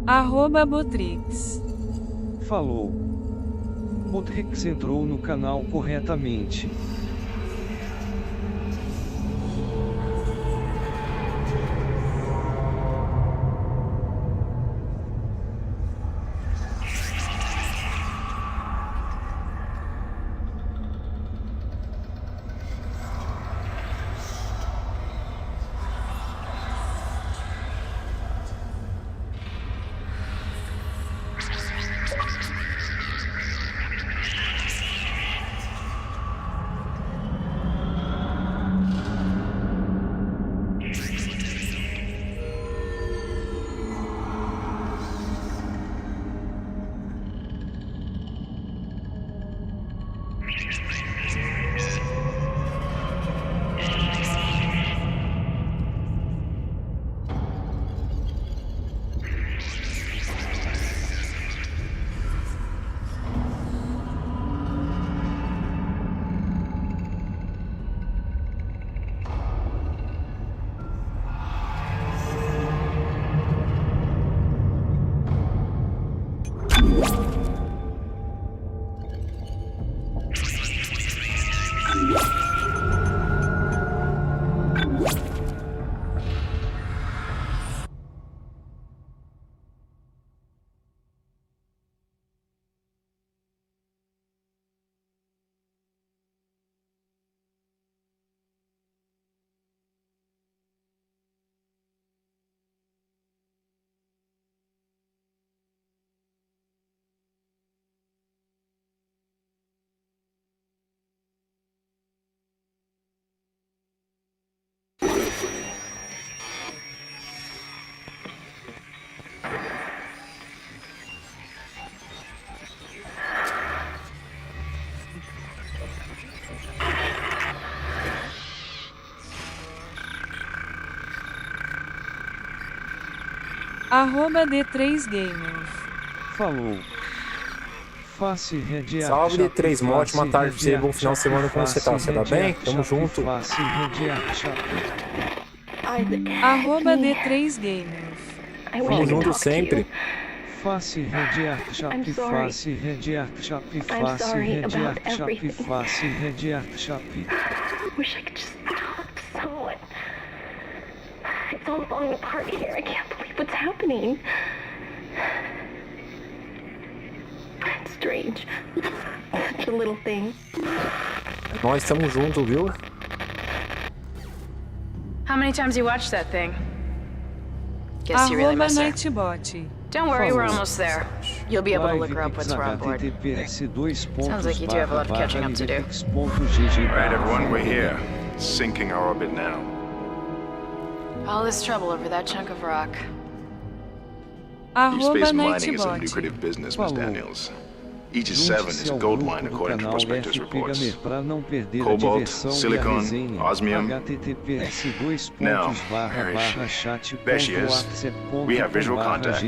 Botrix. Falou. Botrix entrou no canal corretamente. D3Gamers. Falou. Face Red Art. Salve D3, uma ótima tarde pra você, bom final de semana, como você tá? Você tá bem? Tamo junto. Face Red Art. D3Gamers. Tamo junto sempre. Face Red Art Shop, face Red Art Shop, face Red Art Shop, face Red Art Shop. Wish I could just talk to someone. It's all falling apart here. I can't believe what's happening. It's strange. Such a little thing. Nós estamos juntos, viu? How many times you watched that thing? Guess you really miss her. Nightbot. Don't worry, we're almost there. You'll be able to look her up once we're on board. Sounds like you do have a lot of catching up to do. Alright everyone, we're here. Sinking our orbit now. All this trouble over that chunk of rock. Deep space mining is a lucrative business, Miss Daniels. Aegis 7 is a gold mine according to prospectors' reports. Cobalt, silicon, osmium. Now, where is she? There she is. We have visual contact. So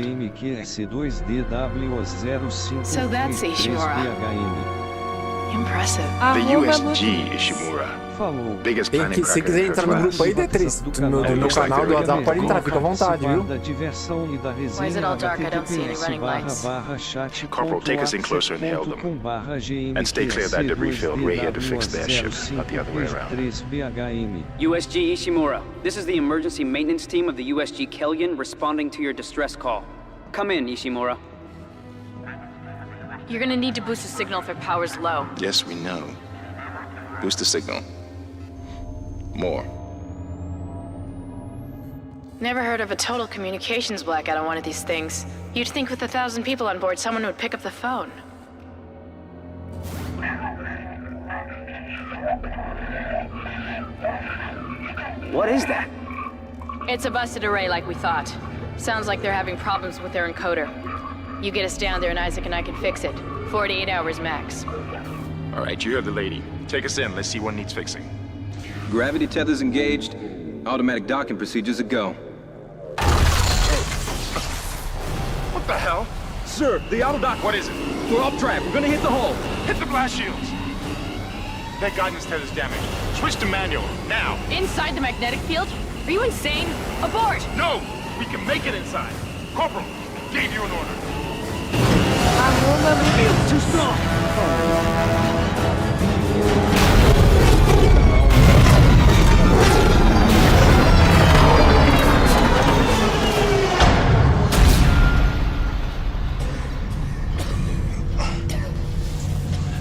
that's Ishimura. Impressive. The USG Ishimura. Biggest Tem planning que, se cracker quiser in entrar no Earth grupo aí, D3, do meu canal do WhatsApp, pode entrar, fica à vontade, viu? Why is it all dark? I don't see any running lights. Corporal, take us in closer and hail them. And stay clear of that debris field. We're here to fix their ship, not the other way around. USG Ishimura, this is the emergency maintenance team of the USG Kellion responding to your distress call. Come in, Ishimura. You're gonna need to boost the signal if their power's low. Yes, we know. Boost the signal. More. Never heard of a total communications blackout on one of these things. You'd think with 1,000 people on board, someone would pick up the phone. What is that? It's a busted array like we thought. Sounds like they're having problems with their encoder. You get us down there and Isaac and I can fix it. 48 hours max. All right, you heard the lady. Take us in. Let's see what needs fixing. Gravity tethers engaged. Automatic docking procedures a go. What the hell? Sir, the auto dock. What is it? We're off track. We're gonna hit the hull. Hit the blast shields. That guidance tether's damaged. Switch to manual, now. Inside the magnetic field? Are you insane? Abort! No! We can make it inside. Corporal, Gave you an order.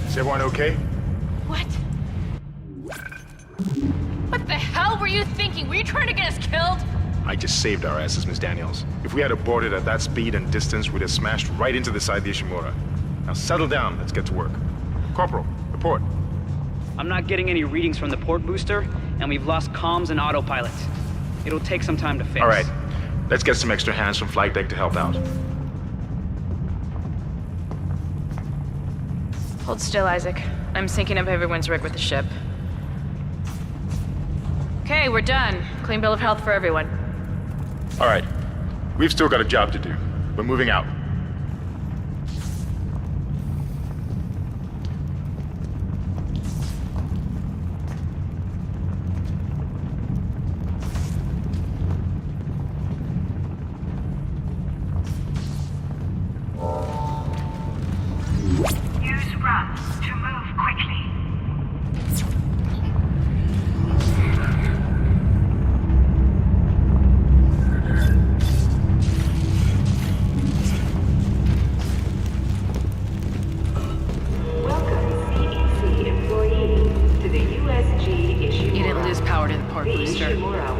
Is everyone okay? What? What the hell were you thinking? Were you trying to get us killed? I just saved our asses, Miss Daniels. If we had aborted at that speed and distance, we'd have smashed right into the side of the Ishimura. Now settle down, let's get to work. Corporal, report. I'm not getting any readings from the port booster, and we've lost comms and autopilot. It'll take some time to fix. All right, let's get some extra hands from flight deck to help out. Hold still, Isaac. I'm syncing up everyone's rig with the ship. Okay, we're done. Clean bill of health for everyone. All right, we've still got a job to do. We're moving out. Use run to move quickly.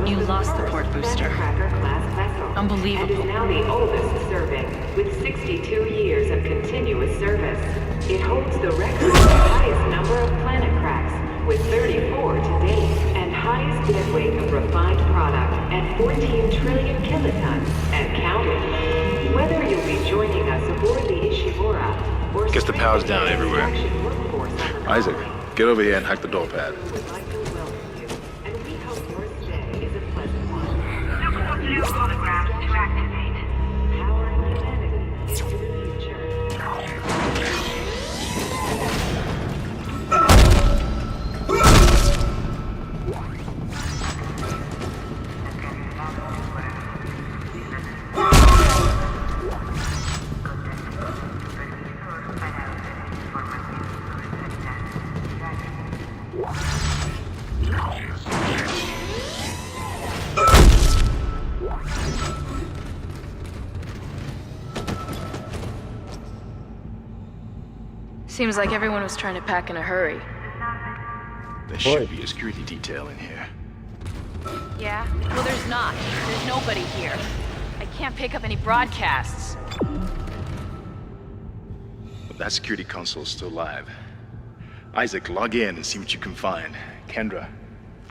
You lost the port booster. Unbelievable. And is now the oldest serving, with 62 years of continuous service. It holds the record for the highest number of planet cracks, with 34 to date, and highest dead weight of refined product at 14 trillion kilotons and counting. Whether you'll be joining us aboard the Ishimura or Guess the power's down everywhere. Isaac, get over here and hack the door pad. Blue holograms to activate. Powering humanity into the future. Seems like everyone was trying to pack in a hurry. There should be a security detail in here. Yeah? Well, there's not. There's nobody here. I can't pick up any broadcasts. But that security console is still live. Isaac, log in and see what you can find. Kendra,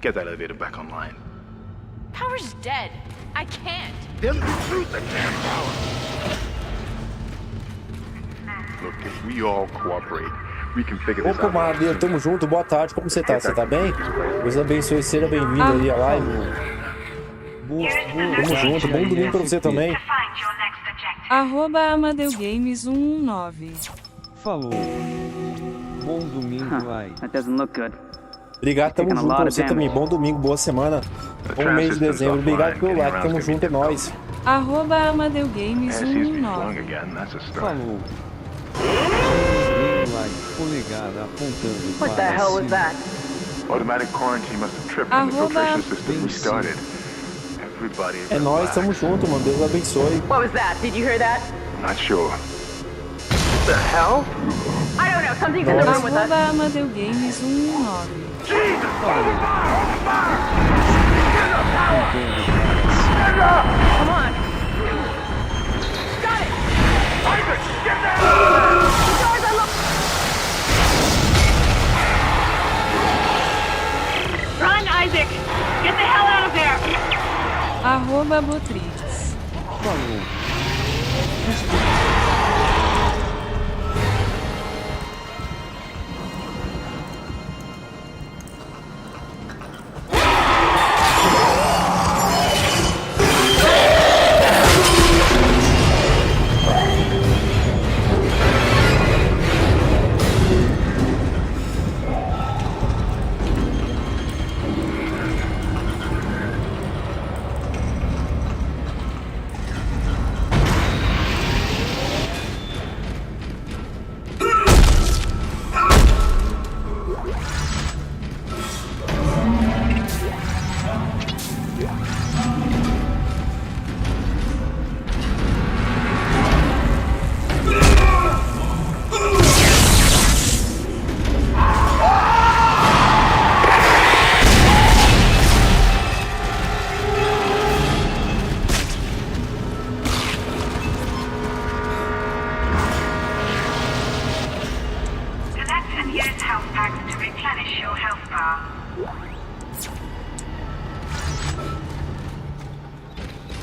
get that elevator back online. Power's dead. I can't. Then recruit the damn power. Look, if we all cooperate, we can figure this Opa, out. Madeira, tamo junto, boa tarde, como você tá? Você tá bem? Deus abençoe, seja bem-vindo ali à live. Tamo junto, bom domingo pra você também. @AmadeuGames119. Falou. Bom domingo, ai. That doesn't look good. Obrigado, tamo junto pra você também. Bom domingo, boa semana. Bom mês de dezembro. Obrigado pelo like, tamo junto, é nóis. @AmadeuGames119. Falou. Like, polegada apontando What the para hell was cima. that? Automatic quarantine must have tripped and the filtration system restarted. Everybody. É nóis, tamo junto, mano. Deus abençoe. What was that? Did you hear that? Not sure. What the hell? I don't know. Something's in the room with us. @AmadeuGames119. Come on. Got it. Isaac, get down! Doors are locked. Run, Isaac. Get the hell out of there. @Botrix. Falou.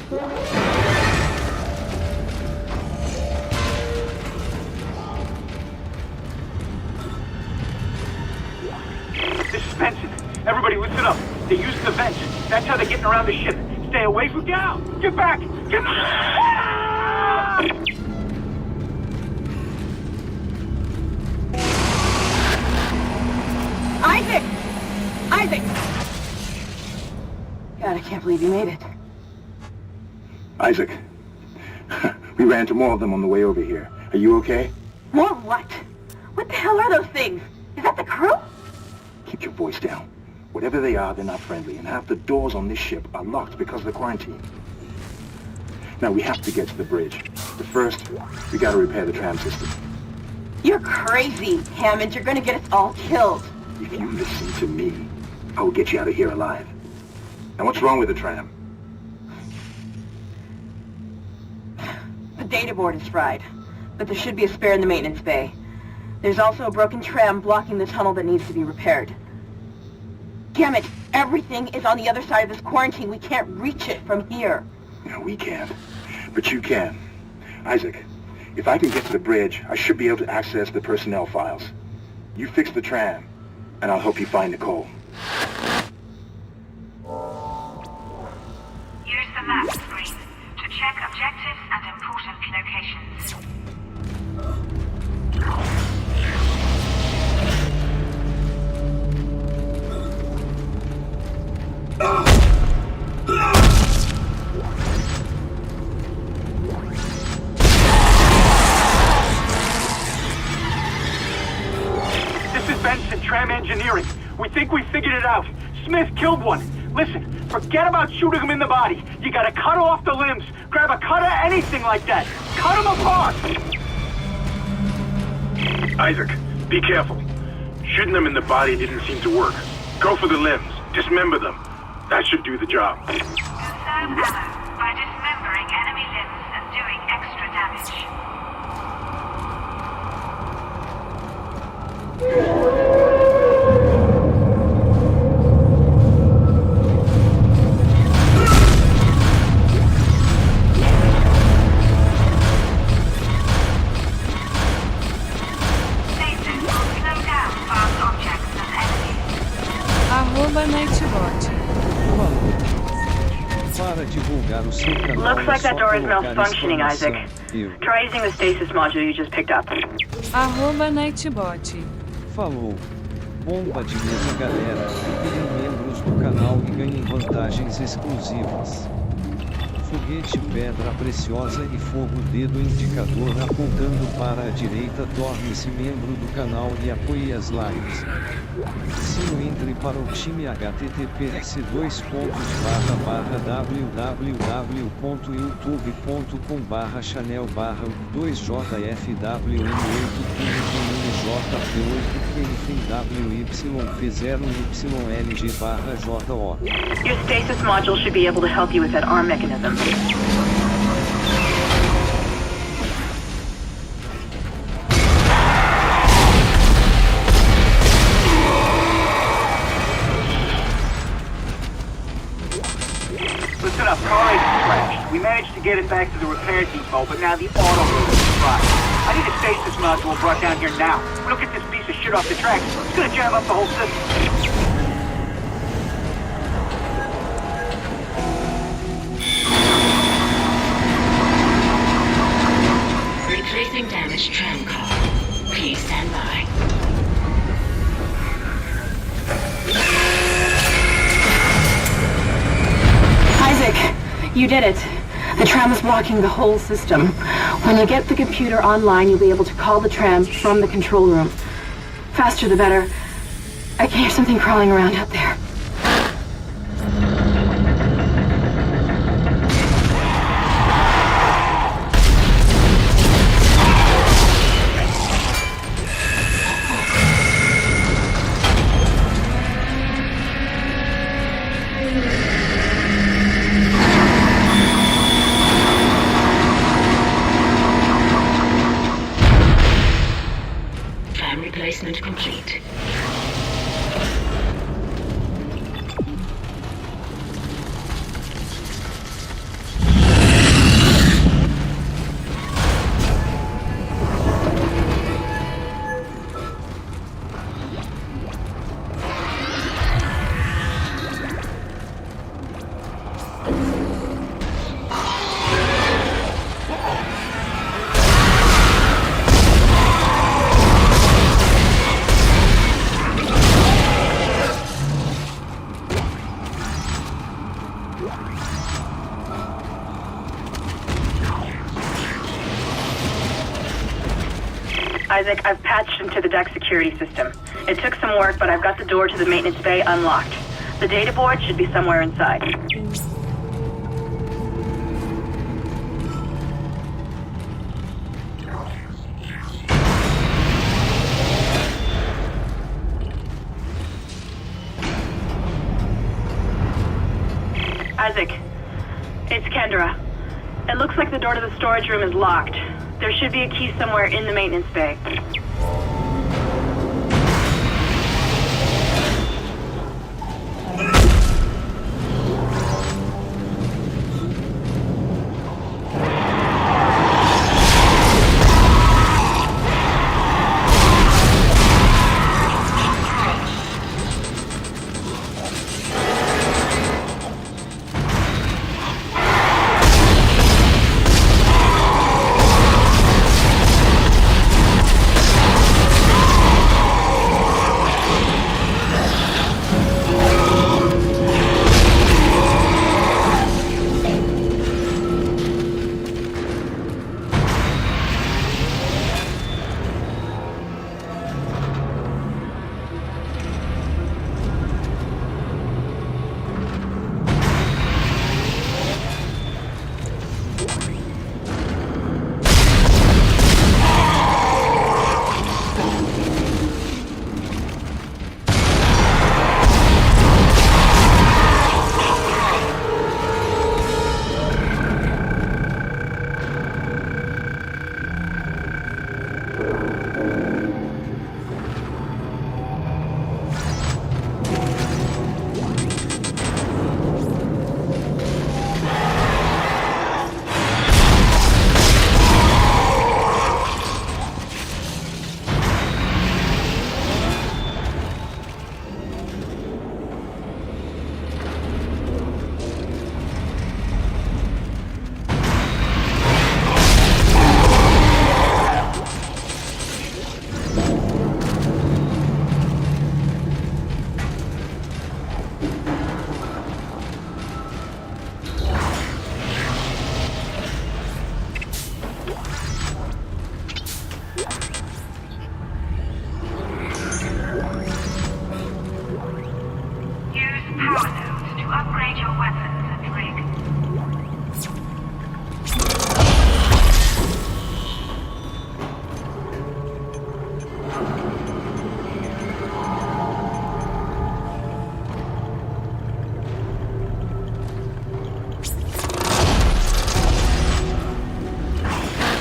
This is Benson. Everybody listen up. They're using the vents. That's how they're getting around the ship. Stay away from down. Get back. Get back. Isaac! Isaac! God, I can't believe you made it. Isaac, we ran into more of them on the way over here. Are you okay? More what? What the hell are those things? Is that the crew? Keep your voice down. Whatever they are, they're not friendly, and half the doors on this ship are locked because of the quarantine. Now, we have to get to the bridge. But first, we gotta repair the tram system. You're crazy, Hammond. You're gonna get us all killed. If you listen to me, I will get you out of here alive. Now, what's wrong with the tram? The data board is fried, but there should be a spare in the maintenance bay. There's also a broken tram blocking the tunnel that needs to be repaired. Damn it! Everything is on the other side of this quarantine. We can't reach it from here. No, we can't. But you can. Isaac, if I can get to the bridge, I should be able to access the personnel files. You fix the tram, and I'll help you find Nicole. Use the map screen to check objectives and important locations. This is Benson, Tram Engineering. We think we figured it out. Smith killed one. Listen, forget about shooting him in the body. You gotta cut off the limbs. Grab a cutter, anything like that. Cut him apart! Isaac, be careful. Shooting them in the body didn't seem to work. Go for the limbs. Dismember them. That should do the job. Conserve ammo by dismembering enemy limbs and doing extra damage. @Nightbot. Para divulgar o seu canal. Looks like that door is malfunctioning, Isaac. Eu. Try using the stasis module you just picked up. @Nightbot. Falou. Bomba de mesa, galera. Virem membros do canal e ganhem vantagens exclusivas. Foguete, pedra preciosa e fogo, dedo indicador apontando para a direita. Torne-se membro do canal e apoie as lives. Sino, entre para o time https://www.youtube.com/channel/2v.nj.p0YLG/JO. Your stasis module should be able to help you with that arm mechanism. Listen up, car is crashed. We managed to get it back to the repair depot, but now the auto room is fried. I need a stasis module brought down here now. We don't get this piece of shit off the tracks, it's gonna jam up the whole system. Replacing damaged tram car. Please stand by. Isaac, you did it. The tram is blocking the whole system. When you get the computer online, you'll be able to call the tram from the control room. Faster the better. I can hear something crawling around out there. Tram replacement complete. Isaac, I've patched into the deck security system. It took some work, but I've got the door to the maintenance bay unlocked. The data board should be somewhere inside. Isaac, it's Kendra. It looks like the door to the storage room is locked. There should be a key somewhere in the maintenance bay.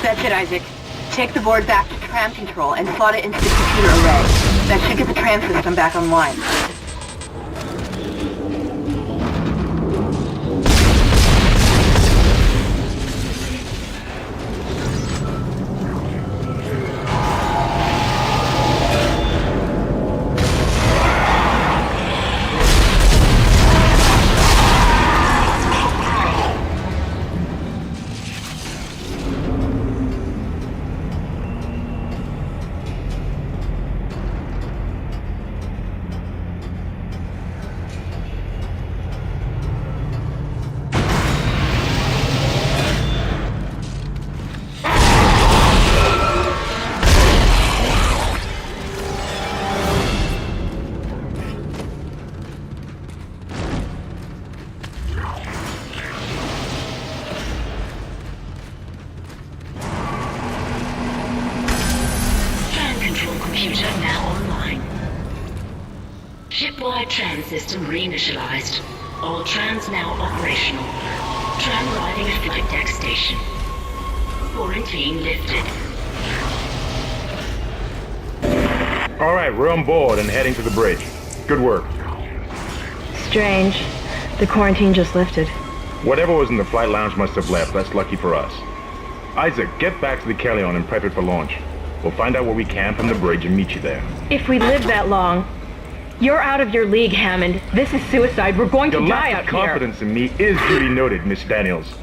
That's it, Isaac. Take the board back to tram control and slot it into the computer array. That should get the tram system back online. Shipwide tram system reinitialized. All trams now operational. Tram arriving at flight deck station. Quarantine lifted. Alright, we're on board and heading to the bridge. Good work. Strange. The quarantine just lifted. Whatever was in the flight lounge must have left. That's lucky for us. Isaac, get back to the Kellion and prep it for launch. We'll find out where we can from the bridge and meet you there. If we live that long, you're out of your league, Hammond. This is suicide. We're going to die out here. Your lack of confidence in me is duly noted, Miss Daniels.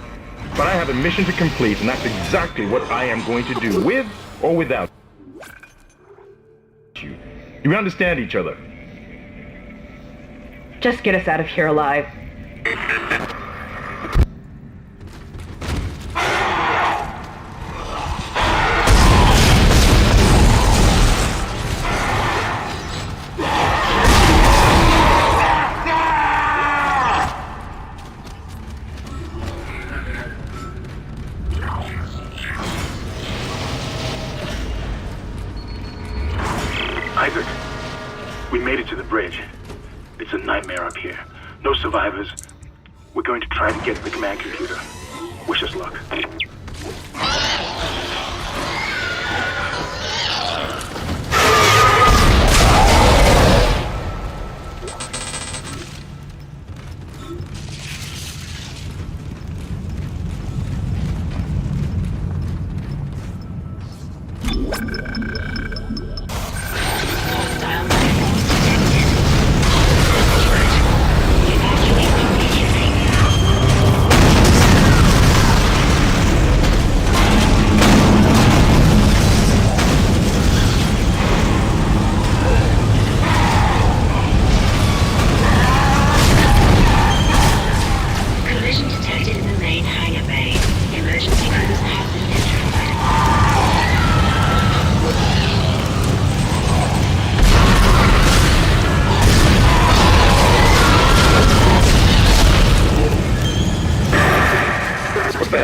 But I have a mission to complete, and that's exactly what I am going to do, with or without you. Do we understand each other? Just get us out of here alive. survivors. We're going to try to get to the command computer. Wish us luck.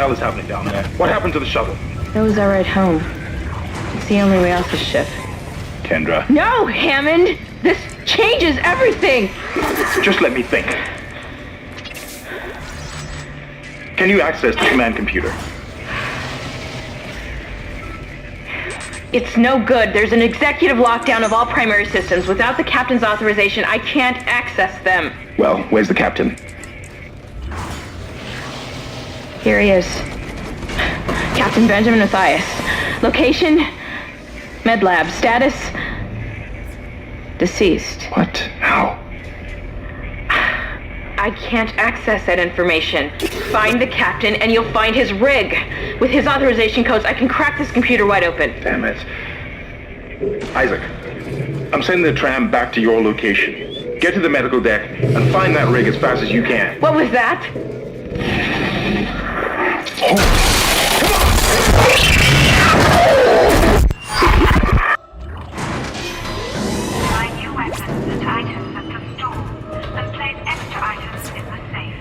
Is happening down there? What happened to the shuttle? That was our ride home. It's the only way off the ship. Kendra. No, Hammond! This changes everything! Just let me think. Can you access the command computer? It's no good. There's an executive lockdown of all primary systems. Without the captain's authorization, I can't access them. Well, where's the captain? Here he is. Captain Benjamin Mathias. Location, med lab. Status, deceased. What? How? I can't access that information. Find the captain and you'll find his rig. With his authorization codes, I can crack this computer wide open. Damn it. Isaac, I'm sending the tram back to your location. Get to the medical deck and find that rig as fast as you can. What was that? Find new weapons and items at the store, and place extra items in the safe.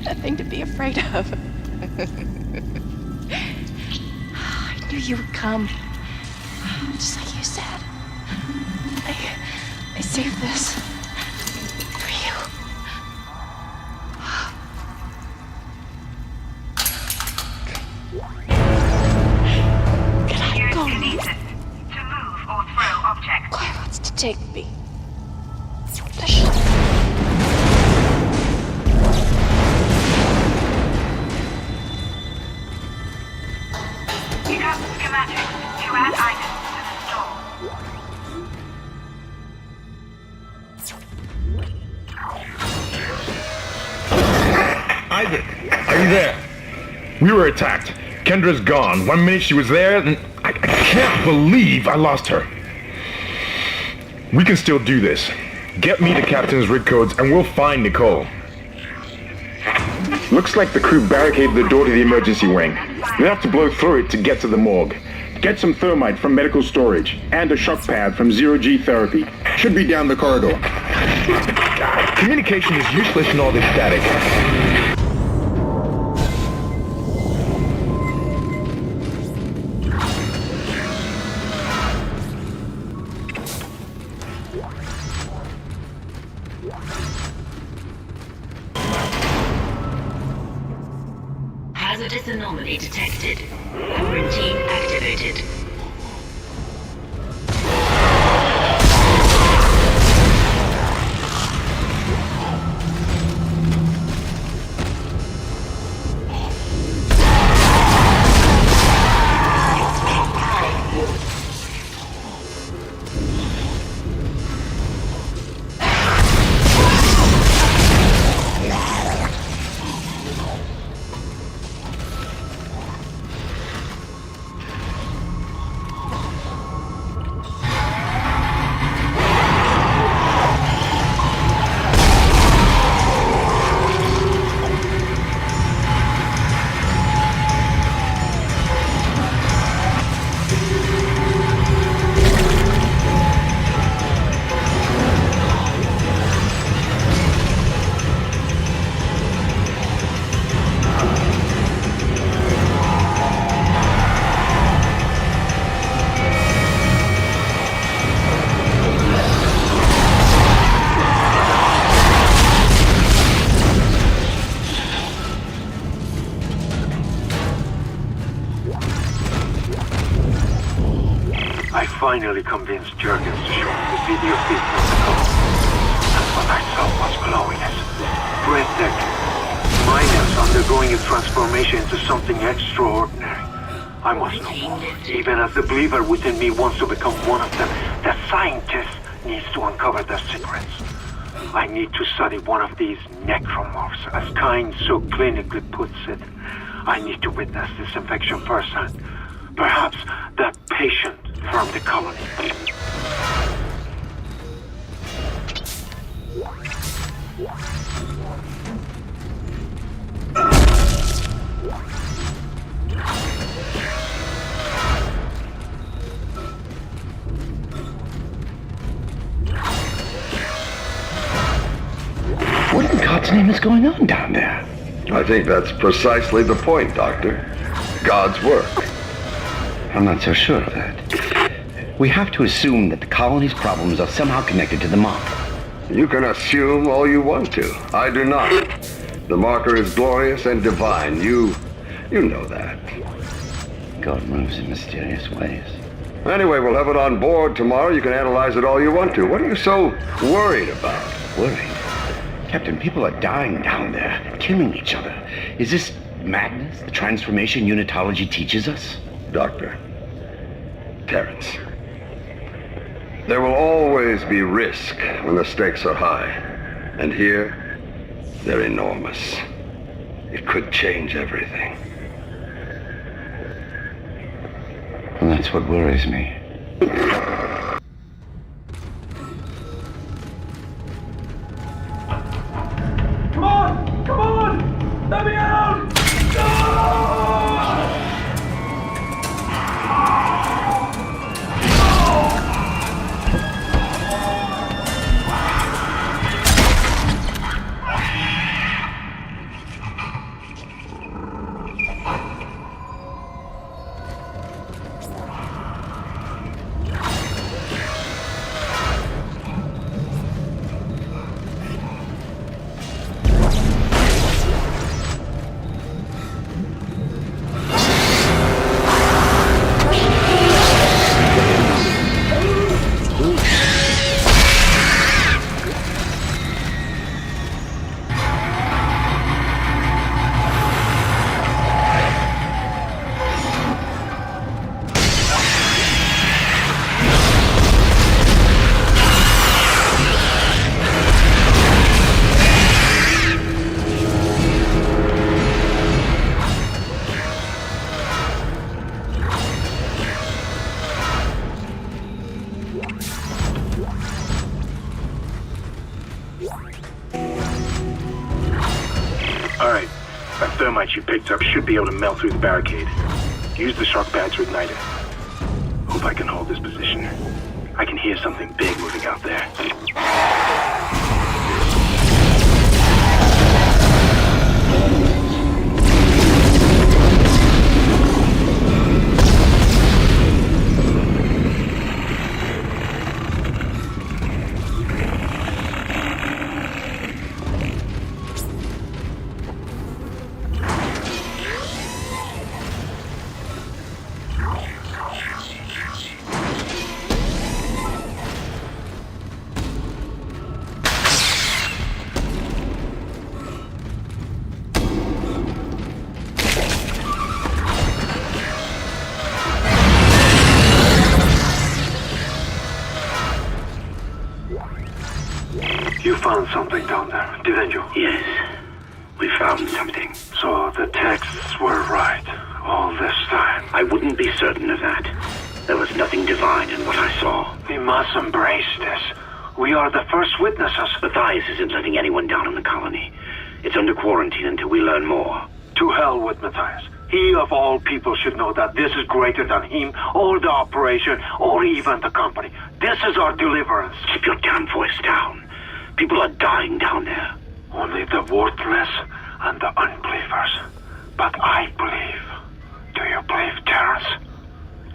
Nothing to be afraid of. I knew you would come. Just like you said. I saved this for you. Can I go? Use it to move or throw objects. Claire wants to take me. Pick up schematics to add items to the store. Isaac, are you there? We were attacked. Kendra's gone. 1 minute she was there, and I can't believe I lost her. We can still do this. Get me the captain's rig codes, and we'll find Nicole. Looks like the crew barricaded the door to the emergency wing. We'll have to blow through it to get to the morgue. Get some thermite from medical storage, and a shock pad from zero-G therapy. Should be down the corridor. Communication is useless in all this static. Hazardous anomaly detected. Quarantine activated. Finally convinced Jurgens to show me the video feed from the call. And what I saw was glowiness. Breathtaking. Miners undergoing a transformation into something extraordinary. I must know more. Even as the believer within me wants to become one of them, the scientist needs to uncover their secrets. I need to study one of these necromorphs, as Kind so clinically puts it. I need to witness this infection firsthand. Perhaps that patient from the colony. What in God's name is going on down there? I think that's precisely the point, Doctor. God's work. I'm not so sure of that. We have to assume that the colony's problems are somehow connected to the marker. You can assume all you want to. I do not. The marker is glorious and divine. You know that. God moves in mysterious ways. Anyway, we'll have it on board tomorrow. You can analyze it all you want to. What are you so worried about? Worried? Captain, people are dying down there, killing each other. Is this madness the transformation unitology teaches us? Doctor, Terrence, there will always be risk when the stakes are high. And here, they're enormous. It could change everything. And that's what worries me. Come on! Come on! Let me out! No! Alright, that thermite you picked up should be able to melt through the barricade. Use the shock pad to ignite it. Hope I can hold this position. I can hear something big moving out there. You found something down there, didn't you? Yes, we found something. So the texts were right all this time. I wouldn't be certain of that. There was nothing divine in what I saw. We must embrace this. We are the first witnesses. Matthias isn't letting anyone down in the colony. It's under quarantine until we learn more. To hell with Matthias. He of all people should know that this is greater than him, or the operation, or even the company. This is our deliverance. Keep your damn voice down. People are dying down there. Only the worthless and the unbelievers. But I believe. Do you believe, Terrence?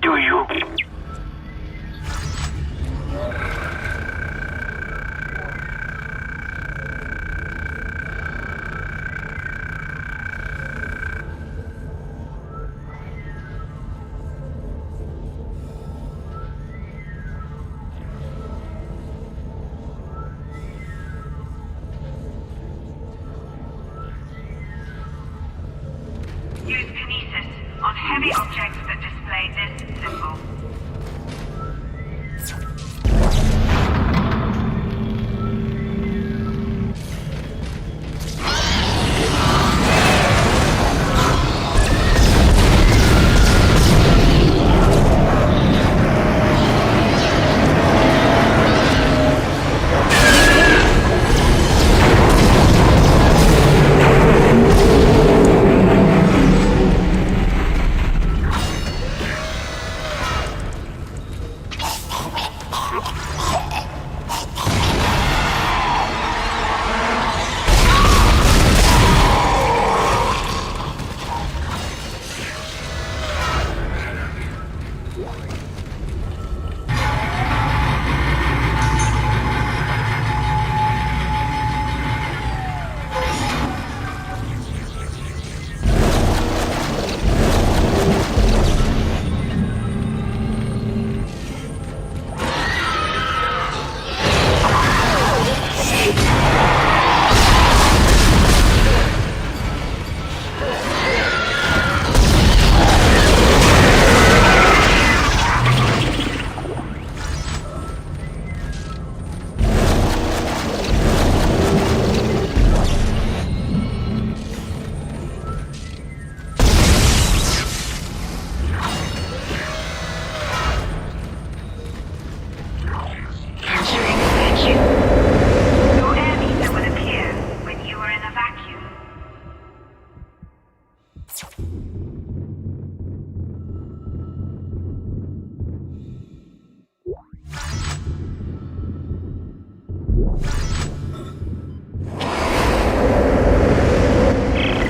Do you? Use kinesis on heavy objects that display this symbol.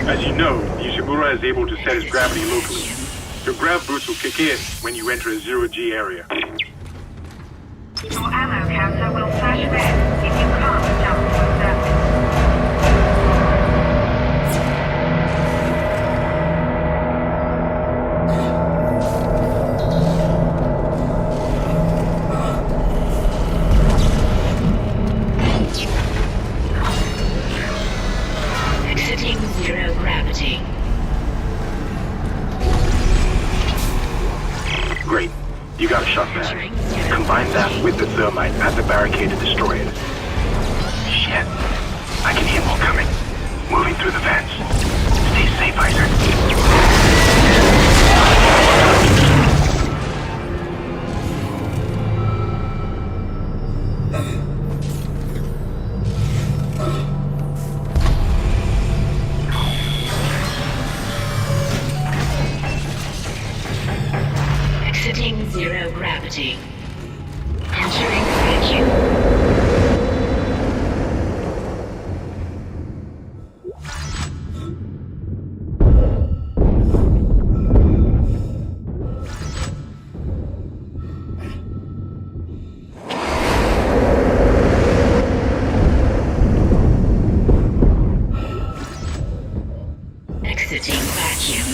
As you know, Ishimura is able to set his gravity locally. Your grav boost will kick in when you enter a zero-G area. Your ammo counter will flash red if you can't jump to the surface. Exiting zero gravity. Great. You got a shot back. Combine that with the thermite at the barricade to destroy it. Shit. I can hear more coming. Moving through the vents. Stay safe, Isaac. Exiting zero gravity. Entering vacuum. Exiting vacuum.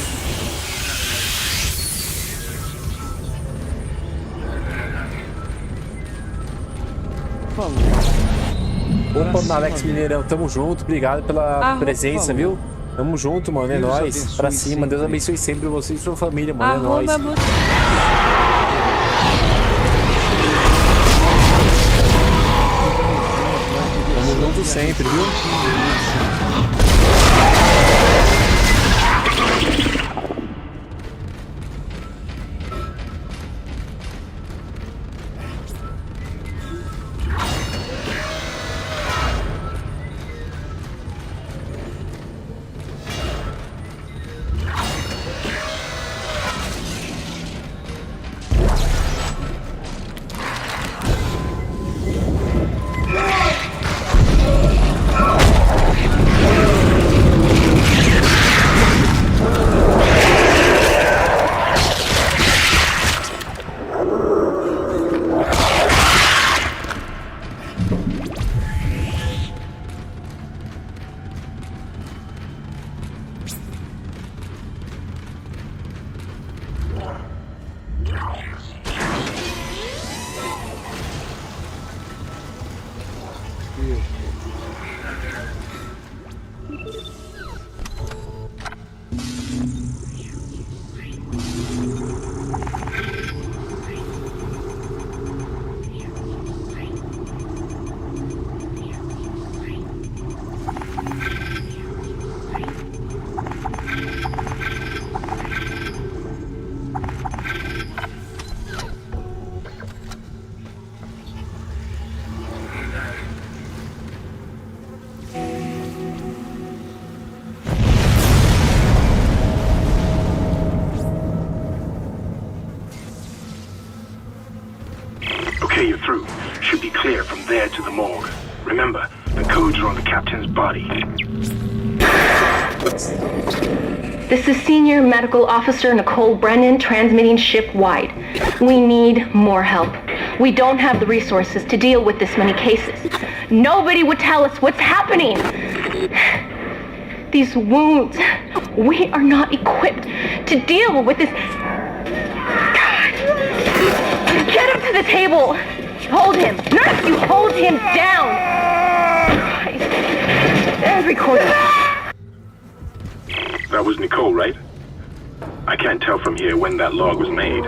Opa, Alex Mineirão, tamo junto, obrigado pela presença, viu? Tamo junto, mano, é nóis, pra cima, Deus abençoe sempre você e sua família, mano, é nóis. Tamo junto juntos sempre, viu? Okay, you're through. Should be clear from there to the morgue. Remember, the codes are on the captain's body. This is Senior Medical Officer Nicole Brennan transmitting ship-wide. We need more help. We don't have the resources to deal with this many cases. Nobody would tell us what's happening. These wounds, we are not equipped to deal with this. God. Get him to the table. Hold him. None of you hold him down. Christ. And record it. That was Nicole, right? I can't tell from here when that log was made.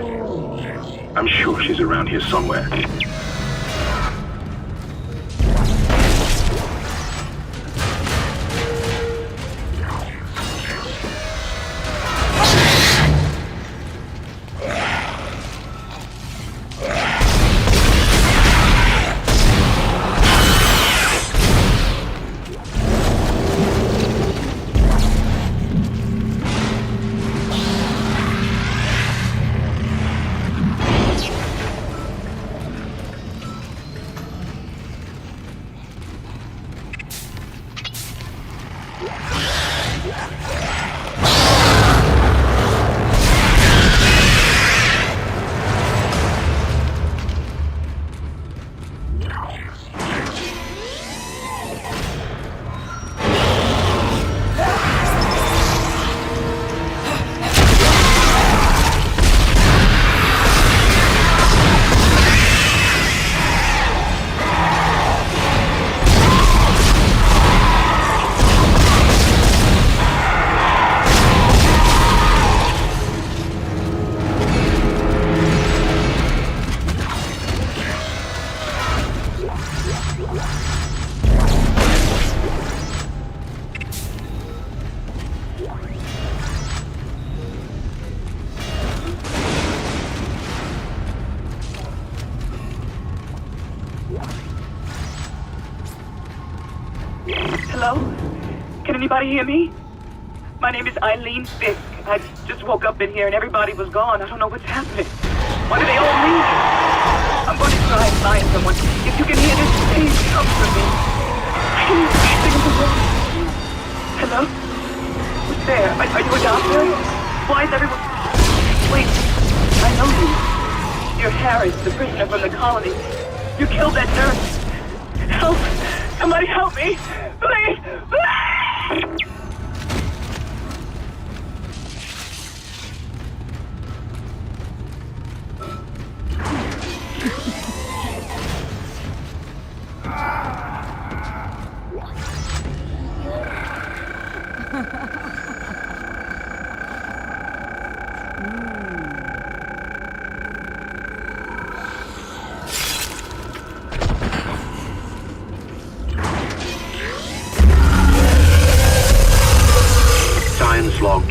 I'm sure she's around here somewhere. Hello? Can anybody hear me? My name is Eileen Fisk. I just woke up in here and everybody was gone. I don't know what's happening. Why do they all leave? I'm going to try and find someone. If you can hear this, please come for me. Hello? Who's there? Are you a doctor? Why is everyone... Wait, I know you. You're Harris, the prisoner from the colony. You killed that nurse. Help! Somebody help me! Please! Please!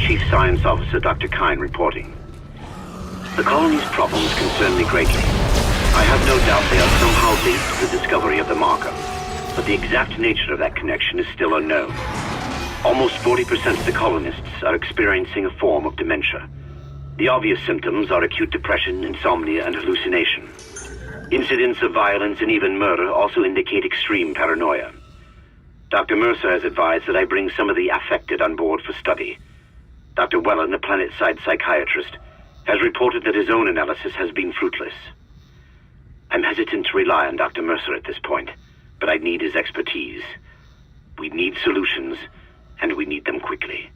Chief Science Officer Dr. Kine reporting. The colony's problems concern me greatly. I have no doubt they are somehow linked to the discovery of the marker, but the exact nature of that connection is still unknown. Almost 40% of the colonists are experiencing a form of dementia. The obvious symptoms are acute depression, insomnia, and hallucination. Incidents of violence and even murder also indicate extreme paranoia. Dr. Mercer has advised that I bring some of the affected on board for study. Dr. Wellen, the planet-side psychiatrist, has reported that his own analysis has been fruitless. I'm hesitant to rely on Dr. Mercer at this point, but I need his expertise. We need solutions, and we need them quickly.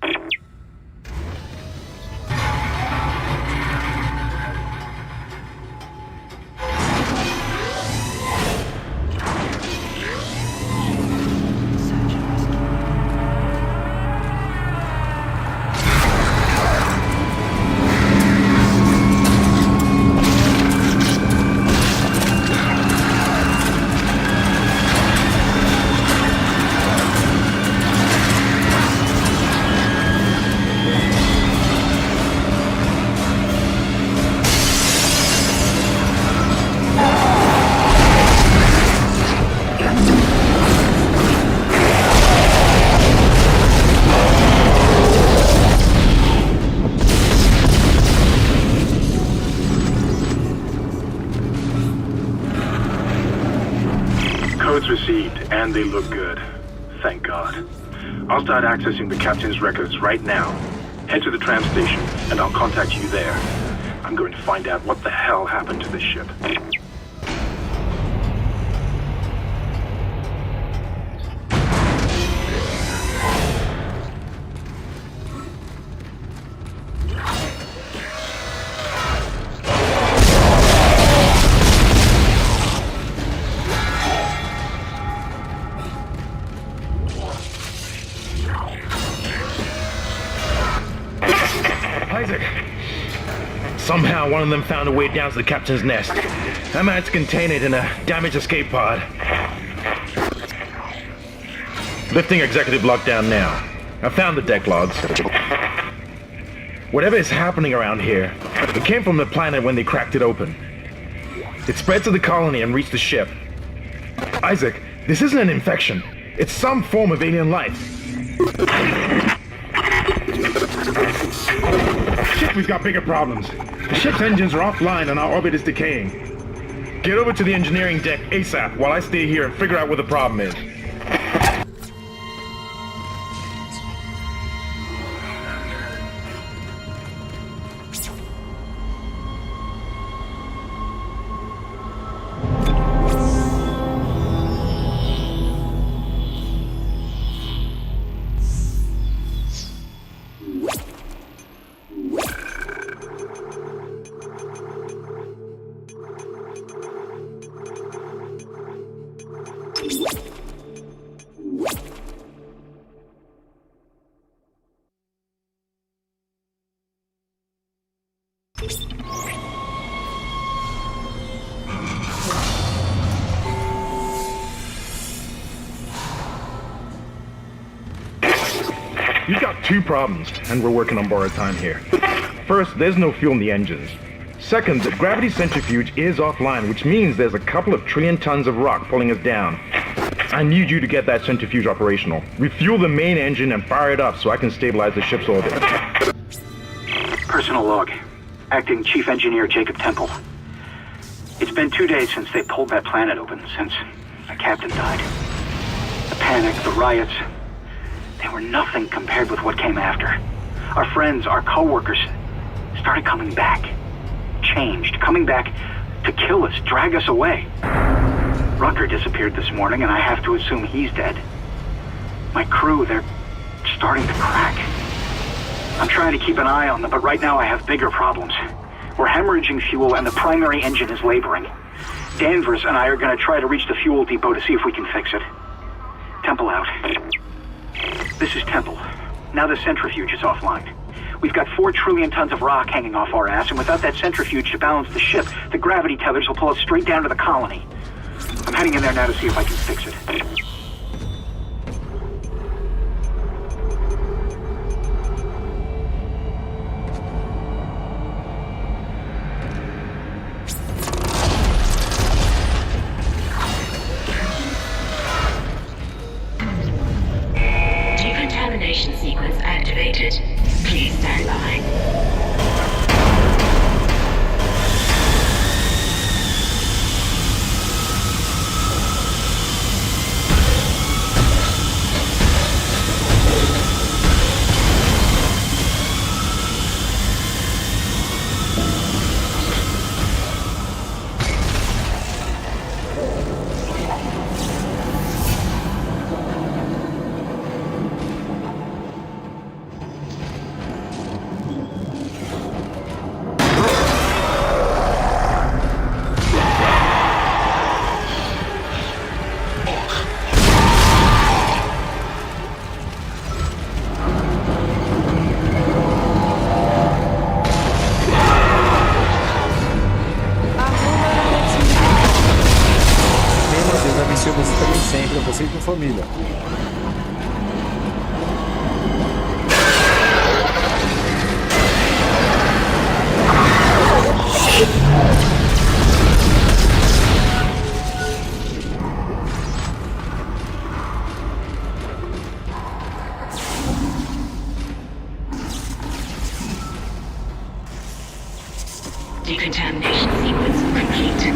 Received, and they look good. Thank God. I'll start accessing the captain's records right now. Head to the tram station, and I'll contact you there. I'm going to find out what the hell happened to this ship. Somehow one of them found a way down to the captain's nest. I managed to contain it in a damaged escape pod. Lifting executive lockdown now. I found the deck logs. Whatever is happening around here, it came from the planet when they cracked it open. It spread to the colony and reached the ship. Isaac, this isn't an infection. It's some form of alien life. Shit, we've got bigger problems. The ship's engines are offline and our orbit is decaying. Get over to the engineering deck ASAP while I stay here and figure out what the problem is. You've got two problems, and we're working on borrowed time here. First, there's no fuel in the engines. Second, the gravity centrifuge is offline, which means there's a couple of trillion tons of rock pulling us down. I need you to get that centrifuge operational. Refuel the main engine and fire it up so I can stabilize the ship's orbit. Personal log. Acting Chief Engineer Jacob Temple. It's been 2 days since they pulled that planet open, since the captain died. The panic, the riots, they were nothing compared with what came after. Our friends, our co-workers, started coming back. Changed, coming back to kill us, drag us away. Rucker disappeared this morning, and I have to assume he's dead. My crew, they're starting to crack. I'm trying to keep an eye on them, but right now I have bigger problems. We're hemorrhaging fuel, and the primary engine is laboring. Danvers and I are going to try to reach the fuel depot to see if we can fix it. Temple out. This is Temple. Now the centrifuge is offline. We've got 4 trillion tons of rock hanging off our ass, and without that centrifuge to balance the ship, the gravity tethers will pull us straight down to the colony. I'm heading in there now to see if I can fix it. Decontamination sequence activated. Please stand by. Você e com família. Decontamination sequence complete.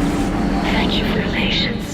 Thank you for your patience.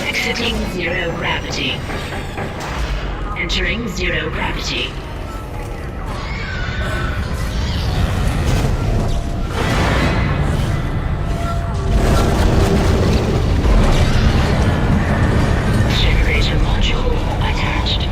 Exiting zero gravity. Entering zero gravity. Generator module attached.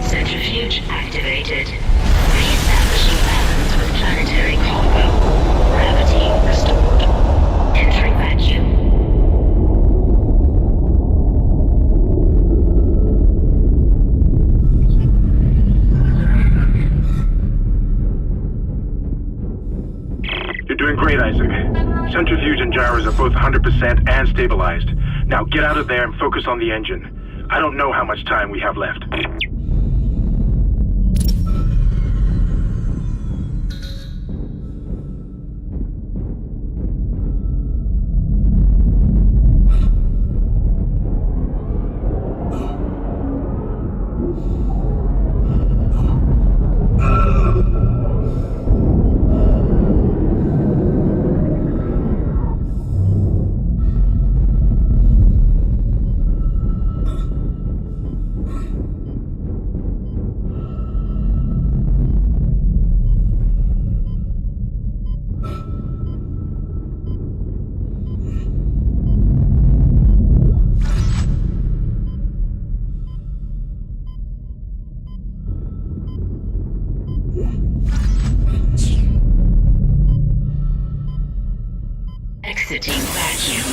Centrifuge activated. Re-establishing balance with planetary cargo. Gravity restored. Entering vacuum. You're doing great, Isaac. Centrifuge and gyros are both 100% and stabilized. Now get out of there and focus on the engine. I don't know how much time we have left. Exiting vacuum.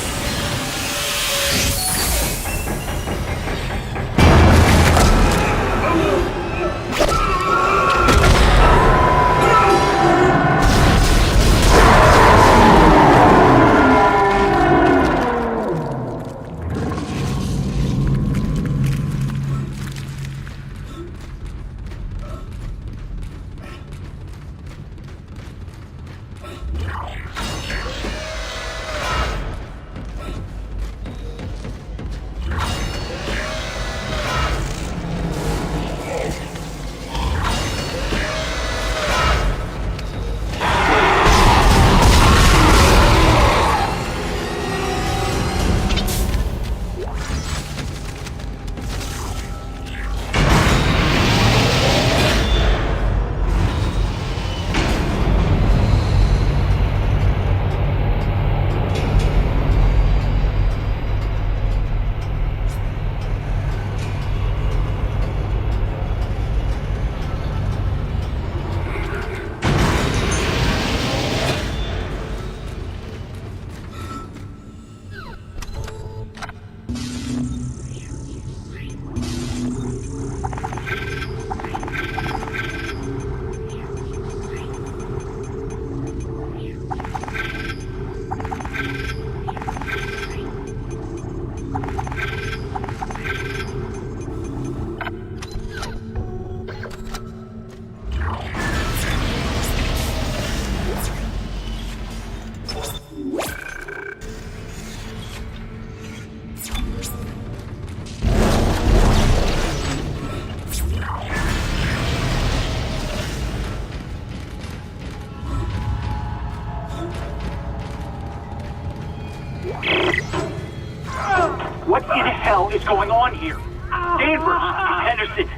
in hell is going on here? Danvers, Henderson,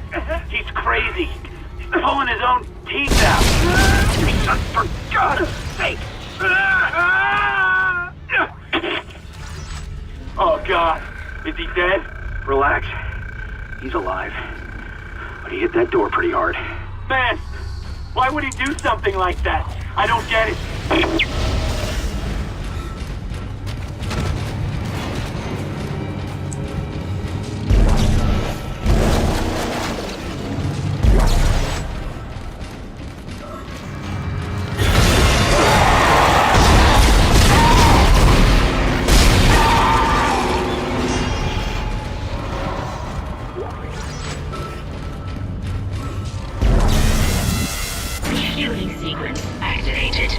he's crazy. He's pulling his own teeth out. Your son, for God's sake. Oh, God. Is he dead? Relax. He's alive. But he hit that door pretty hard. Man, why would he do something like that? I don't get it. Refueling sequence activated.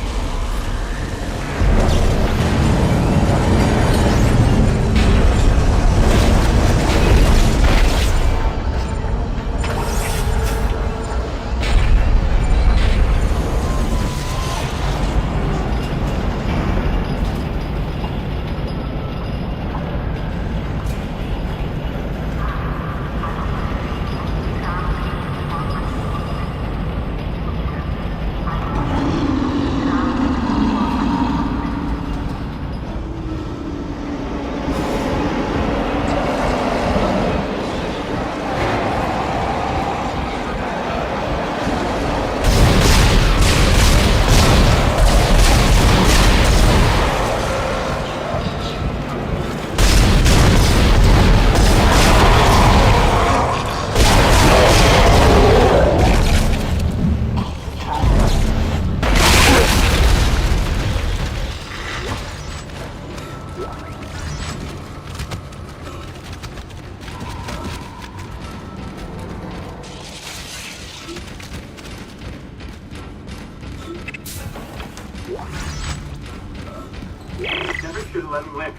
Never should have let him live.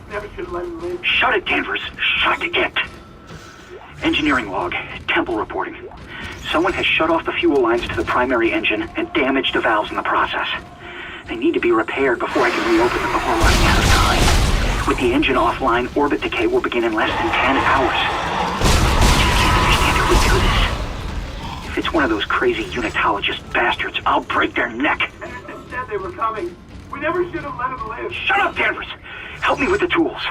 Never should have let him live. Shut it, Danvers. Shut it. Engineering log. Temple reporting. Someone has shut off the fuel lines to the primary engine and damaged the valves in the process. They need to be repaired before I can reopen them before running out of time. With the engine offline, orbit decay will begin in less than 10 hours. I just can't understand if we do this. If it's one of those crazy unitologist bastards, I'll break their neck. Henderson said they were coming. We never should have let him live. Shut up, Danvers! Help me with the tools.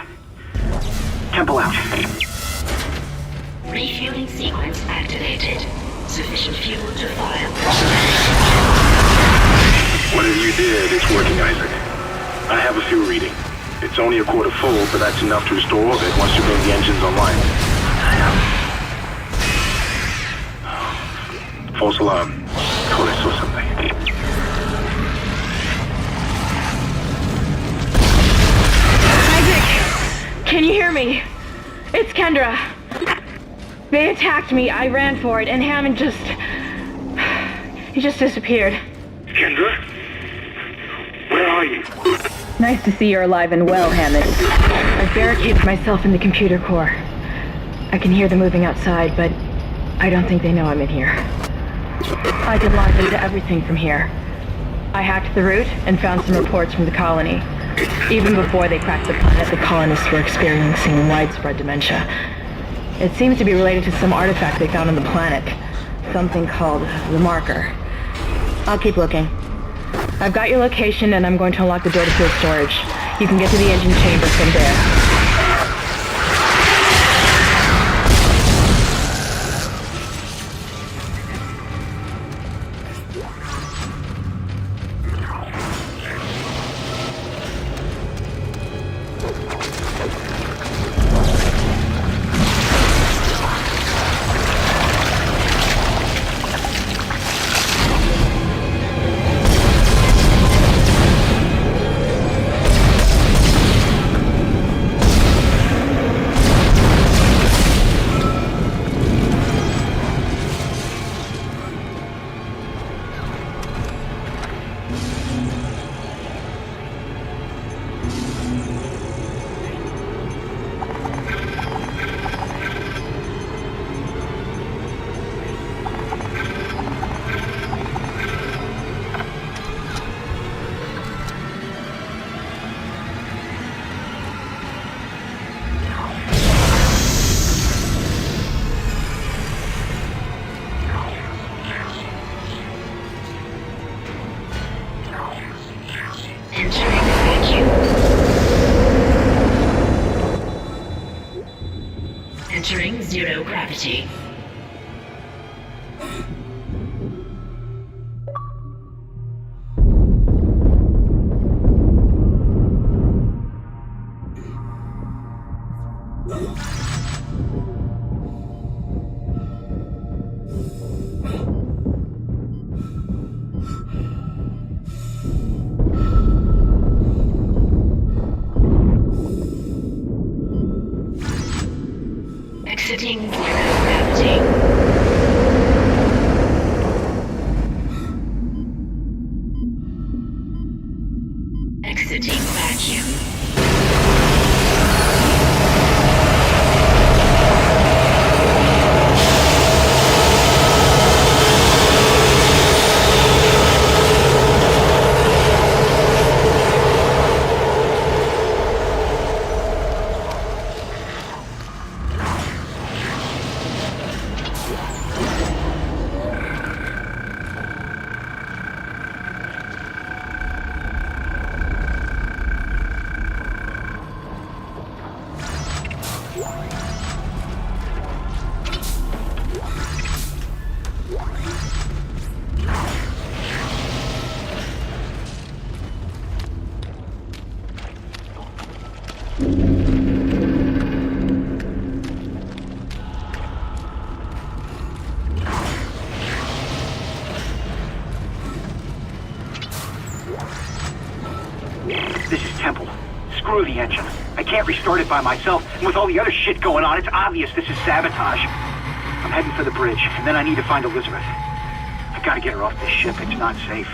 Temple out. Refueling sequence activated. Sufficient fuel to fire. Whatever you did, it's working, Isaac. I have a fuel reading. It's only a quarter full, but that's enough to restore orbit once you bring the engines online. False alarm. Thought I saw something. Isaac! Can you hear me? It's Kendra. They attacked me, I ran for it, and Hammond just... he just disappeared. Kendra? Where are you? Nice to see you're alive and well, Hammond. I've barricaded myself in the computer core. I can hear them moving outside, but I don't think they know I'm in here. I can log into everything from here. I hacked the route and found some reports from the colony. Even before they cracked the planet, the colonists were experiencing widespread dementia. It seems to be related to some artifact they found on the planet. Something called the Marker. I'll keep looking. I've got your location and I'm going to unlock the door to field storage. You can get to the engine chamber from there. zero gravity. Exiting zero gravity. Exiting vacuum. This is Temple. Screw the engine. I can't restart it by myself, and with all the other shit going on, it's obvious this is sabotage. I'm heading for the bridge, and then I need to find Elizabeth. I've got to get her off this ship. It's not safe.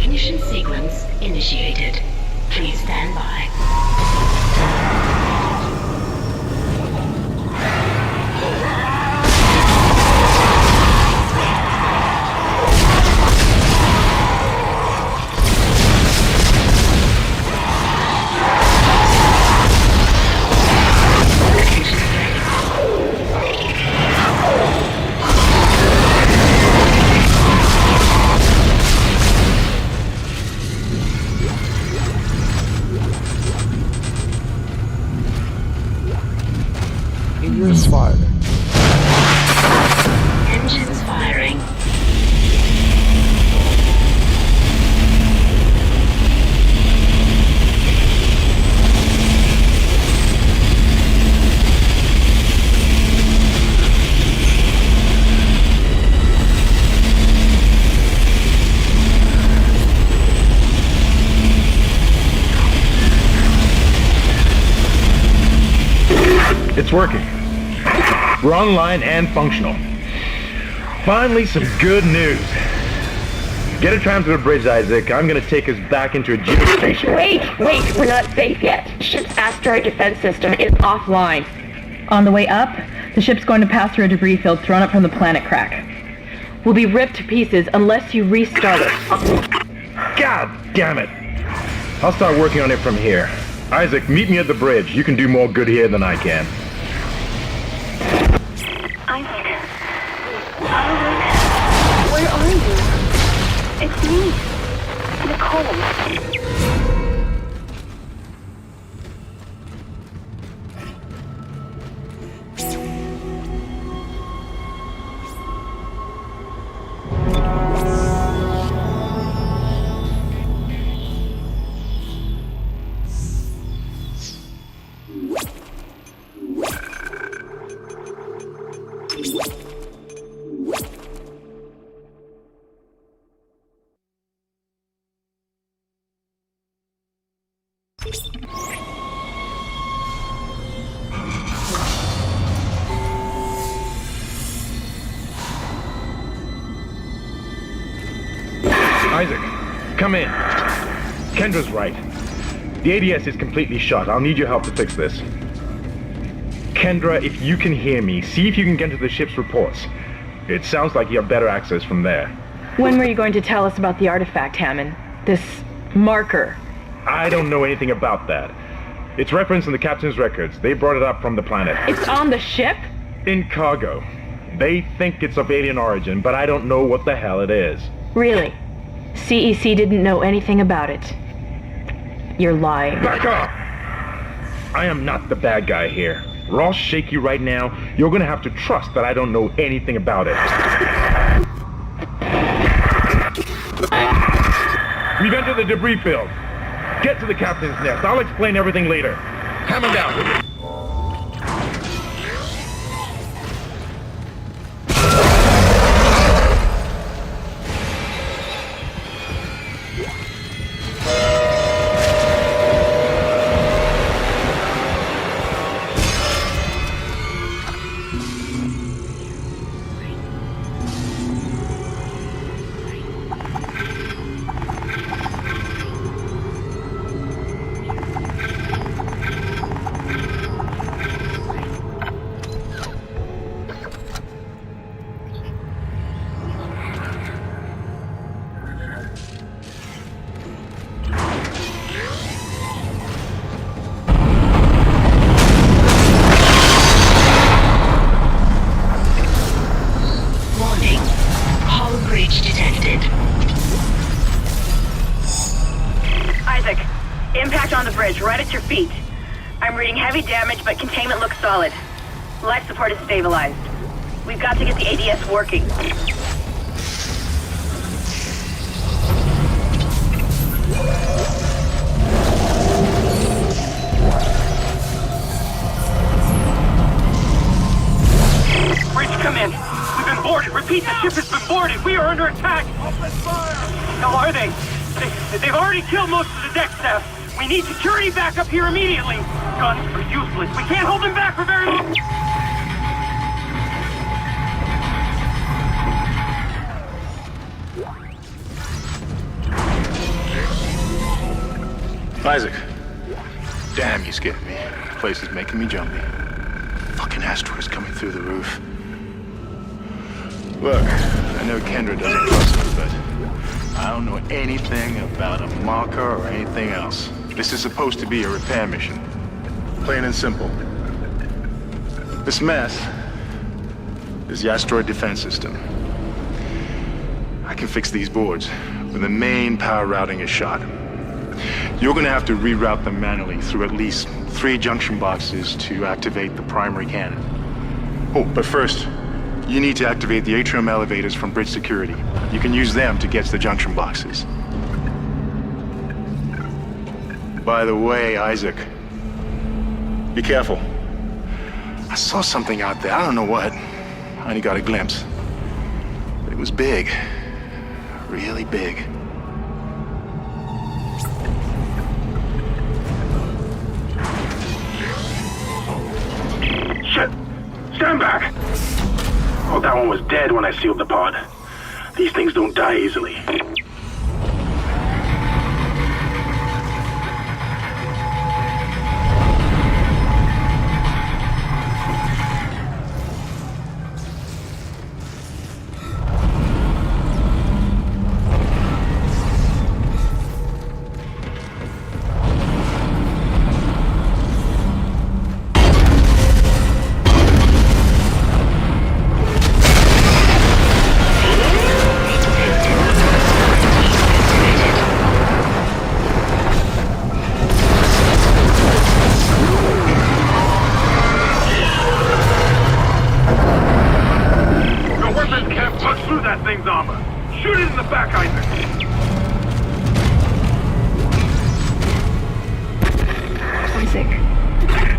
Ignition sequence initiated. Please stand by. Fire. It's working. We're online and functional. Finally, some good news. Get a tram to the bridge, Isaac. I'm gonna take us back into a geostation. Wait, we're not safe yet. Ship's asteroid defense system is offline. On the way up, the ship's going to pass through a debris field thrown up from the planet crack. We'll be ripped to pieces unless you restart it. God damn it! I'll start working on it from here. Isaac, meet me at the bridge. You can do more good here than I can. Isaac. Where are you? It's me, Nicole. Isaac, come in. Kendra's right. The ADS is completely shut. I'll need your help to fix this. Kendra, if you can hear me, see if you can get to the ship's reports. It sounds like you have better access from there. When were you going to tell us about the artifact, Hammond? This marker? I don't know anything about that. It's referenced in the captain's records. They brought it up from the planet. It's on the ship? In cargo. They think it's of alien origin, but I don't know what the hell it is. Really? CEC didn't know anything about it. You're lying. Back up! I am not the bad guy here. We're all shaky right now. You're gonna have to trust that I don't know anything about it. We've entered the debris field. Get to the captain's nest. I'll explain everything later. Hammond out. Right at your feet. I'm reading heavy damage, but containment looks solid. Life support is stabilized. We've got to get the ADS working. Bridge, come in. We've been boarded. Repeat, the ship has been boarded. We are under attack. Open fire. How are they? They've already killed most of the deck staff. We need security back up here immediately! Guns are useless. We can't hold them back for very long! Isaac. Damn, you scared me. The place is making me jumpy. Fucking asteroids coming through the roof. Look, I know Kendra doesn't trust us, but I don't know anything about a marker or anything else. This is supposed to be a repair mission. Plain and simple. This mess is the asteroid defense system. I can fix these boards when the main power routing is shot. You're gonna have to reroute them manually through at least 3 junction boxes to activate the primary cannon. Oh, but first, you need to activate the atrium elevators from bridge security. You can use them to get to the junction boxes. By the way, Isaac, be careful. I saw something out there. I don't know what. I only got a glimpse. But it was big. Really big. Everyone was dead when I sealed the pod. These things don't die easily.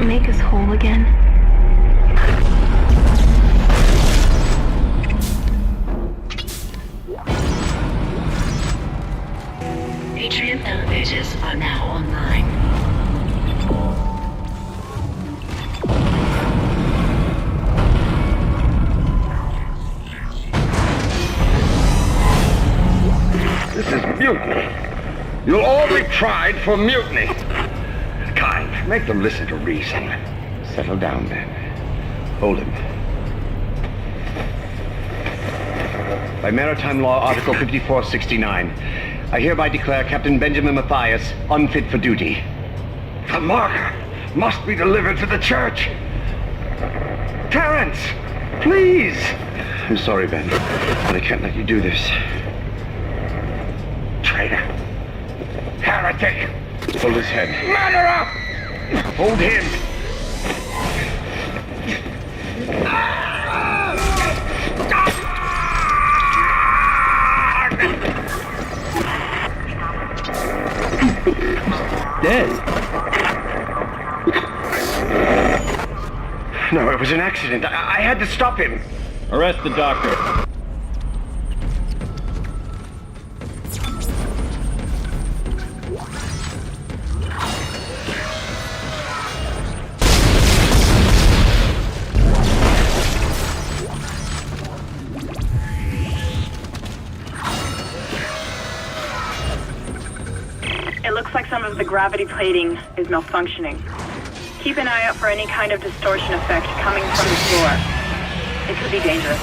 Make us whole again. Atrium elevators are now online. This is mutiny. You'll all be tried for mutiny. Kind, make them listen to reason. Settle down then. Hold him. By Maritime Law, Article 5469, I hereby declare Captain Benjamin Mathias unfit for duty. The marker must be delivered to the church. Terrence, please. I'm sorry, Ben, but I can't let you do this. Traitor. Heretic. Pull his head. Manner up! Hold him. Dead. No, it was an accident. I had to stop him. Arrest the doctor. It looks like some of the gravity plating is malfunctioning. Keep an eye out for any kind of distortion effect coming from the floor. It could be dangerous.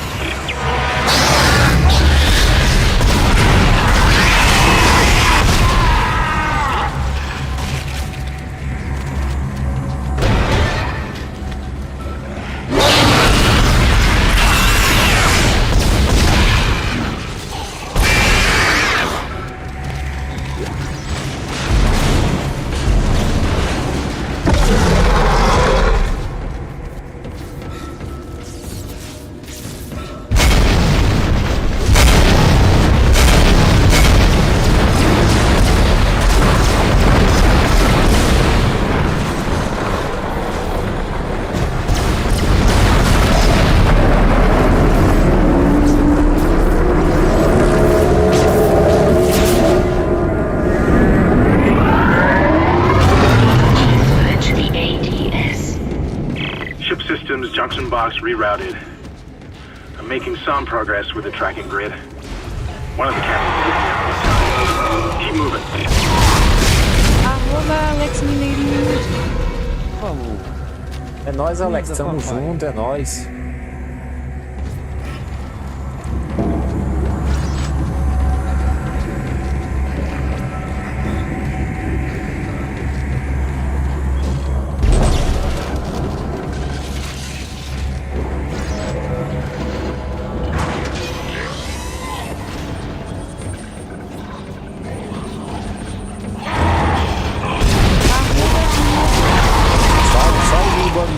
Junction box rerouted. I'm making some progress with the tracking grid. One of the cameras. Keep moving. @AlexMineirinho. Falou. É nóis, Alex. Tamo junto, é nóis.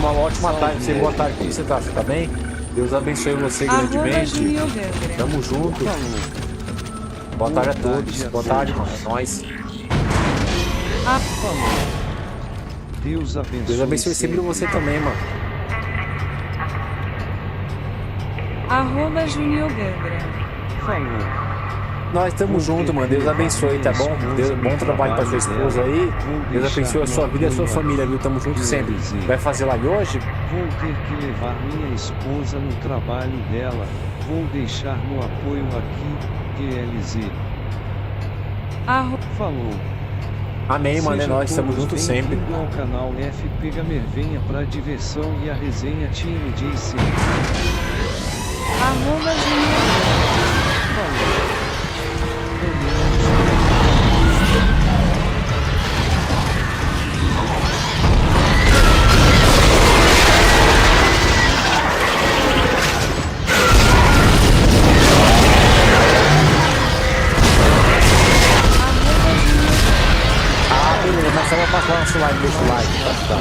Uma ótima tarde, você boa tarde, você tá bem? Deus abençoe você grandemente. Tamo junto. Boa tarde a todos. Boa tarde, mano. É nóis. Deus abençoe. Deus abençoe sempre você também, mano. @JuniorGandra. Falou. Nós estamos juntos, mano. Deus abençoe, tá bom? Deus, bom trabalho pra sua esposa aí. Deus abençoe a sua vida e a sua família, viu? Tamo junto sempre. Vai fazer live hoje? Vou ter que levar minha esposa no trabalho dela. Vou deixar no apoio aqui, QLZ. Falou. Amém, mano. É Seja nóis, estamos juntos sempre. Bem-vindo ao canal FP Gamer, venha pra diversão e a resenha time de esse. Beleza, mas só vou passar o nosso like, deixa o like, tá?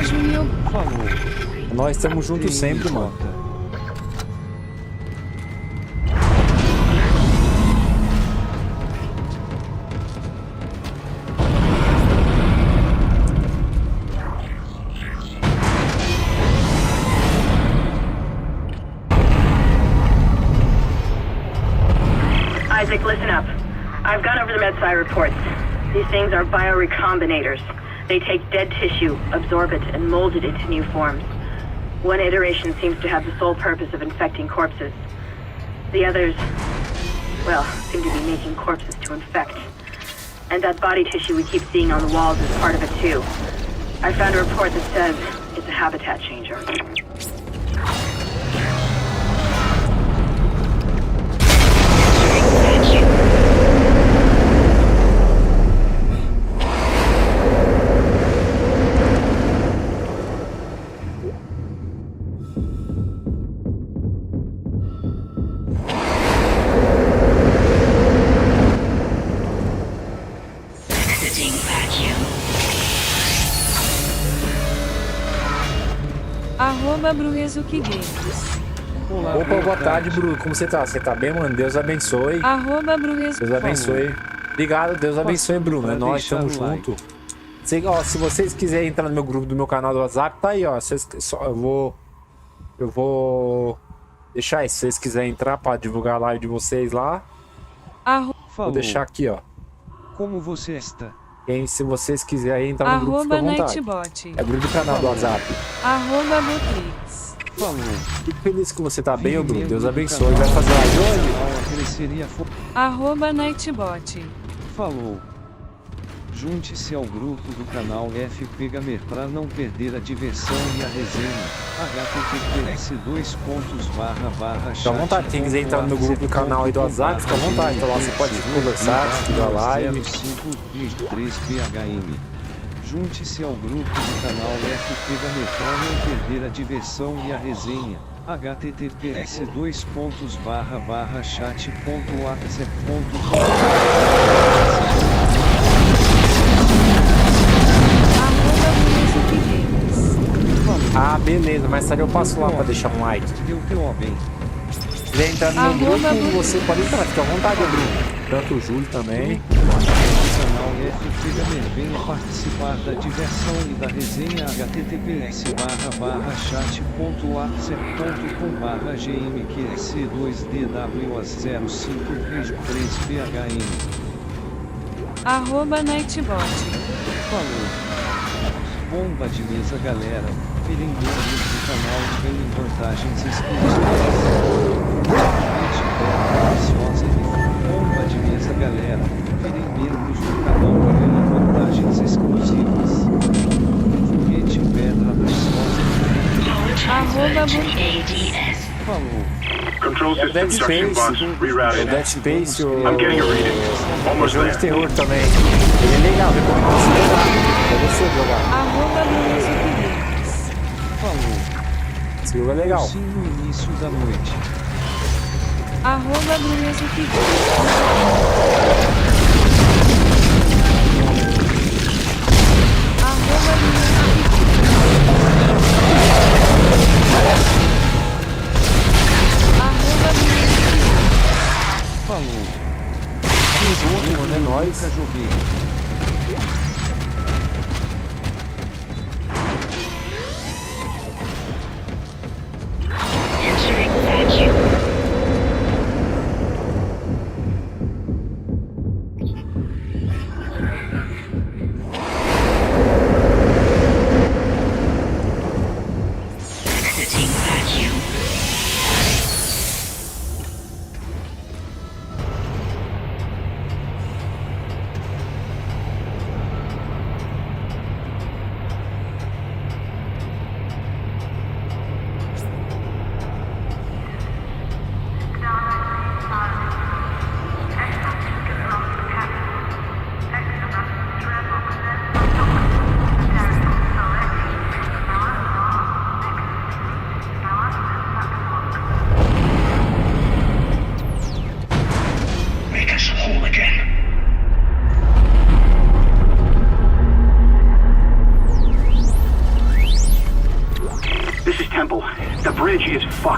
Junior. Falou. Nós estamos juntos sempre, mano. Isaac, listen up. I've gone over the MedSci reports. These things are biorecombinators. They take dead tissue, absorb it, and mold it into new forms. One iteration seems to have the sole purpose of infecting corpses. The others, well, seem to be making corpses to infect. And that body tissue we keep seeing on the walls is part of it too. I found a report that says it's a habitat changer. Games. Opa, boa tarde, Bruno. Como você tá? Você tá bem, mano? Deus abençoe. Deus abençoe. Obrigado, Deus abençoe, Bruno. É nóis, tamo junto. Se vocês quiserem entrar no meu grupo do meu canal do WhatsApp, tá aí, ó. Eu vou deixar aí. Se vocês quiserem entrar pra divulgar a live de vocês lá, vou deixar aqui, ó. Como você está? Se vocês quiserem entrar no grupo, fica à vontade. É o grupo do canal do WhatsApp. Botrix. Falou. Fico feliz que você tá bem, Bruno. Deus abençoe. Vai fazer live hoje? @Nightbot. Falou. Junte-se ao grupo do canal FP Gamer para não perder a diversão e a resenha. https://chat. Fica à vontade, quem quiser entrar no meu grupo do canal e do WhatsApp, fica à vontade. Então lá você pode conversar, assistir a live. 0523PHM. Junte-se ao grupo do canal FP Gamer para não perder a diversão e a resenha. https://chat.whatsapp.com. Ah, beleza, mais tarde eu passo lá pra deixar um like. Se quiser entrar no meu grupo, você pode entrar, fica à vontade, Bruno. Tanto o Júlio também. O canal FP Gamer venha participar da diversão e da resenha. https://chat.whatsapp.com/gmqs2dwas0523phm. @Nightbot. Falou. Bomba de mesa, galera. Virem membros do canal e ganhem vantagens exclusivas. Bomba de mesa, galera. Virem membros do canal e ganhem vantagens exclusivas. Foguete pedra preciosa. @Botrix. Falou. Control system structure box rerouted. Dead Space, o jogo de terror também. Ele é legal, recomendo você jogar. Pra você jogar. Falou. Esse jogo é legal. Sim, no início da noite. @bruesofigure. Falou. Mano, é nóis. Nunca joguei.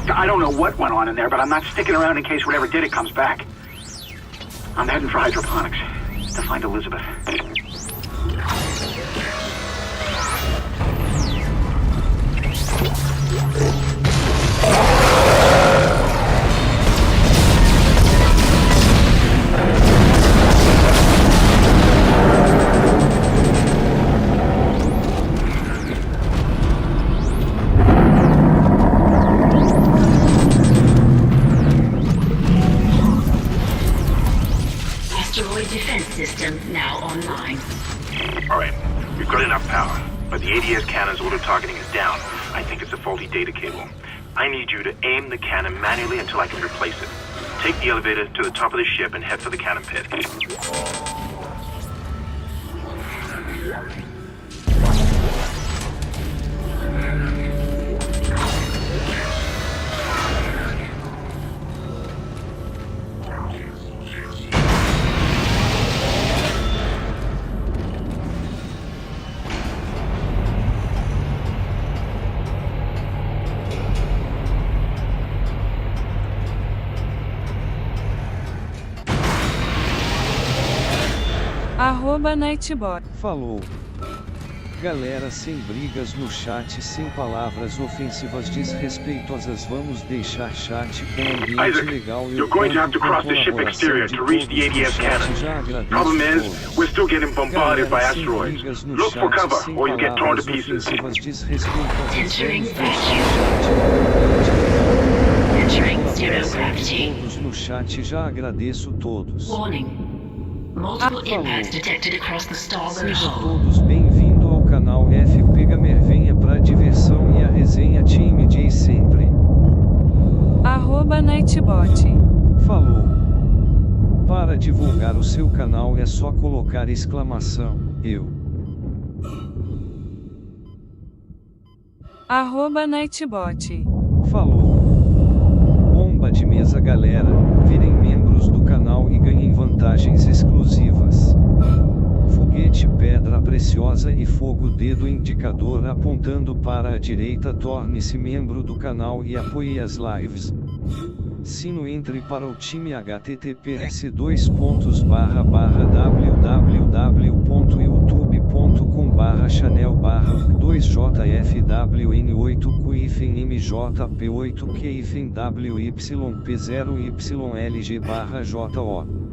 I don't know what went on in there, but I'm not sticking around in case whatever did it comes back. I'm heading for hydroponics to find Elizabeth. System now online. Alright, we've got enough power, but the ADS cannon's auto-targeting is down. I think it's a faulty data cable. I need you to aim the cannon manually until I can replace it. Take the elevator to the top of the ship and head for the cannon pit. @Nightbot. Falou. Galera, sem brigas no chat, sem palavras ofensivas desrespeitosas, vamos deixar chat com ambiente Isaac, legal. you're going to have to cross the ship exterior to reach the ADS cannon. Problem is, we're still getting bombarded by asteroids. Look for cover, or you get torn to pieces. Entering vacuum. Entering zero gravity. Todos no chat, já agradeço todos. Warning. Multiple impacts detected across the starboard Sejam hull. todos bem-vindos ao canal F-Pegamer, venha pra diversão e a resenha time de sempre. @Nightbot. Falou. Para divulgar o seu canal é só colocar exclamação, eu. @Nightbot. Falou. Bomba de mesa, galera, virem membros do canal e ganhem vantagens exclusivas. Foguete, pedra preciosa e fogo, dedo indicador apontando para a direita, torne-se membro do canal e apoie as lives. Sino, entre para o time https://www.youtube.com/chanel/2jf2mjp0YPLG/JO.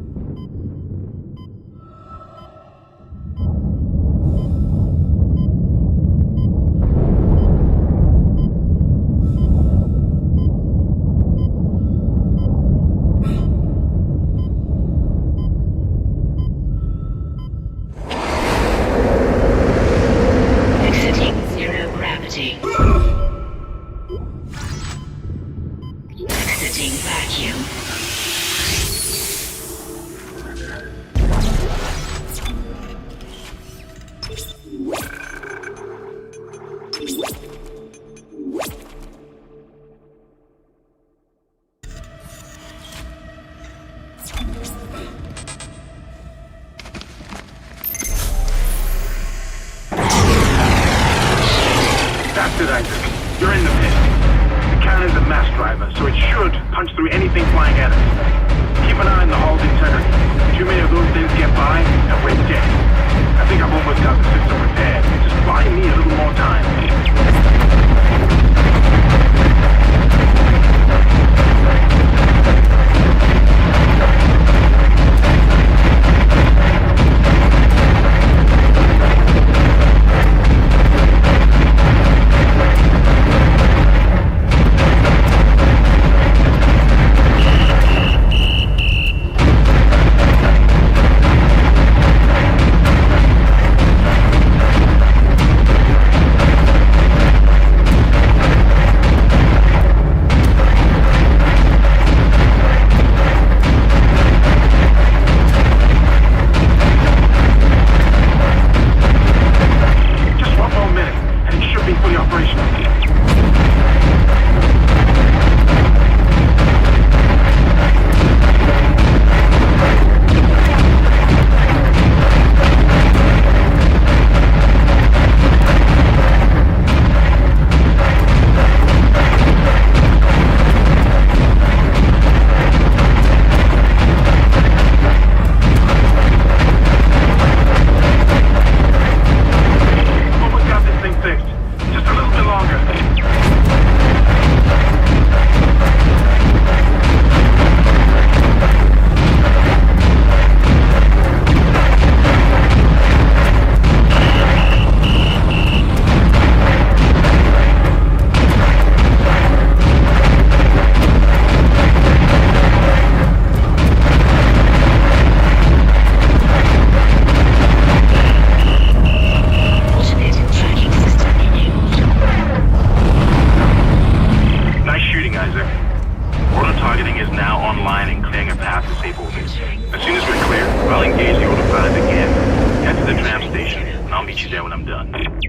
path to safe orbit. As soon as we're clear, I'll engage the autopilot again. Head to the tram station, and I'll meet you there when I'm done.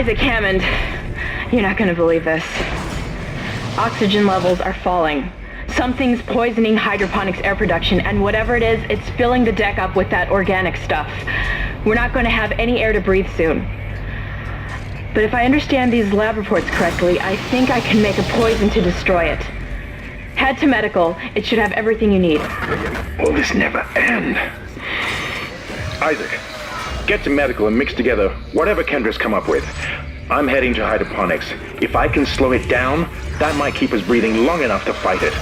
Isaac Hammond, you're not gonna believe this. Oxygen levels are falling. Something's poisoning hydroponics air production, and whatever it is, it's filling the deck up with that organic stuff. We're not gonna have any air to breathe soon. But if I understand these lab reports correctly, I think I can make a poison to destroy it. Head to medical. It should have everything you need. Will this never end? Isaac, get to medical and mix together whatever Kendra's come up with. I'm heading to hydroponics. If I can slow it down, that might keep us breathing long enough to fight it.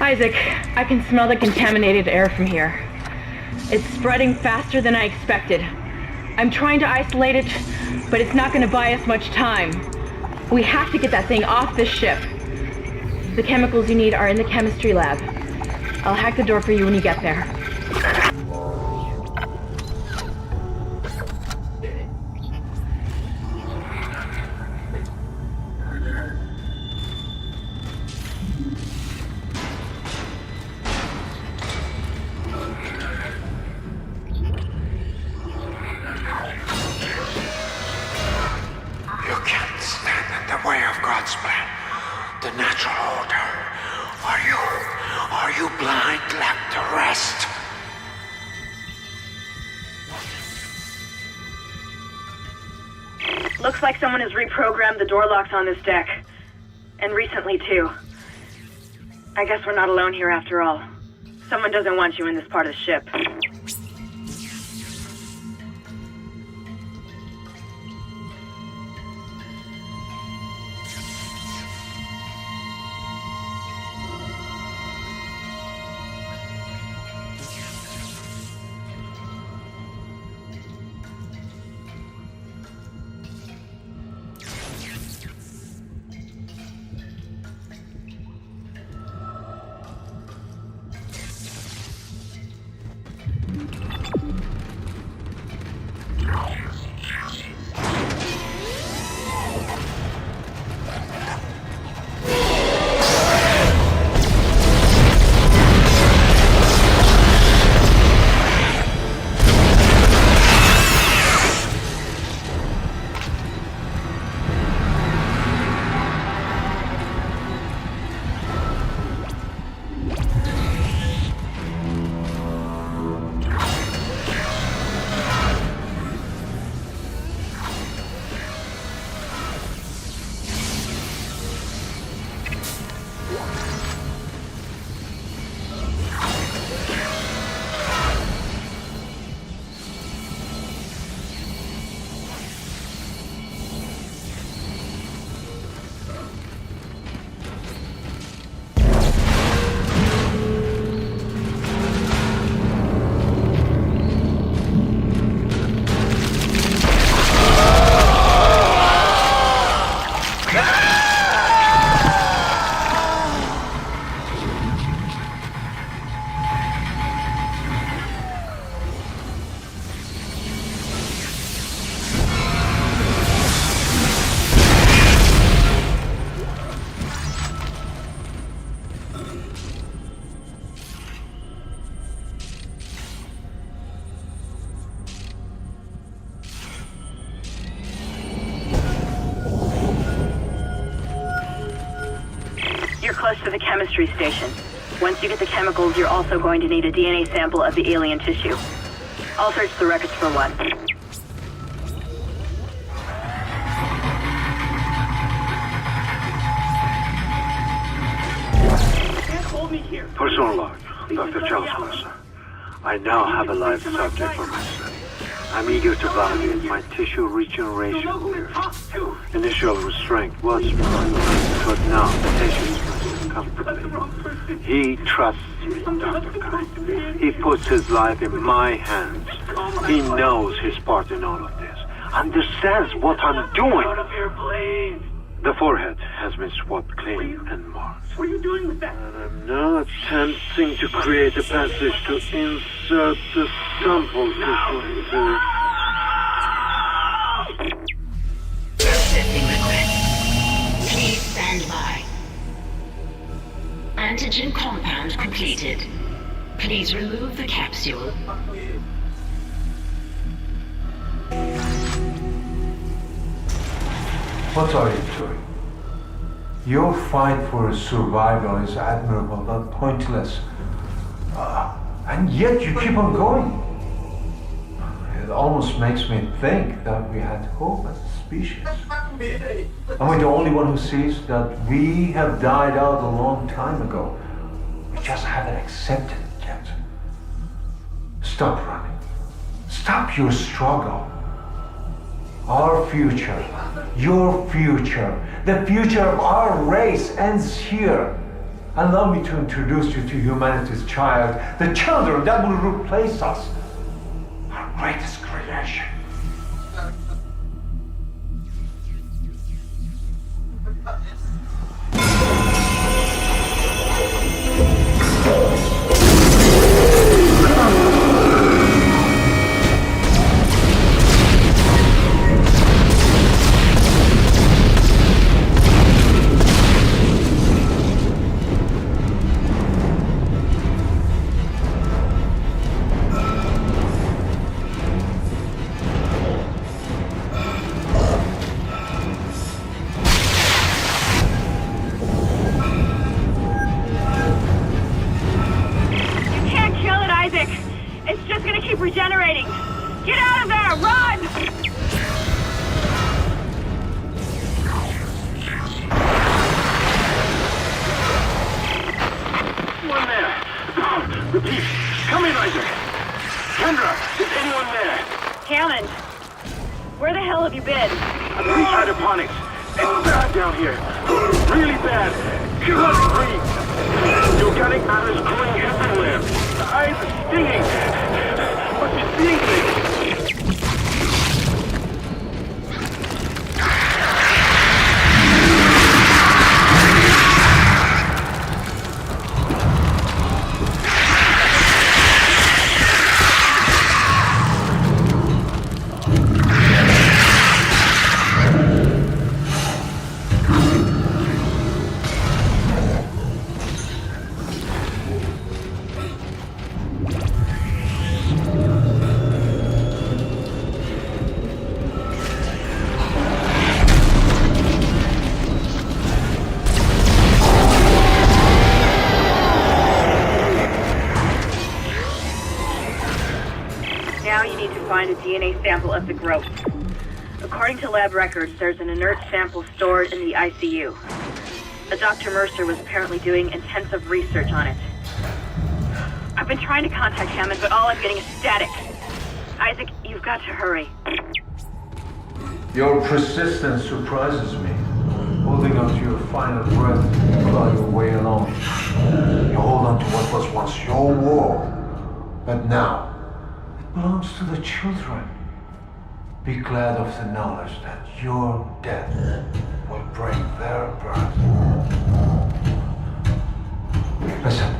Isaac, I can smell the contaminated air from here. It's spreading faster than I expected. I'm trying to isolate it, but it's not going to buy us much time. We have to get that thing off this ship. The chemicals you need are in the chemistry lab. I'll hack the door for you when you get there. Looks like someone has reprogrammed the door locks on this deck. And recently, too. I guess we're not alone here after all. Someone doesn't want you in this part of the ship. to the chemistry station. Once you get the chemicals, you're also going to need a DNA sample of the alien tissue. I'll search the records for one. Personal log, Dr. Charles Mercer. I now have a live subject for my study. I'm eager to validate my tissue regeneration theory. Initial restraint was present, but now the patient is resting comfortably. He trusts me, Dr. Kine. He puts his life in my hands. He knows his part in all of this. Understands what I'm doing. The forehead has been swabbed clean and marked. What are you doing with that? And I'm now attempting to create a passage to insert the sample tissue into... Processing request. Please stand by. Antigen compound completed. Please remove the capsule. What are you doing? Your fight for survival is admirable, but pointless. And yet you keep on going. It almost makes me think that we had hope as a species. Am I the only one who sees that we have died out a long time ago? We just haven't accepted it yet. Stop running. Stop your struggle. Our future, your future, the future of our race ends here. Allow me to introduce you to humanity's child, the children that will replace us, our greatest creation. Regenerating! Get out of there! Run! One there! Repeat! Come in, Isaac! Kendra, is anyone there? Hammond, where the hell have you been? I'm in hydroponics. It's bad down here. Really bad. You must breathe. The organic matter is growing everywhere. The eyes are stinging. Must be seeing things. Find a DNA sample of the growth. According to lab records, there's an inert sample stored in the ICU. Dr. Mercer was apparently doing intensive research on it. I've been trying to contact Hammond, but all I'm getting is static. Isaac, you've got to hurry. Your persistence surprises me. Holding on to your final breath while you're way along. You hold on to what was once your world, but now belongs to the children. Be glad of the knowledge that your death will bring their birth. Listen,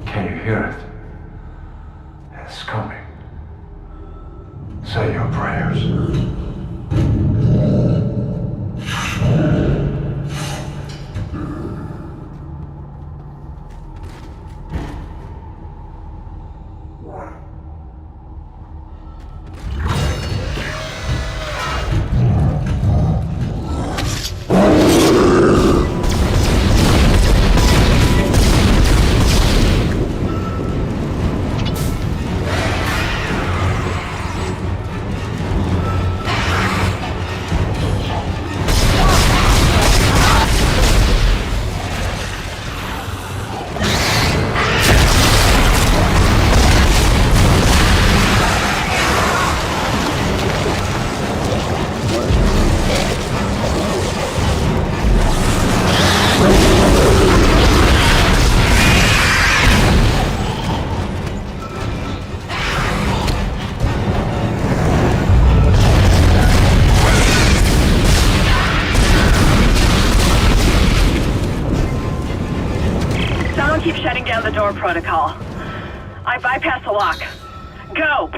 can you hear it? It's coming. Say your prayers. Shutting down the door protocol. I bypassed the lock. Go!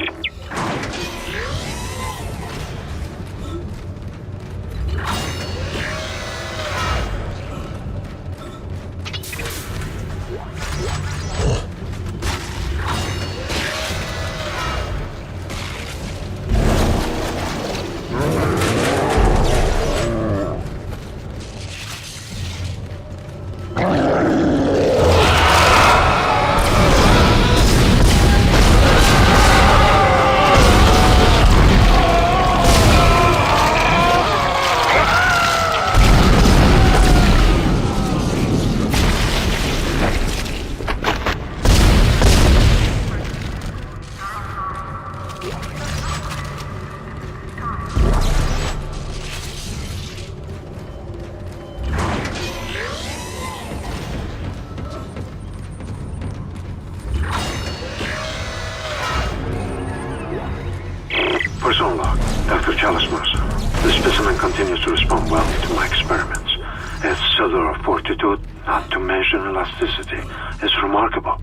Person log, Dr. Chalismerson. The specimen continues to respond well to my experiments. Its cellular fortitude, not to mention elasticity, is remarkable.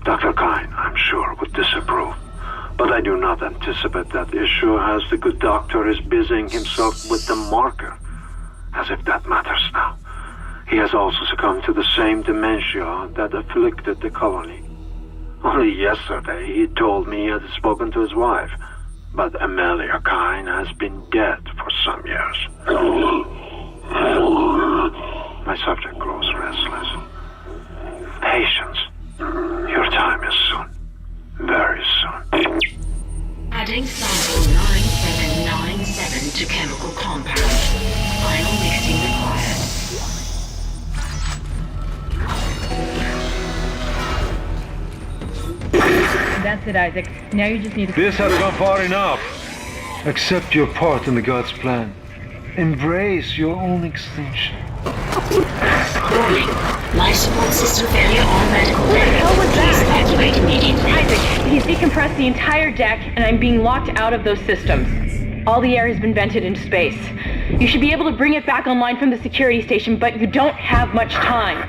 Dr. Kine, I'm sure, would disapprove. But I do not anticipate that issue as the good doctor is busying himself with the marker. As if that matters now. He has also succumbed to the same dementia that afflicted the colony. Only yesterday he told me he had spoken to his wife. But Amelia Kine has been dead for some years. My subject grows restless. Patience. Your time is soon. Very soon. Adding sample 9797 to chemical compound. Final mixing required. That's it, Isaac. Now you just need to... This has gone far enough. Accept your part in the God's plan. Embrace your own extinction. Warning. Life support system failure on medical deck. What the hell was Please that? evacuate immediately. Isaac, he's decompressed the entire deck, and I'm being locked out of those systems. All the air has been vented into space. You should be able to bring it back online from the security station, but you don't have much time.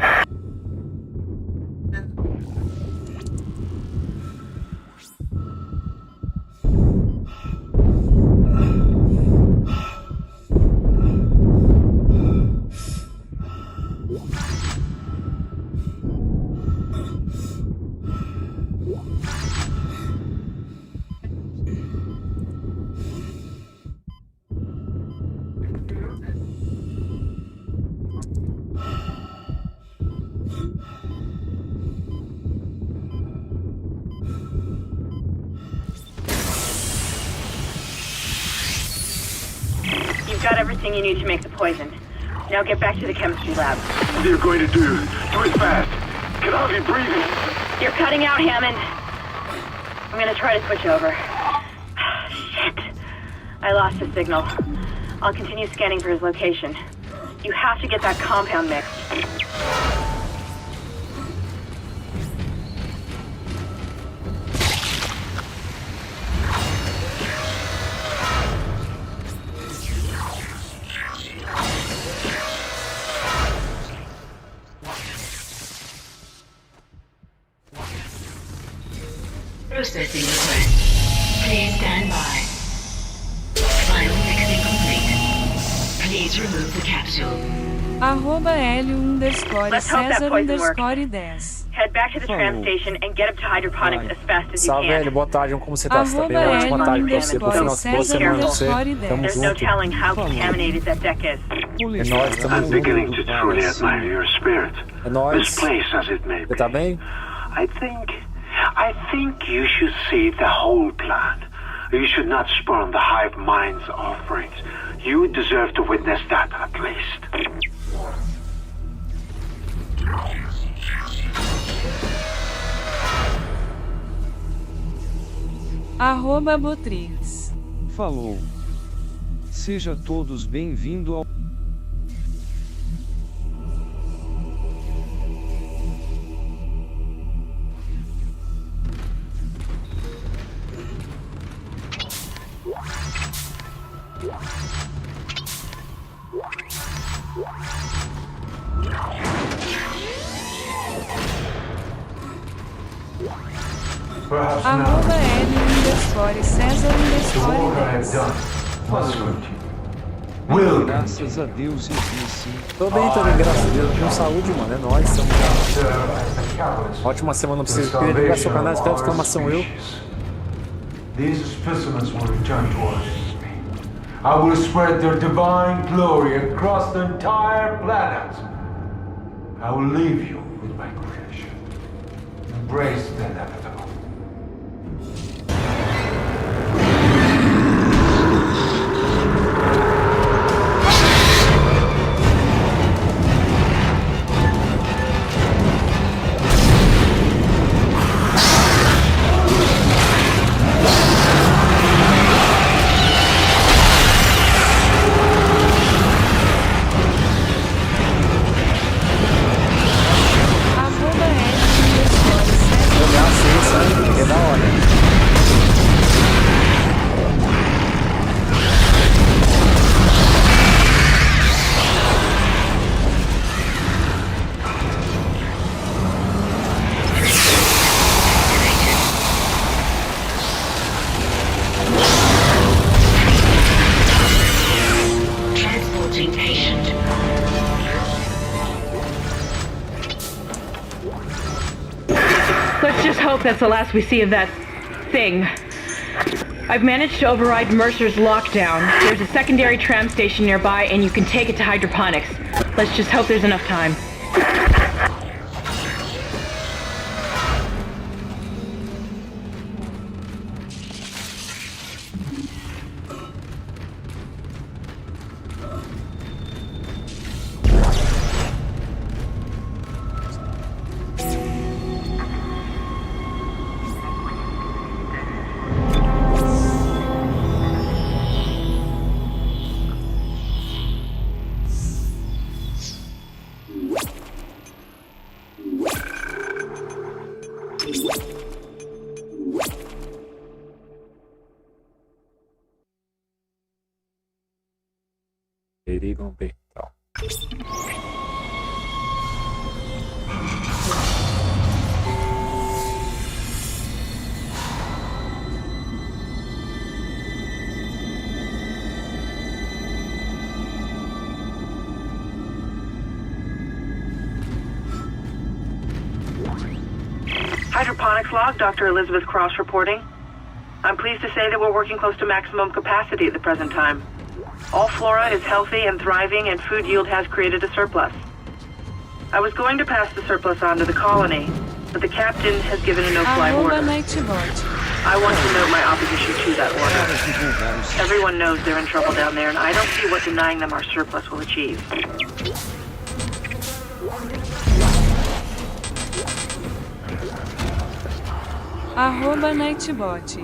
You've got everything you need to make the poison. Now get back to the chemistry lab. What are you going to do? Do it fast. Can hardly breathe. You're cutting out, Hammond. I'm gonna try to switch over. Shit. I lost his signal. I'll continue scanning for his location. You have to get that compound mixed. Processing request. Please stand by. Final mixing complete. Please remove the capsule. Let's hope that poison works. @L_César_10. Head back to the tram station and get up to hydroponics as fast as you Salve, can. velho. Boa tarde. Como você tá? Você tá bem? Ótima tarde pra você. Boa final de boa semana pra você. Tamo There's no junto. telling how contaminated that deck is. É nóis, tamo I'm junto. beginning to truly admire your spirit. É nóis. Misplaced as it may be. Você tá bem? I think you should see the whole plan. You should not spurn the hive mind's offerings. You deserve to witness that at least. @Botrix. Falou. Seja todos bem-vindos ao Perhaps Arroba now, L_César the work I have 10. done must continue. Will Graças a Deus existe. Tô bem, graças a Deus. Com saúde, mano. É nóis. Tamo junto. Ótima semana pra vocês. Queria divulgar seu canal, escreve exclamação eu. These specimens will return to us. I will spread their divine glory across the entire planet. I will leave you with my creation. Embrace the inevitable. That's the last we see of that thing. I've managed to override Mercer's lockdown. There's a secondary tram station nearby, and you can take it to hydroponics. Let's just hope there's enough time. Vamos ver. Então. Hydroponics log, Dr. Elizabeth Cross reporting. I'm pleased to say that we're working close to maximum capacity at the present time. All flora is healthy and thriving, and food yield has created a surplus. I was going to pass the surplus on to the colony, but the captain has given a no-fly order. I want to note my opposition to that order. Everyone knows they're in trouble down there, and I don't see what denying them our surplus will achieve. Arroba Nightbot.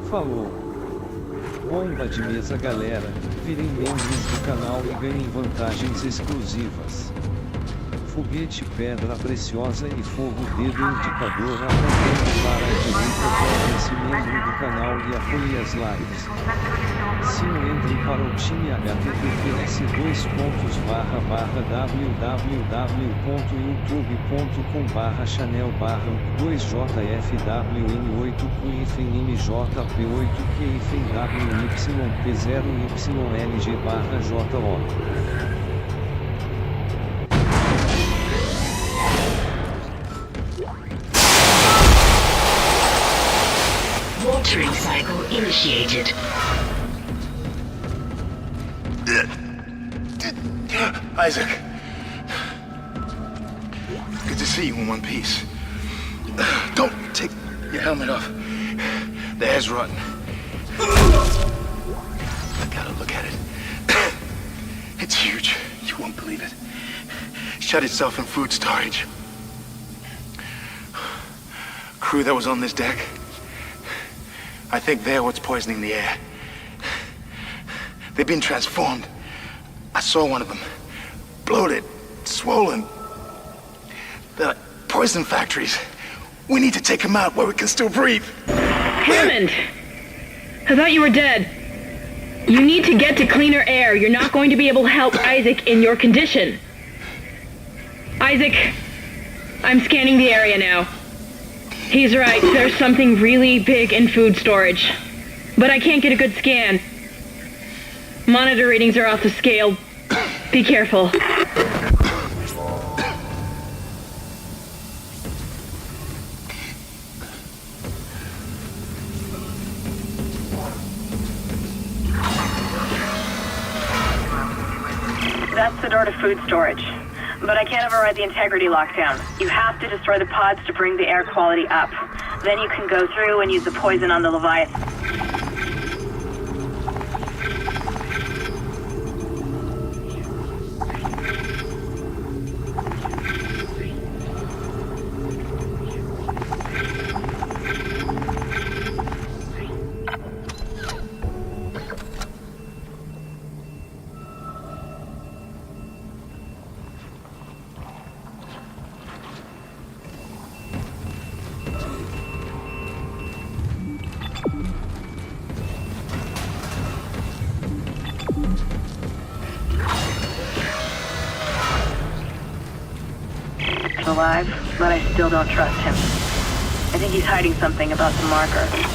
Falou. Bomba de mesa galera, virem membros do canal e ganhem vantagens exclusivas. Foguete, pedra preciosa e fogo, dedo indicador apontando para a direita, torne-se membro do canal e apoie as lives. Sim, entre para o time https://www.youtube.com/chanel/2JFWN8QIFNM-P0YLG/JO. Watering cycle initiated. Isaac. Good to see you in one piece. Don't take your helmet off. The hair's rotten. I gotta look at it. It's huge. You won't believe it. Shut itself in food storage. Crew that was on this deck, I think they're what's poisoning the air. They've been transformed. I saw one of them. Bloated, swollen. They're like poison factories. We need to take them out where we can still breathe. Hammond! I thought you were dead. You need to get to cleaner air. You're not going to be able to help Isaac in your condition. Isaac, I'm scanning the area now. He's right. There's something really big in food storage. But I can't get a good scan. Monitor readings are off the scale. Be careful. That's the door to food storage. But I can't override the integrity lockdown. You have to destroy the pods to bring the air quality up. Then you can go through and use the poison on the Leviathan. Alive, but I still don't trust him. I think he's hiding something about the marker.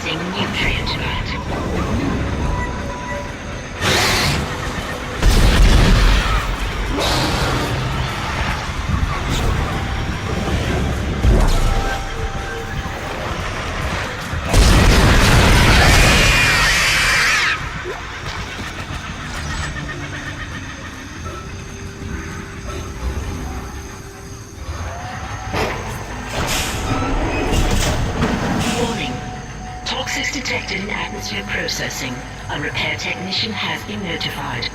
Processing nutrient vat. Detected in atmosphere processing. A repair technician has been notified.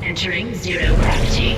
Entering zero gravity.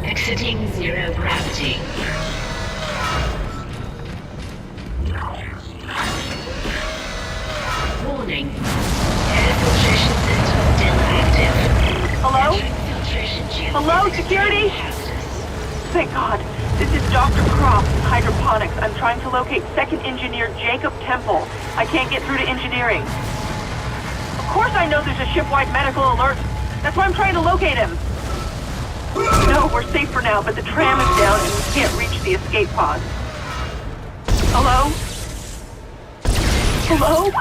Exiting zero gravity. Warning. Air filtration system still active. Hello? Hello, security? Thank God. This is Dr. Croft from Hydroponics. I'm trying to locate second engineer Jacob Temple. I can't get through to engineering. Of course I know there's a ship-wide medical alert. That's why I'm trying to locate him. No, we're safe for now, but the tram is down and we can't reach the escape pod. Hello? Hello?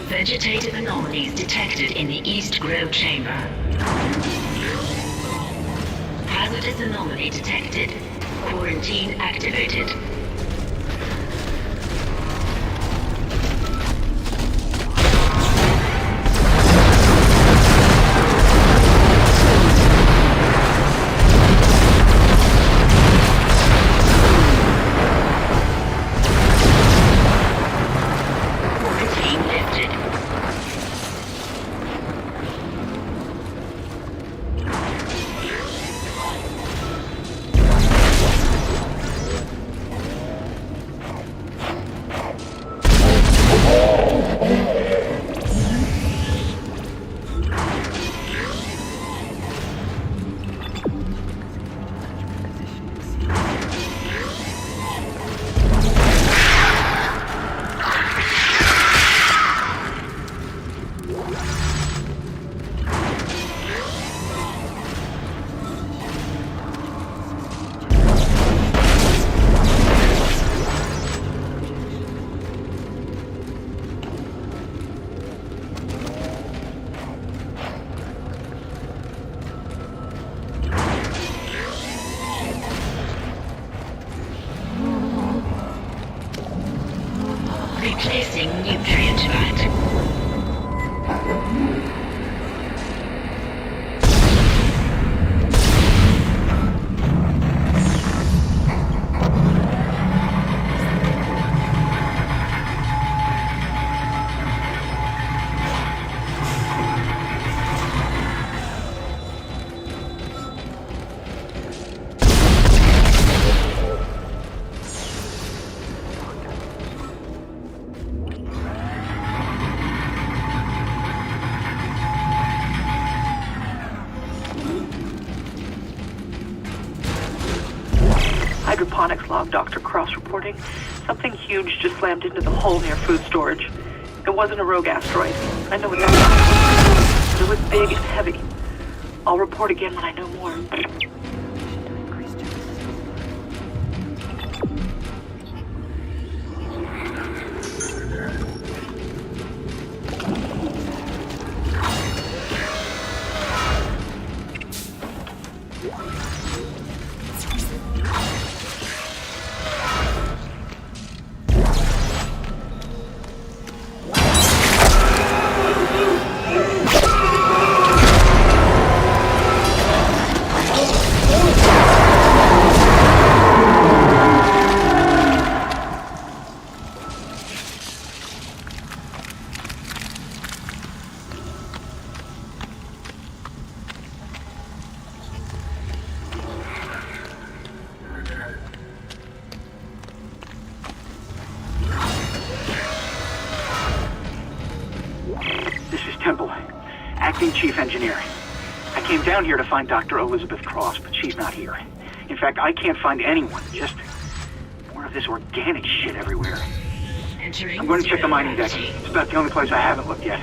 Vegetative anomalies detected in the East Grove chamber. Hazardous anomaly detected. Quarantine activated. Replacing nutrient vat. Hydroponics log, Dr. Cross reporting. Something huge just slammed into the hull near food storage. It wasn't a rogue asteroid. I know what that was. It was big and heavy. I'll report again when I know more. acting chief engineer. I came down here to find Dr. Elizabeth Cross, but she's not here. In fact, I can't find anyone. Just more of this organic shit everywhere. I'm going to check the mining deck. It's about the only place I haven't looked yet.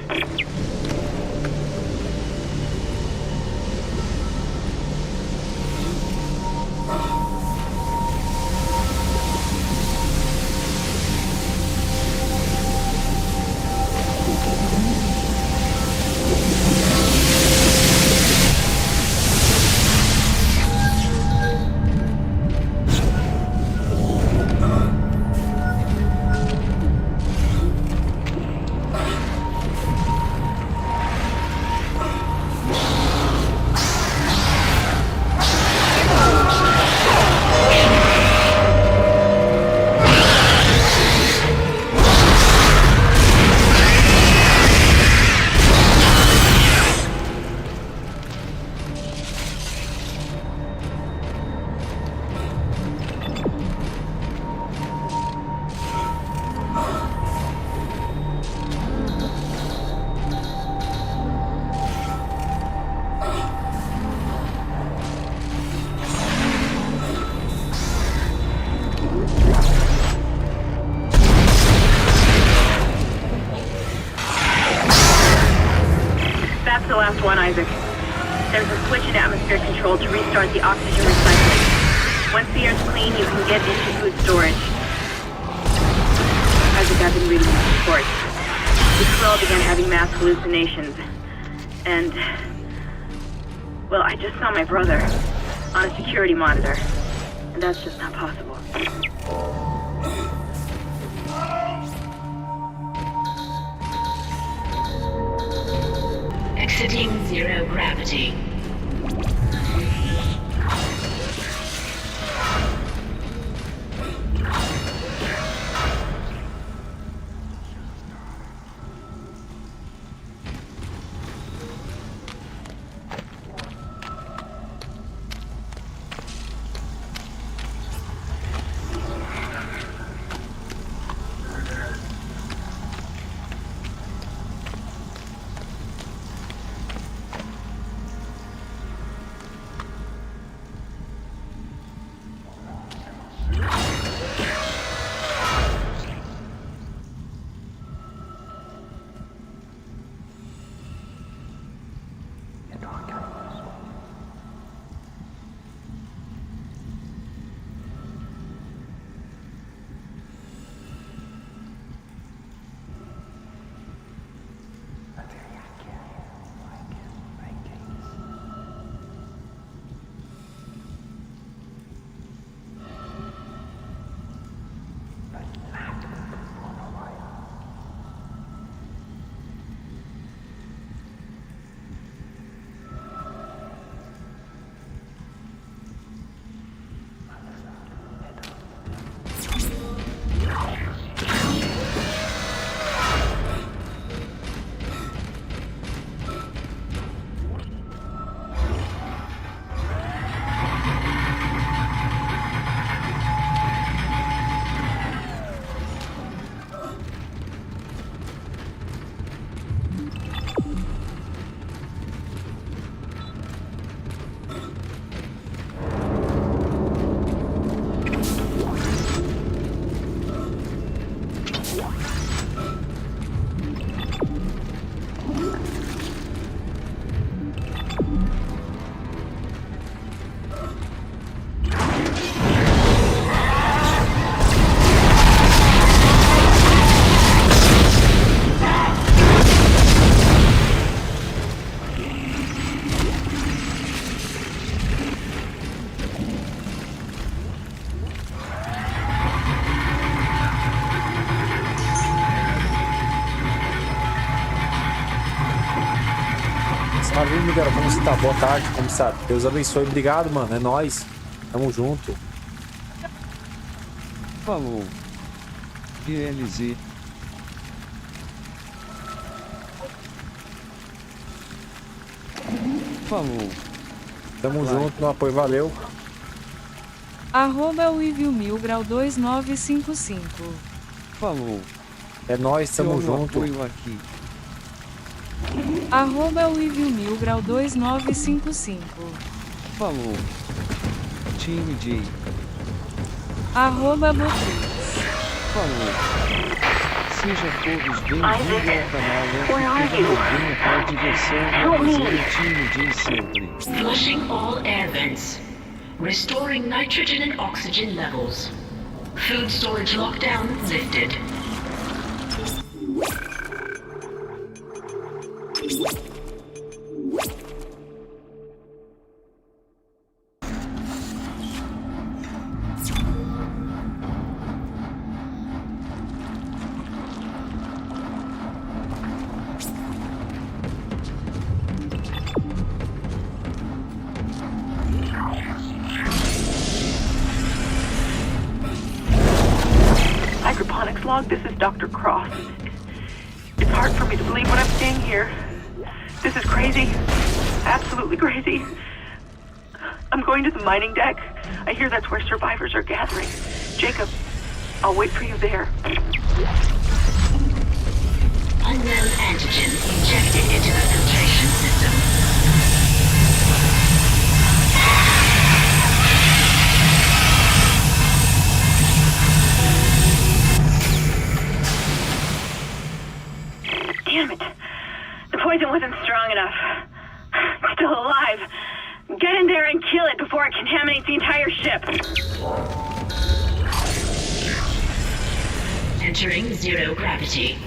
That's the last one, Isaac. There's a switch in atmosphere control to restart the oxygen recycling. Once the air's clean, you can get into food storage. Isaac, I've been reading these reports. The crew all began having mass hallucinations. And... well, I just saw my brother on a security monitor. And that's just not possible. Exiting zero gravity. Maravilha, Miguel, como você tá? Boa tarde, como está? Deus abençoe, obrigado, mano, é nóis. Tamo junto. Falou. GLZ. Falou. Tamo junto no apoio, valeu. @WivilMilgrau2955. Falou. É nóis, tamo junto. Apoio aqui. @WivilMilgrau2955. Falou. Time J. @Botrix. Falou. Seja todos bem-vindos ao canal Aqui, para diversão e fazer o time J sempre. Flushing all air vents. Restoring nitrogen and oxygen levels. Food storage lockdown lifted. Hydroponics log, this is Dr. Cross. It's hard for me to believe what I'm seeing here. This is crazy. Absolutely crazy. I'm going to the mining deck. I hear that's where survivors are gathering. Jacob, I'll wait for you there. Unknown antigen injected into the filtration system. Damn it. The poison wasn't strong enough. It's still alive. Get in there and kill it before it contaminates the entire ship. Entering zero gravity.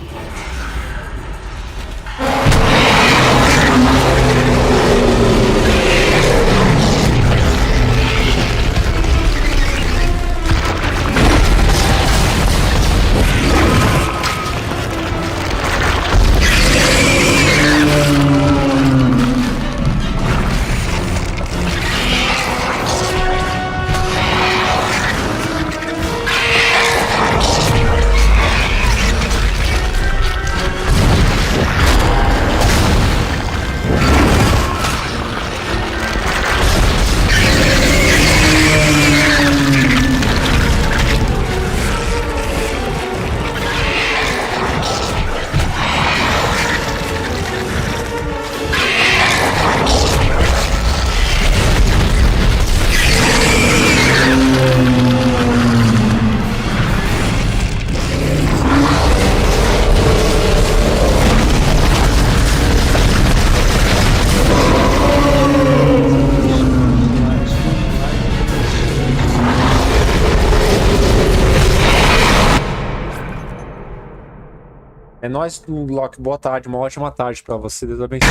É nóis, Loki. Boa tarde, uma ótima tarde pra você. Deus abençoe.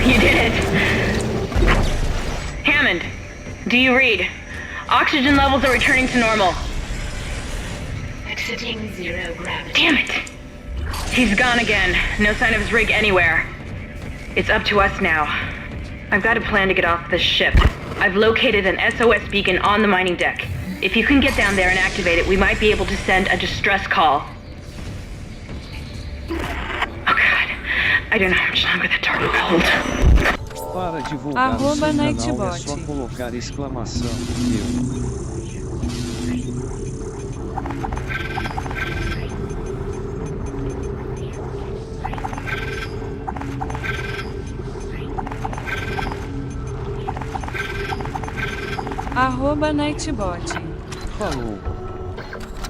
You did it. Hammond, do you read? Oxygen levels are returning to normal. Exiting zero gravity. Damn it! He's gone again. No sign of his rig anywhere. It's up to us now. I've got a plan to get off this ship. I've located an SOS beacon on the mining deck. If you can get down there and activate it, we might be able to send a distress call. Oh God. I don't know how much longer the turbo will hold. Para divulgar o seu canal é só colocar exclamação eu. @Nightbot. Falou.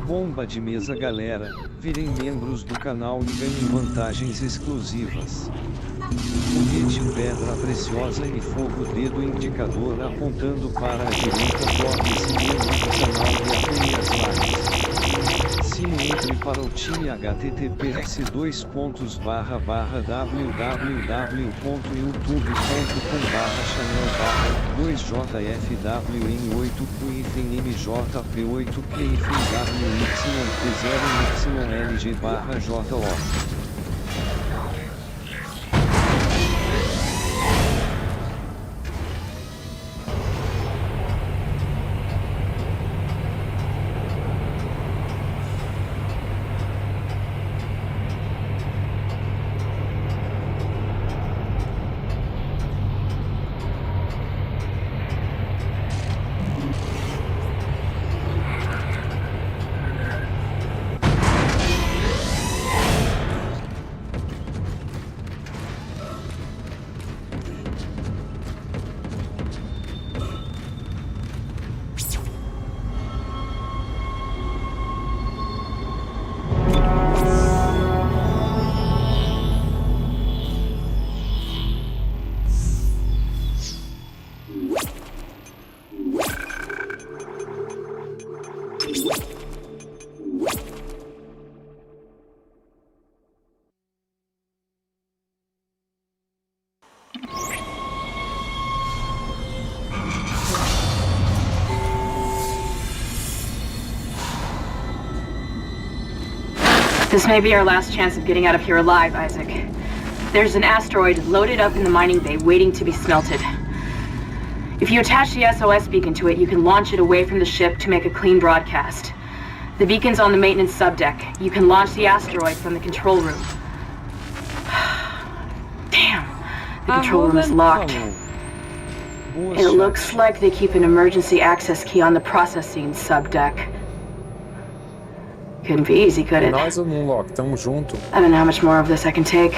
Bomba de mesa, galera. Virem membros do canal e ganhem vantagens exclusivas. Foguete, pedra preciosa e fogo, dedo indicador apontando para a direita. Torne-se membro do canal e apoie as lives. Sino, entre para o time https://www.youtube.com/channel/2jf.mj.p0YLG/JO. This may be our last chance of getting out of here alive, Isaac. There's an asteroid loaded up in the mining bay waiting to be smelted. If you attach the SOS beacon to it, you can launch it away from the ship to make a clean broadcast. The beacon's on the maintenance subdeck. You can launch the asteroid from the control room. Damn, the control room is locked. It looks like they keep an emergency access key on the processing subdeck. Couldn't be easy, could it? Nós ou não, Loki? Tamo junto. I don't know how much more of this I can take.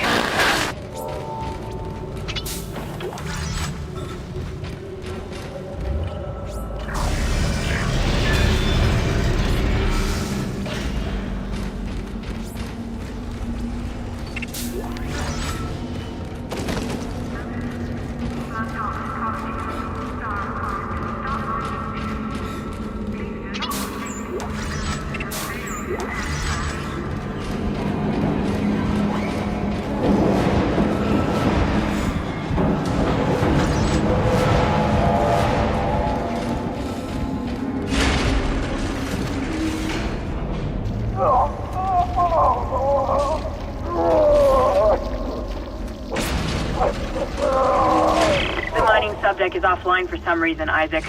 Subdeck is offline for some reason, Isaac.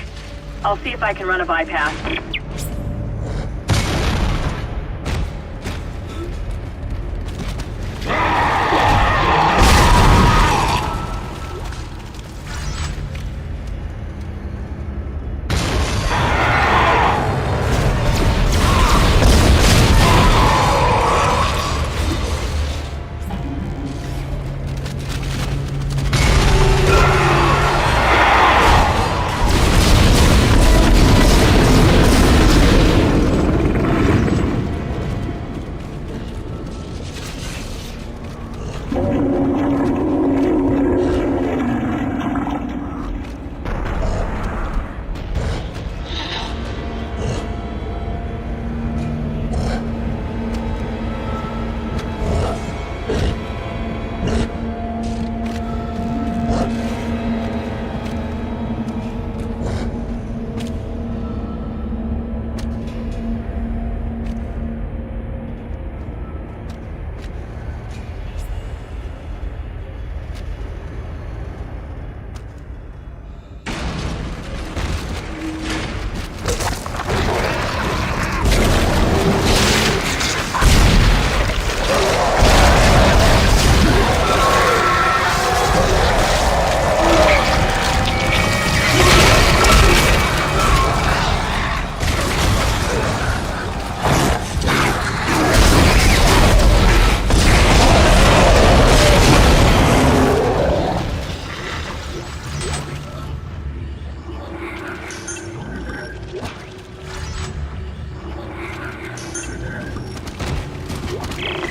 I'll see if I can run a bypass.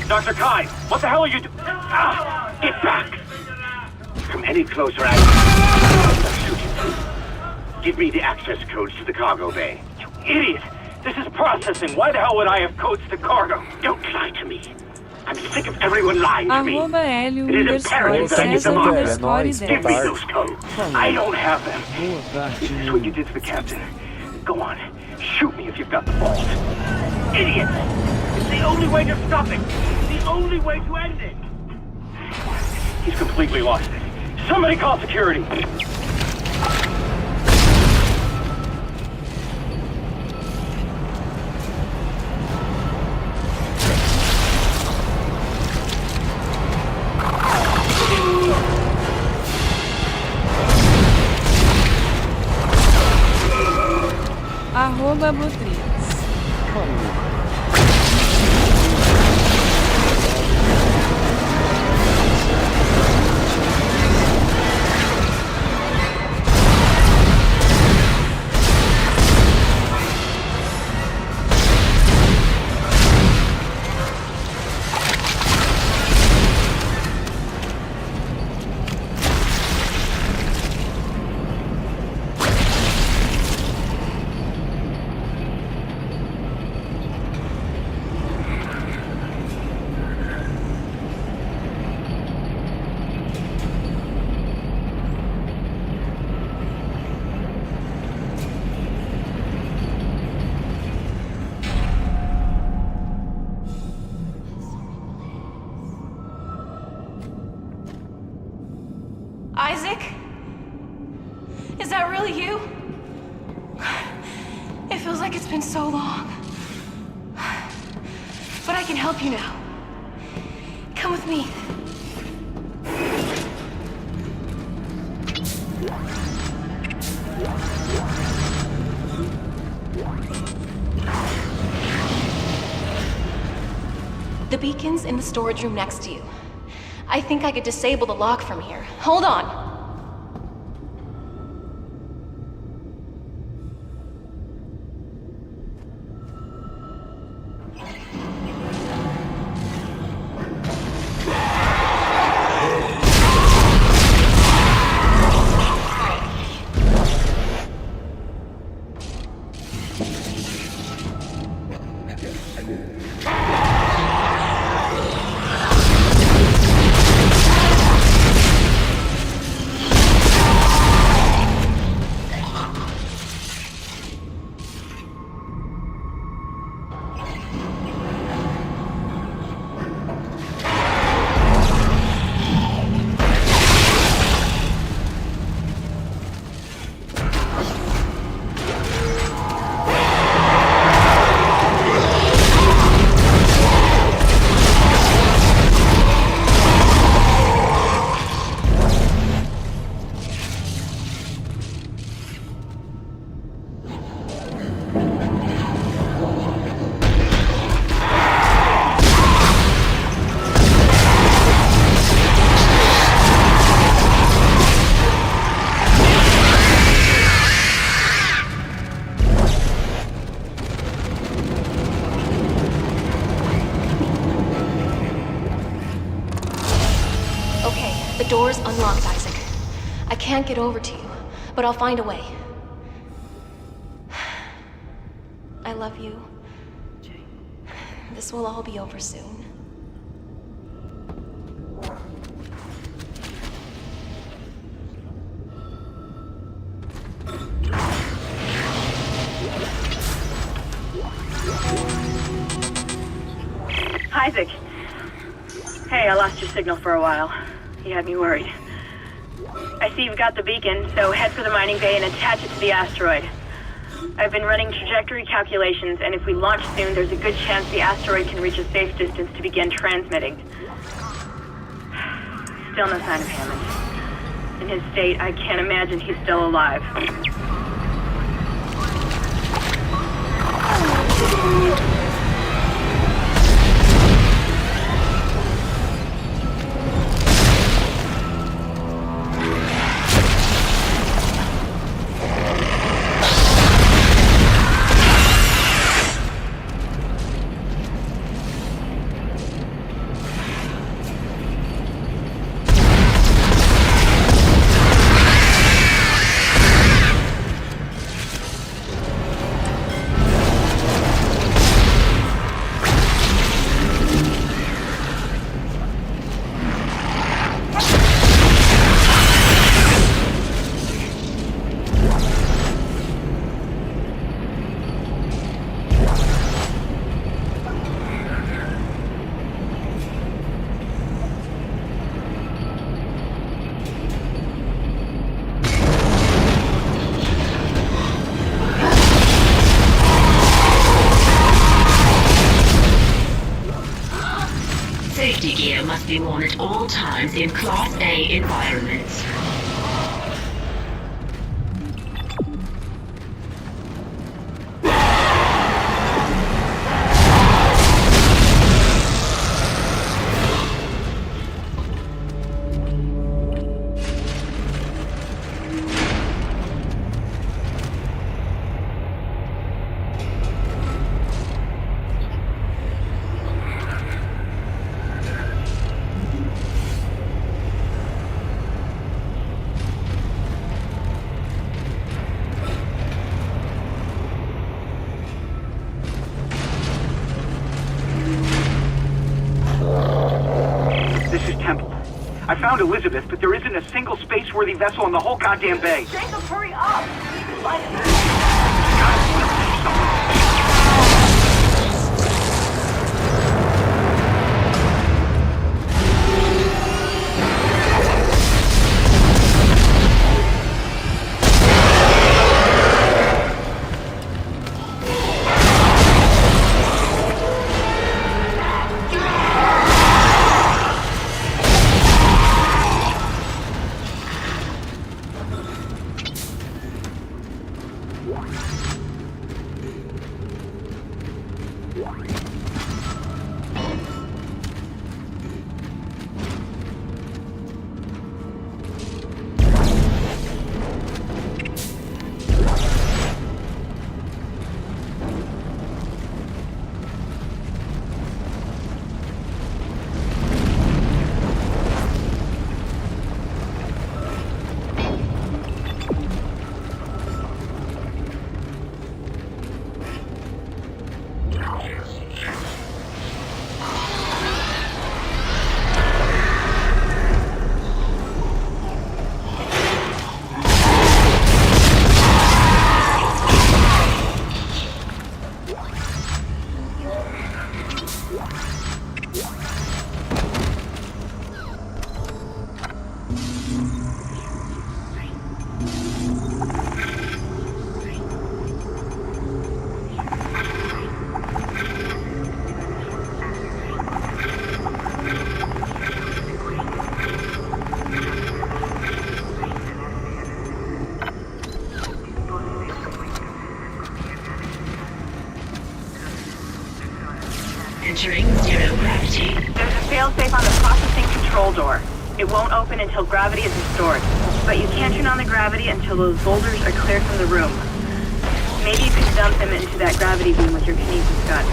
Dr. Kai, what the hell are you doing? Ah, get back! Come any closer, I'll shoot you. Give me the access codes to the cargo bay. You idiot! This is processing. Why the hell would I have codes to cargo? Don't lie to me. I'm sick of everyone lying to me. @Hélio It is imperative that I get the marker. Give me those codes. I don't have them. This is what you did to the captain. Go on. Shoot me if you've got the balls. Idiot! It's the only way to stop it. It's the only way to end it. He's completely lost it. Somebody call security. @Botrix. Isaac? Is that really you? It feels like it's been so long. But I can help you now. Come with me. The beacon's in the storage room next to you. I think I could disable the lock from here. Hold on. The door's unlocked, Isaac. I can't get over to you, but I'll find a way. I love you. This will all be over soon. Isaac. Hey, I lost your signal for a while. You had me worried. I see you've got the beacon, so head for the mining bay and attach it to the asteroid. I've been running trajectory calculations, and if we launch soon, there's a good chance the asteroid can reach a safe distance to begin transmitting. Still no sign of Hammond. In his state, I can't imagine he's still alive. Safety gear must be worn at all times in Class A environments. I found Elizabeth, but there isn't a single space-worthy vessel in the whole goddamn bay. Jacob, hurry up! Entering zero gravity. There's a failsafe on the processing control door. It won't open until gravity is restored. But you can't turn on the gravity until those boulders are cleared from the room. Maybe you could dump them into that gravity beam with your kinesis gun.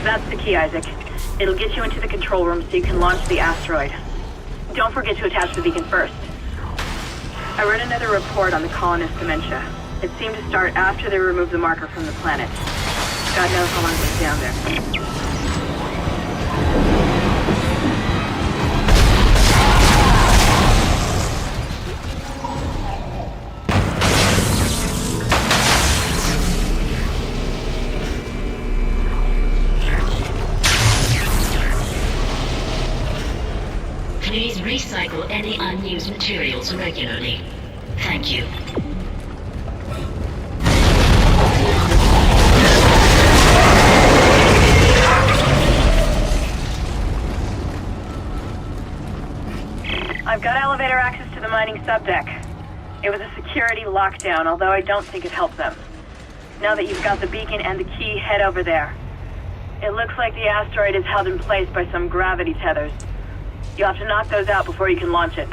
That's the key, Isaac. It'll get you into the control room so you can launch the asteroid. Don't forget to attach the beacon first. I read another report on the colonists' dementia. It seemed to start after they removed the marker from the planet. God knows how long it was down there. Please recycle any unused materials regularly. Thank you. I've got elevator access to the mining subdeck. It was a security lockdown, although I don't think it helped them. Now that you've got the beacon and the key, head over there. It looks like the asteroid is held in place by some gravity tethers. You'll have to knock those out before you can launch it.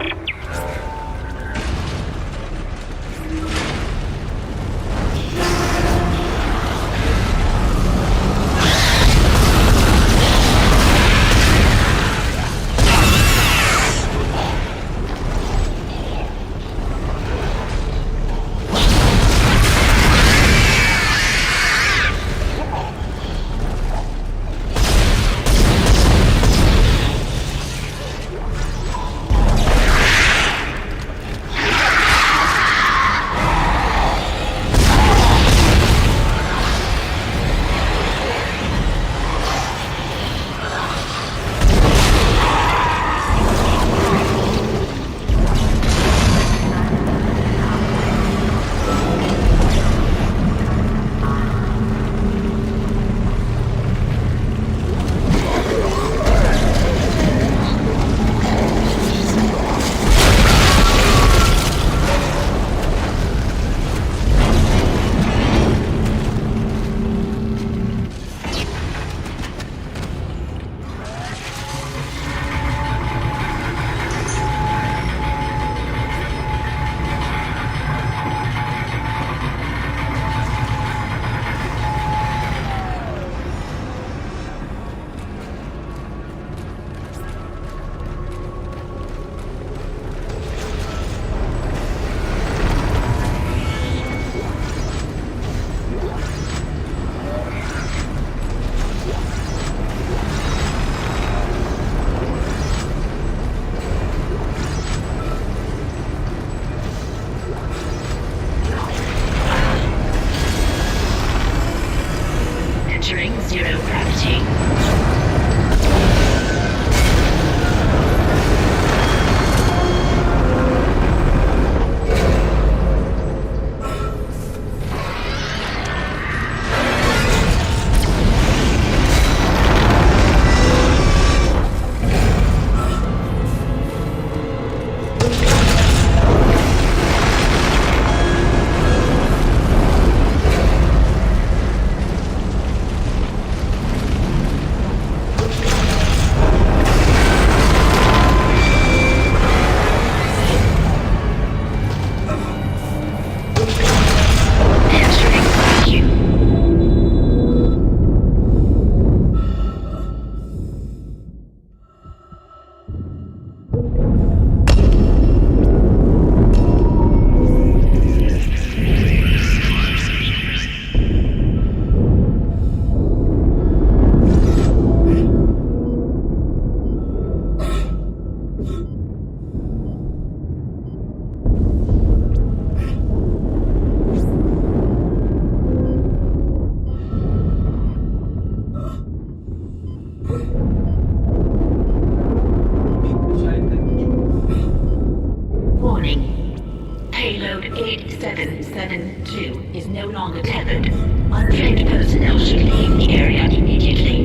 Warning. Payload 8772 is no longer tethered. Untrained personnel should leave the area immediately.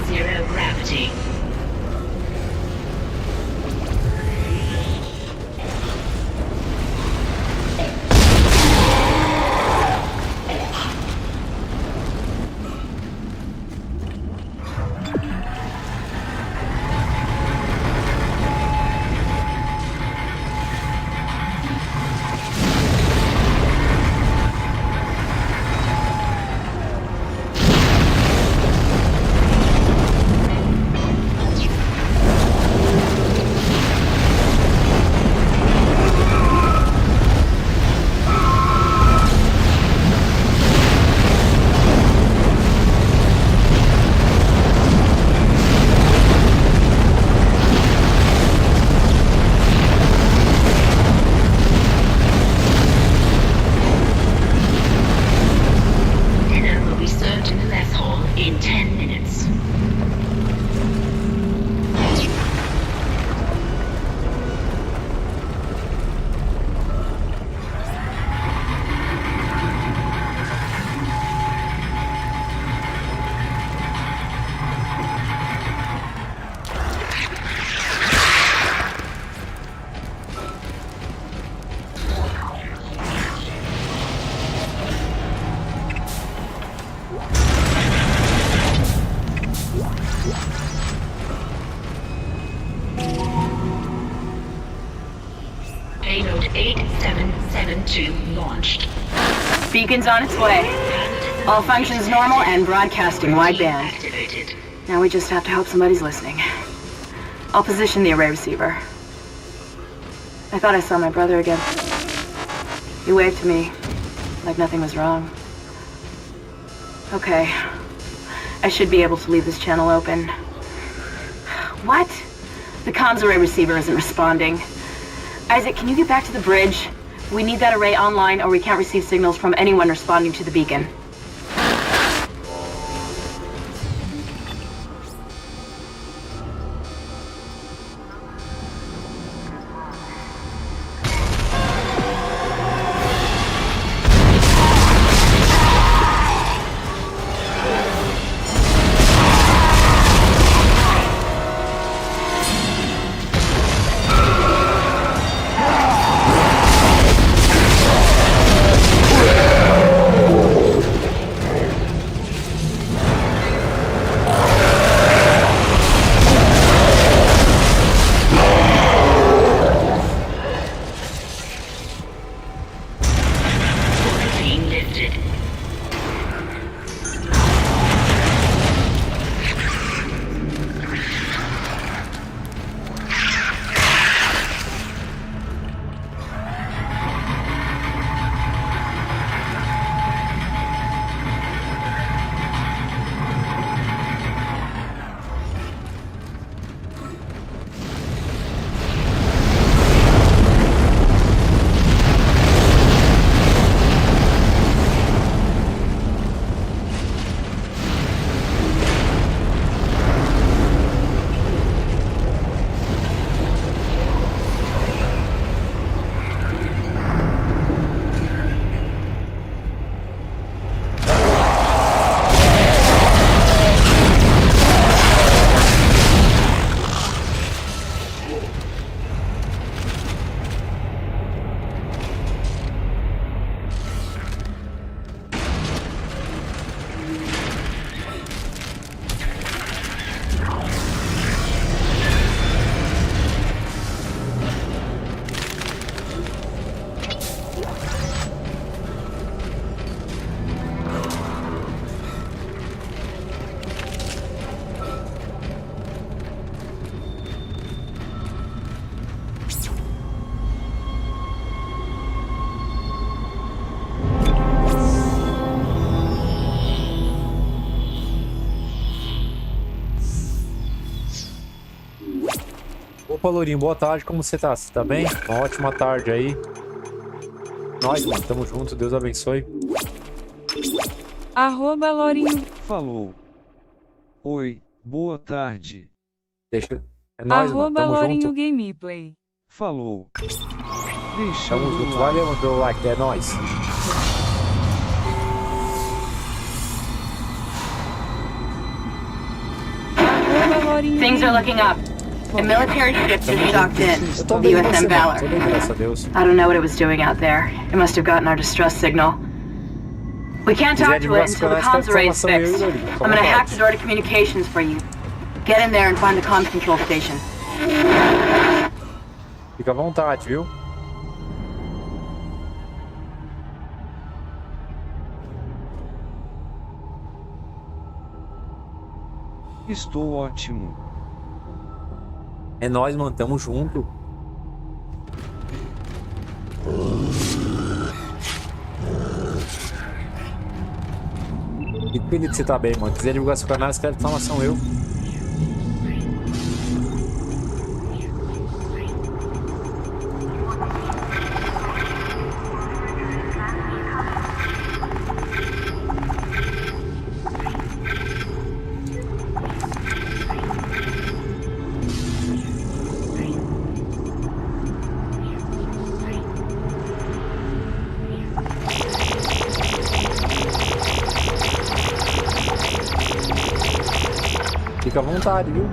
Zero gravity. in 10 minutes. Payload 8772 launched. Beacon's on its way. All functions normal and broadcasting wideband. Now we just have to hope somebody's listening. I'll position the array receiver. I thought I saw my brother again. He waved to me, like nothing was wrong. Okay. I should be able to leave this channel open. What? The comms array receiver isn't responding. Isaac, can you get back to the bridge? We need that array online or we can't receive signals from anyone responding to the beacon. Opa, Lourinho, boa tarde, como você tá? Você tá bem? Uma ótima tarde aí. Nós, mano, tamo junto, Deus abençoe. @Lourinho. Falou. Oi, boa tarde. Deixa... É nóis, mano, tamo @Lourinho junto. Gameplay. Falou. Tamo junto, valeu, mano, pelo like, é nóis. Things are looking up. A military ship just docked in, the USM Valor. I don't know what it was doing out there. It must have gotten our distress signal. We can't talk to it until the comms array is fixed. I'm gonna hack the door to communications for you. Get in there and find the comms control station. Fica à vontade, viu? Estou ótimo. É nóis, mano, tamo junto. Fico feliz de você tá bem, mano. Se quiser divulgar seu canal, escreve exclamação eu. Fica à vontade, viu?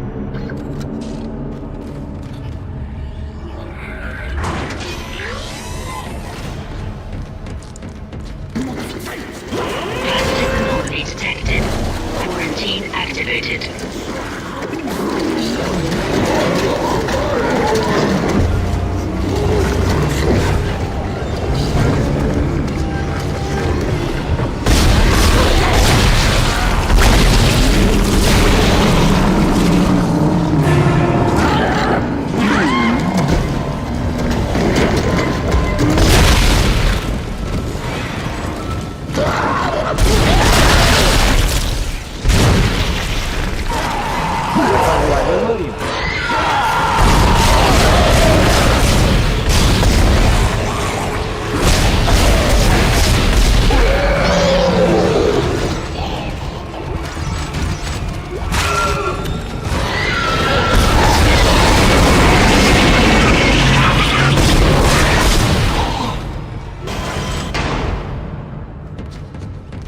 Anomaly detected. Quarantine activated.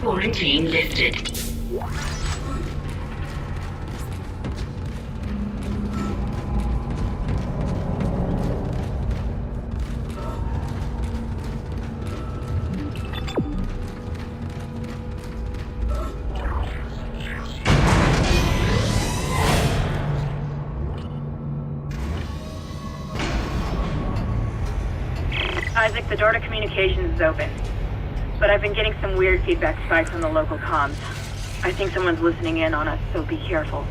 Quarantine lifted. Isaac, the door to communications is open. But I've been getting some weird feedback spikes on the local comms. I think someone's listening in on us, so be careful.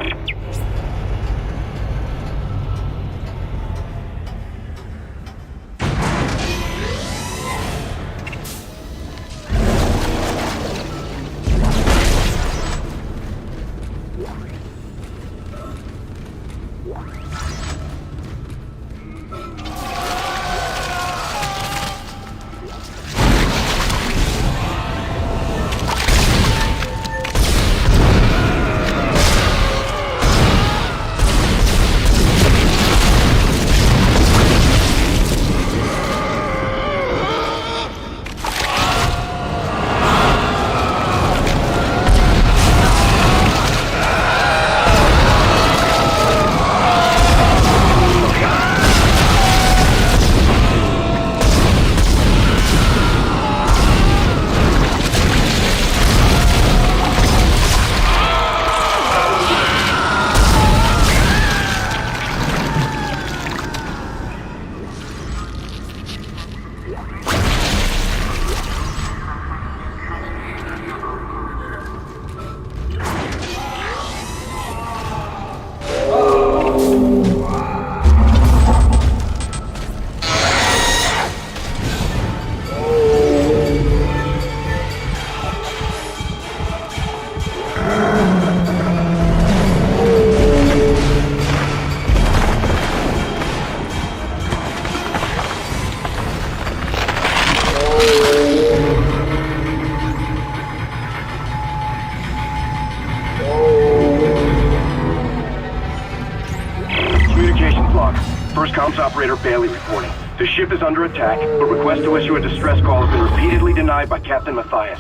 Operator Bailey reporting. The ship is under attack, but request to issue a distress call has been repeatedly denied by Captain Matthias.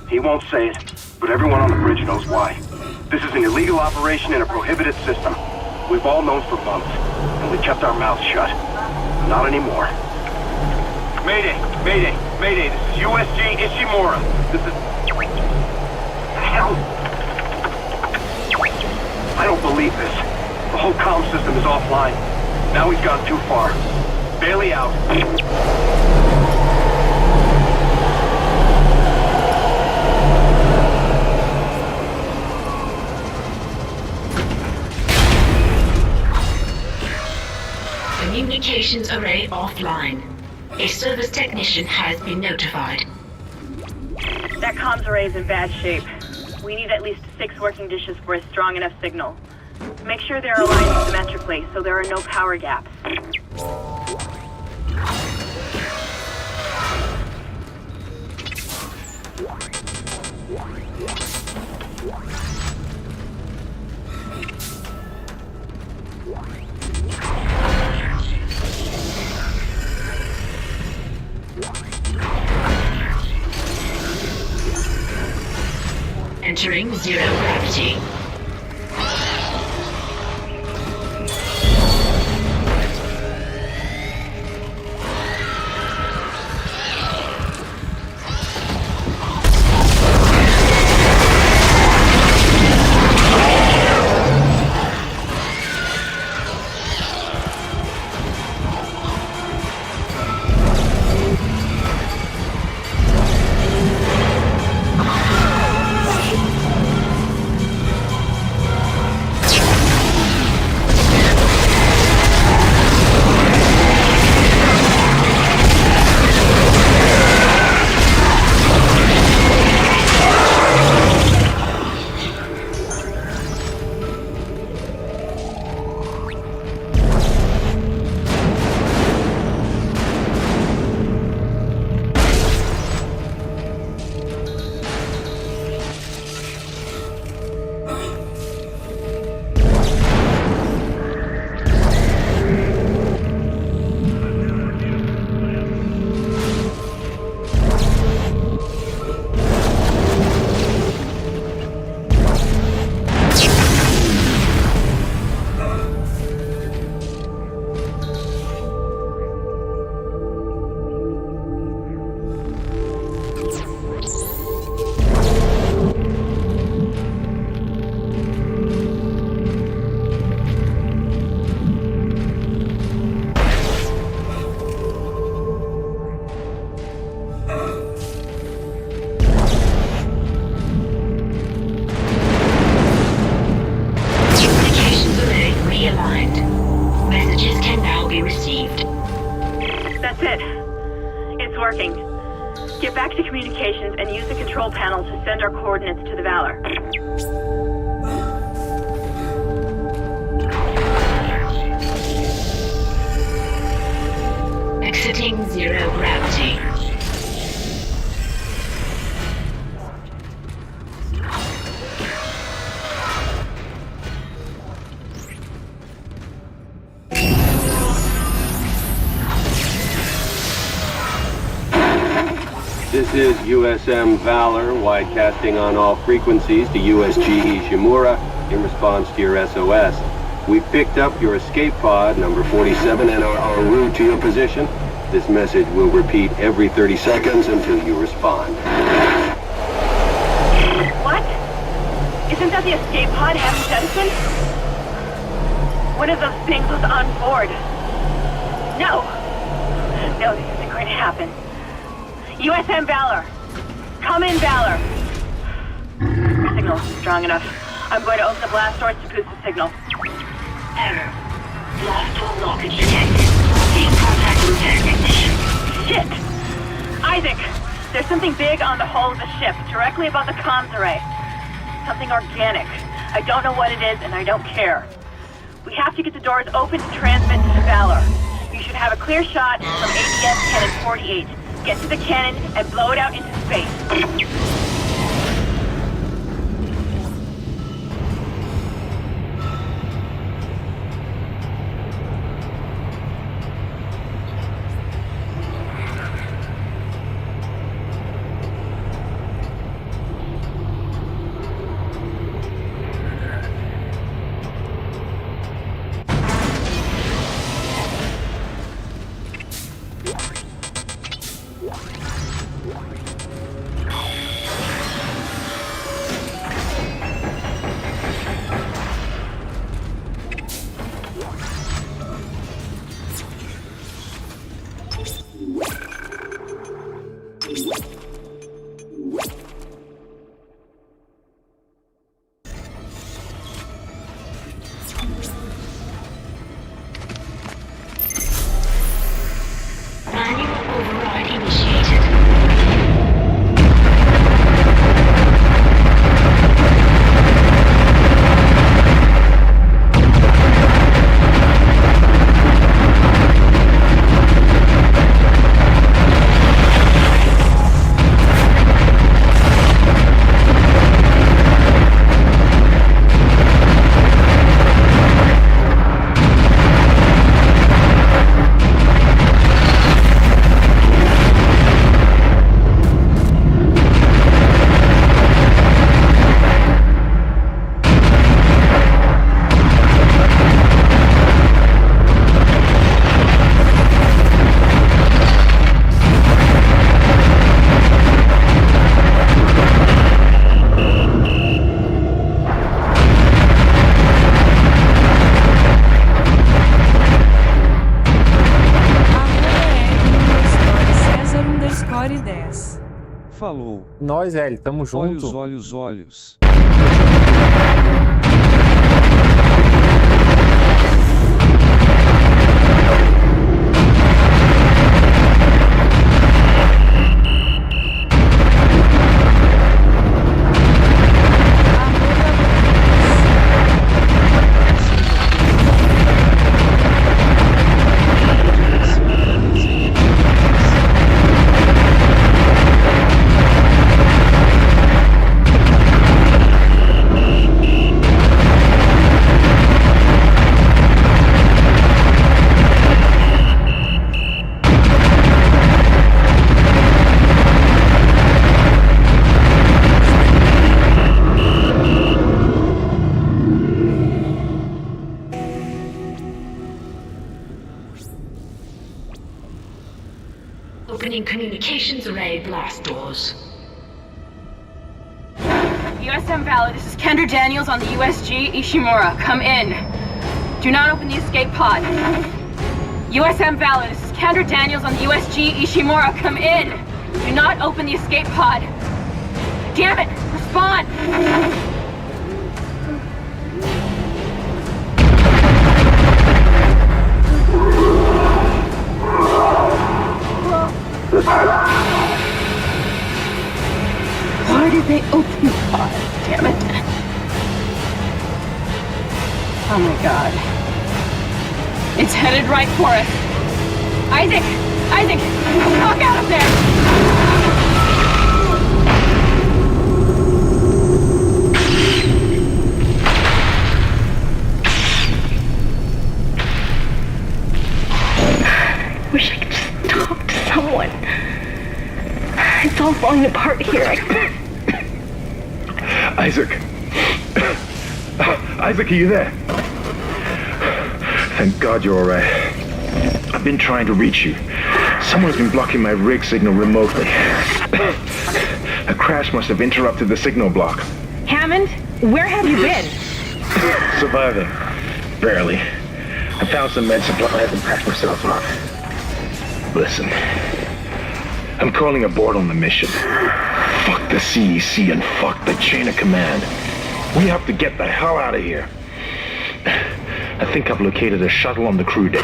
He won't say it, but everyone on the bridge knows why. This is an illegal operation in a prohibited system. We've all known for months, and we kept our mouths shut. Not anymore. Mayday! Mayday! Mayday! This is USG Ishimura. This is... Hell! I don't believe this. The whole comm system is offline. Now he's gone too far. Bailey out. Communications array offline. A service technician has been notified. That comms array is in bad shape. We need at least 6 working dishes for a strong enough signal. Make sure they're aligned symmetrically so there are no power gaps. Entering zero gravity. control panel to send our coordinates to the Valor. Exiting zero gravity. This is USM Valor, widecasting on all frequencies to USG Ishimura in response to your SOS. We've picked up your escape pod, number 47, and are en route to your position. This message will repeat every 30 seconds until you respond. What? Isn't that the escape pod having jettisoned? One of those things was on board. No! No, this isn't going to happen. USM Valor! Come in, Valor! The signal isn't strong enough. I'm going to open the blast doors to boost the signal. Error. Blast door blockage detected. In contact with technician. Shit! Isaac! There's something big on the hull of the ship, directly above the comms array. Something organic. I don't know what it is, and I don't care. We have to get the doors open to transmit to Valor. You should have a clear shot from ADS Cannon 48. Get to the cannon and blow it out into space. Falou. Nós, velho, tamo junto. Olhos. Opening communications array blast doors. USM Valor, this is Kendra Daniels on the USG Ishimura. Come in. Do not open the escape pod. USM Valor, this is Kendra Daniels on the USG Ishimura. Come in. Do not open the escape pod. Damn it! Respond! What? They opened the pod, damn it. Oh my god. It's headed right for us. Isaac! Isaac! Walk out of there! Wish I could just talk to someone. It's all falling apart here. Isaac! Isaac, are you there? Thank God you're alright. I've been trying to reach you. Someone's been blocking my rig signal remotely. A crash must have interrupted the signal block. Hammond, where have you been? Surviving. Barely. I found some med supplies and patched myself up. Listen. I'm calling aboard on the mission. Fuck the CEC and fuck the chain of command. We have to get the hell out of here. I think I've located a shuttle on the crew deck.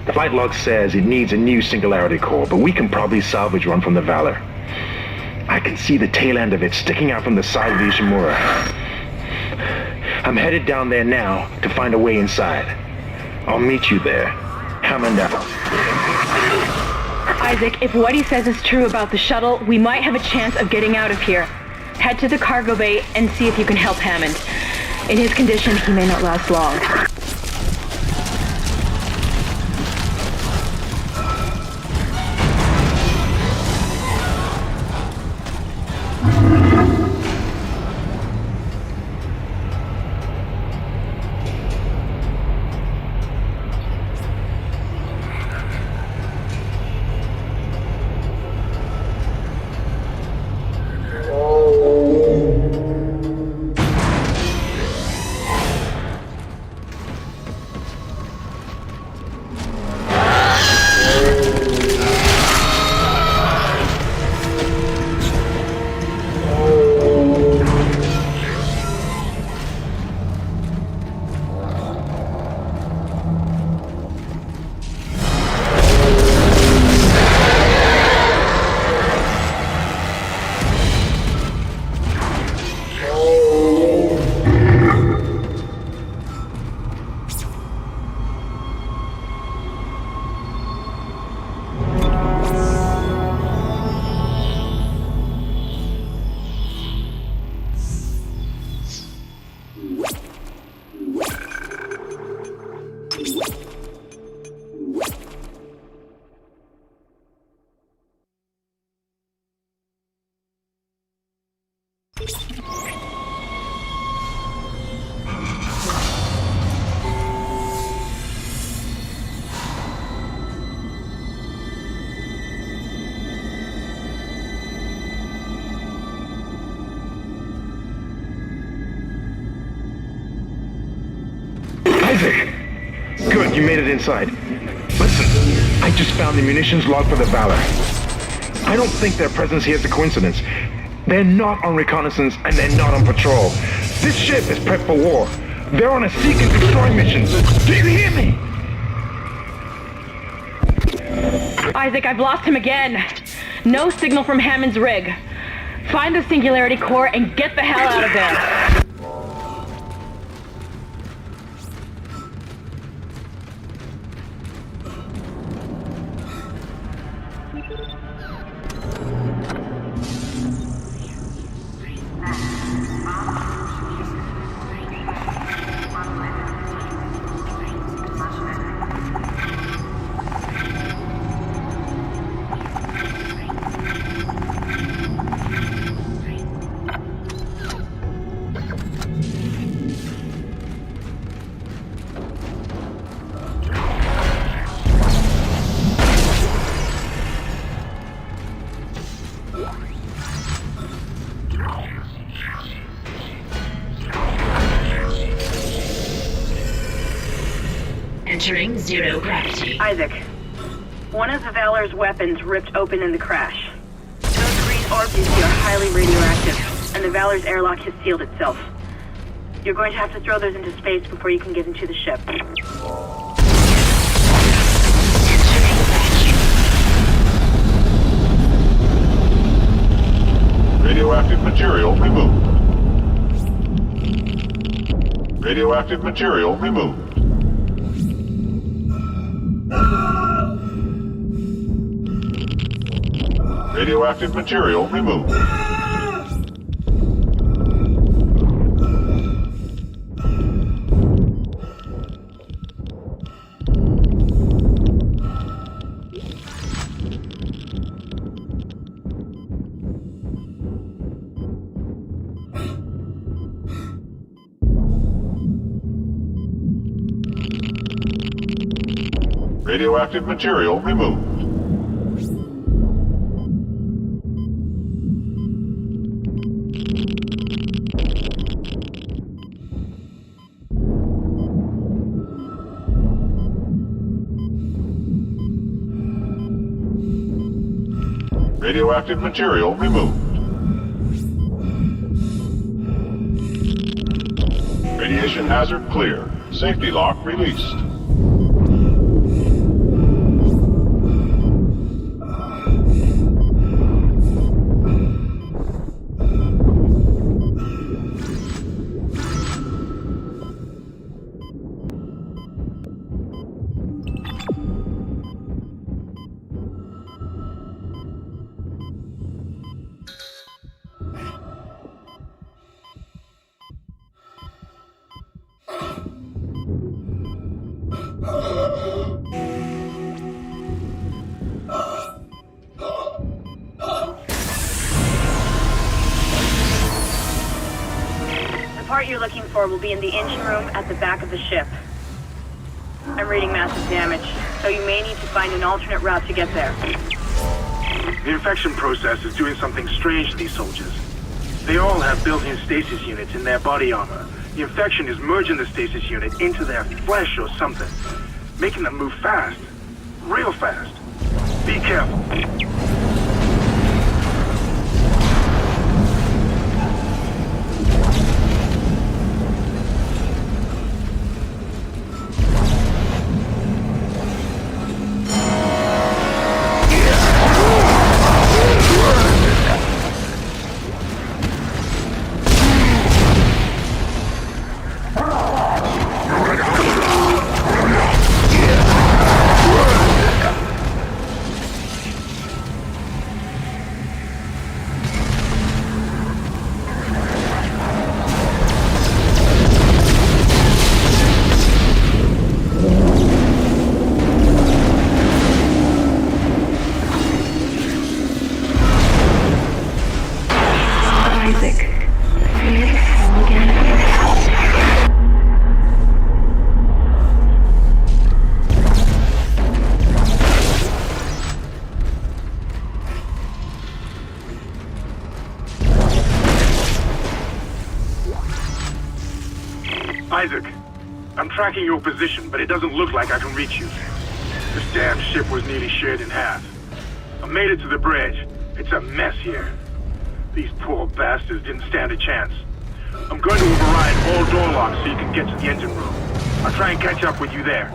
The flight log says it needs a new singularity core, but we can probably salvage one from the Valor. I can see the tail end of it sticking out from the side of the Ishimura. I'm headed down there now to find a way inside. I'll meet you there. Hammond out. Isaac, if what he says is true about the shuttle, we might have a chance of getting out of here. Head to the cargo bay and see if you can help Hammond. In his condition, he may not last long. Isaac! Good, you made it inside. Listen, I just found the munitions log for the Valor. I don't think their presence here is a coincidence. They're not on reconnaissance and they're not on patrol. This ship is prepped for war. They're on a seek and destroy mission. Do you hear me? Isaac, I've lost him again. No signal from Hammond's rig. Find the singularity core and get the hell out of there. Entering zero gravity. Isaac, one of the Valor's weapons ripped open in the crash. Those green orbs you see are highly radioactive, and the Valor's airlock has sealed itself. You're going to have to throw those into space before you can get into the ship. Radioactive material removed. Radioactive material removed. Radioactive material removed. Radioactive material removed. Radioactive material removed. Radiation hazard clear. Safety lock released. The part you're looking for will be in the engine room at the back of the ship. I'm reading massive damage, so you may need to find an alternate route to get there. The infection process is doing something strange to these soldiers. They all have built-in stasis units in their body armor. The infection is merging the stasis unit into their flesh or something, making them move fast. Real fast. Be careful. Isaac, I'm tracking your position, but it doesn't look like I can reach you. This damn ship was nearly shared in half. I made it to the bridge. It's a mess here. These poor bastards didn't stand a chance. I'm going to override all door locks so you can get to the engine room. I'll try and catch up with you there.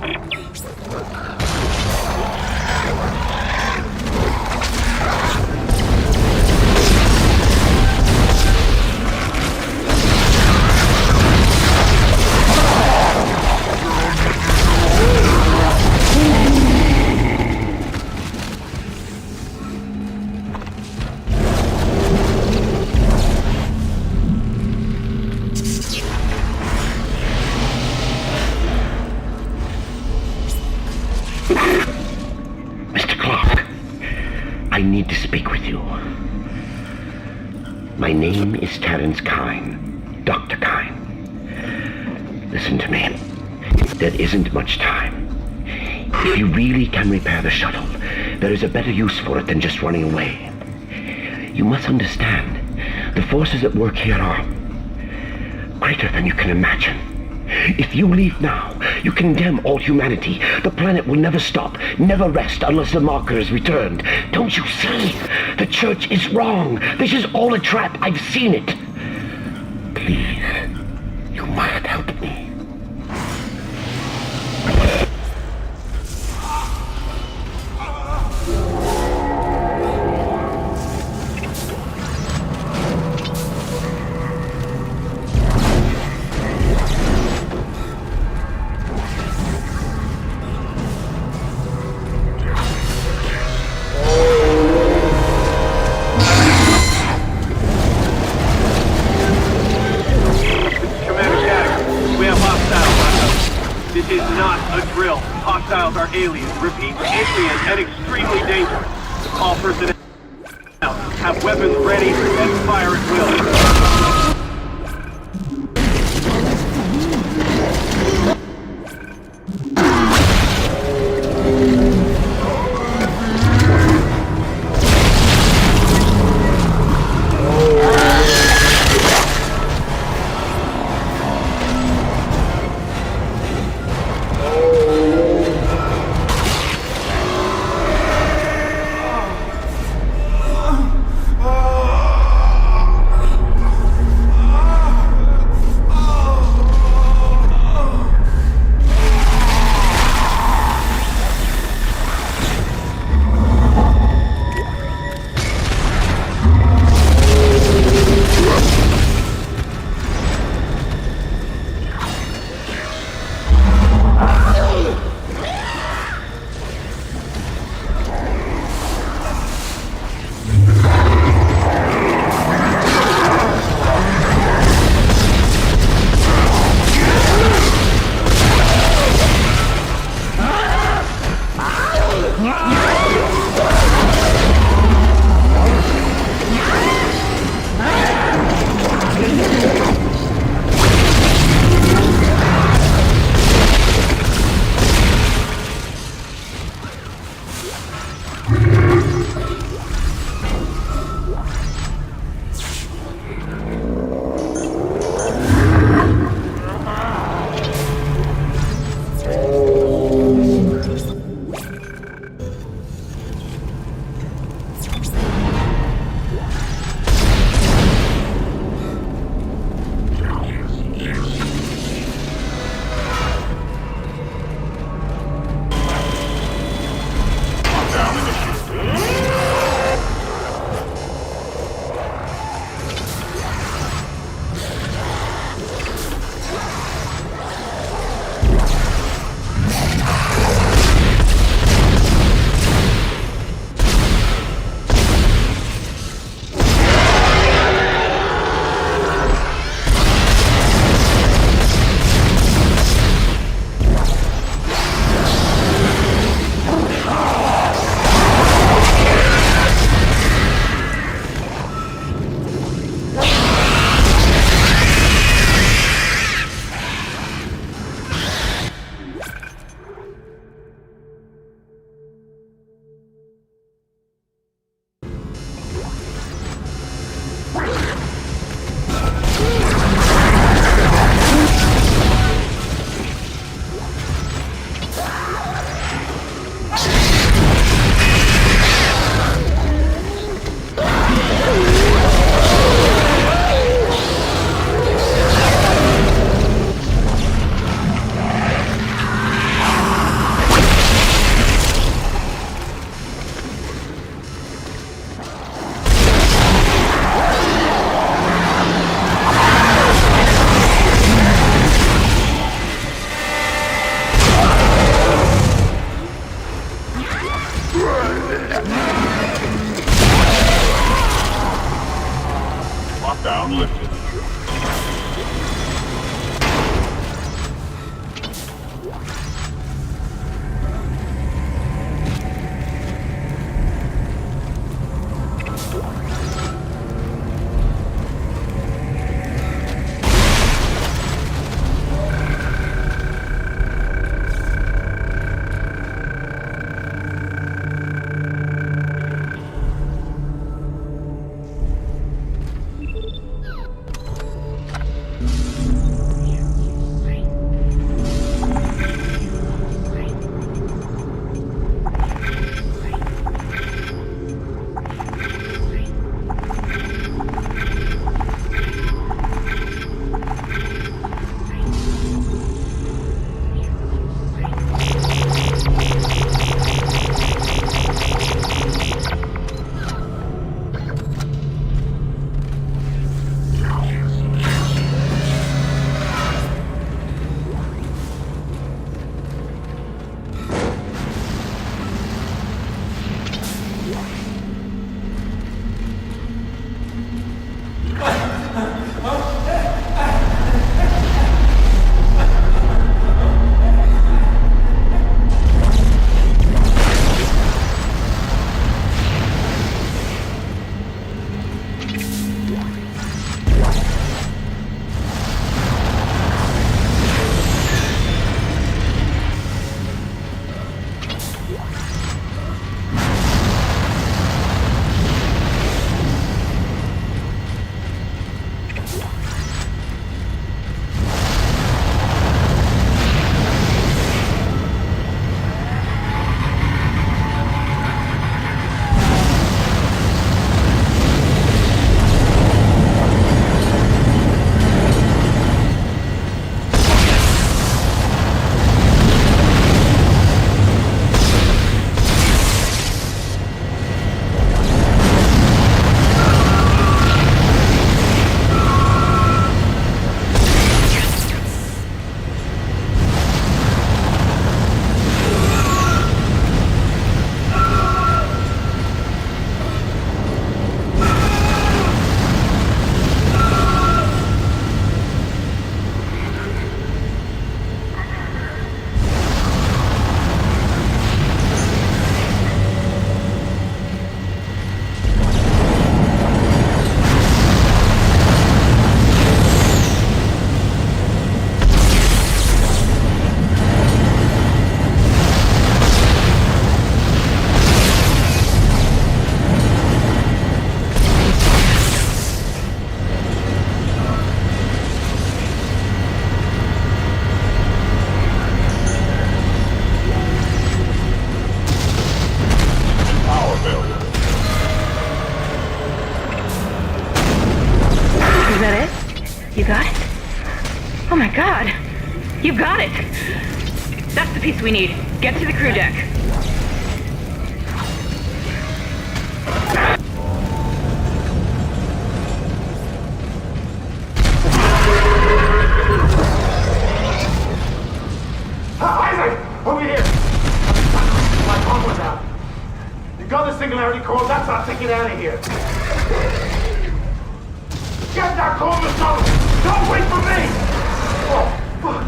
I need to speak with you. My name is Terence Kine, Dr. Kine. Listen to me. There isn't much time. If you really can repair the shuttle, there is a better use for it than just running away. You must understand, the forces at work here are greater than you can imagine. If you leave now, you condemn all humanity. The planet will never stop, never rest unless the marker is returned. Don't you see? The church is wrong. This is all a trap. I've seen it. Please, you must help me. This is not a drill. Hostiles are aliens. Repeat, alien and extremely dangerous. All personnel have weapons ready and fire at will. You got it? Oh my god. You got it! That's the piece we need. Get to the crew deck. Isaac! Over here! My phone was out. You got the singularity core, that's our ticket out of here. Get that core, Mr. Don't wait for me! Oh, fuck.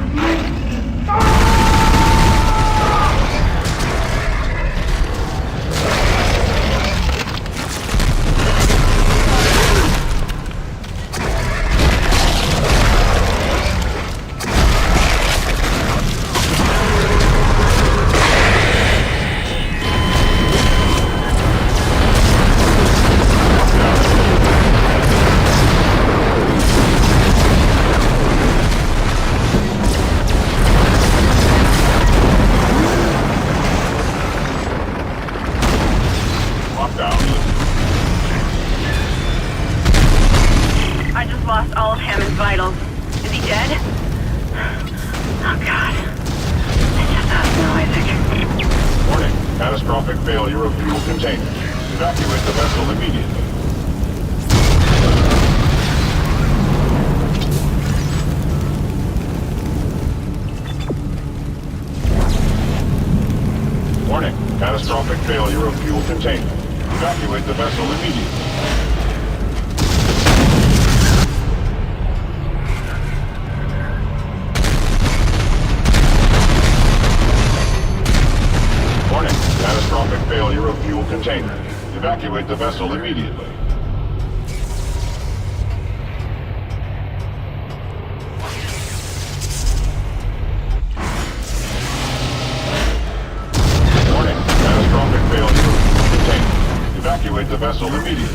Catastrophic failure of fuel containment. Evacuate the vessel immediately. Warning, catastrophic failure of fuel containment. Evacuate the vessel immediately. Evacuate the vessel immediately.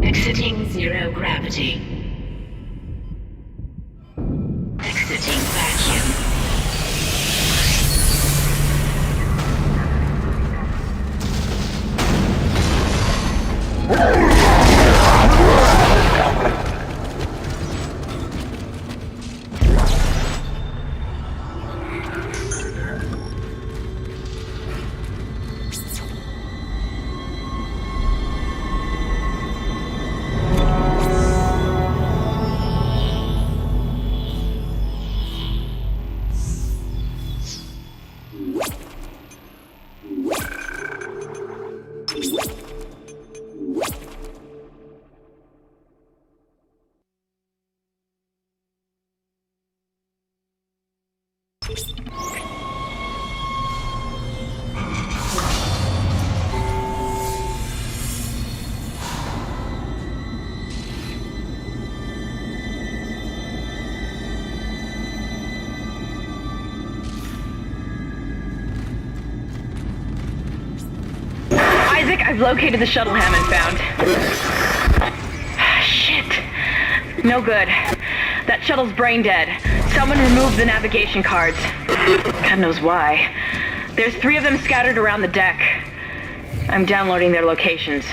Exiting zero gravity. Exiting vacuum. I've located the shuttle Hammond found. Shit. No good. That shuttle's brain dead. Someone removed the navigation cards. God knows why. There's 3 of them scattered around the deck. I'm downloading their locations.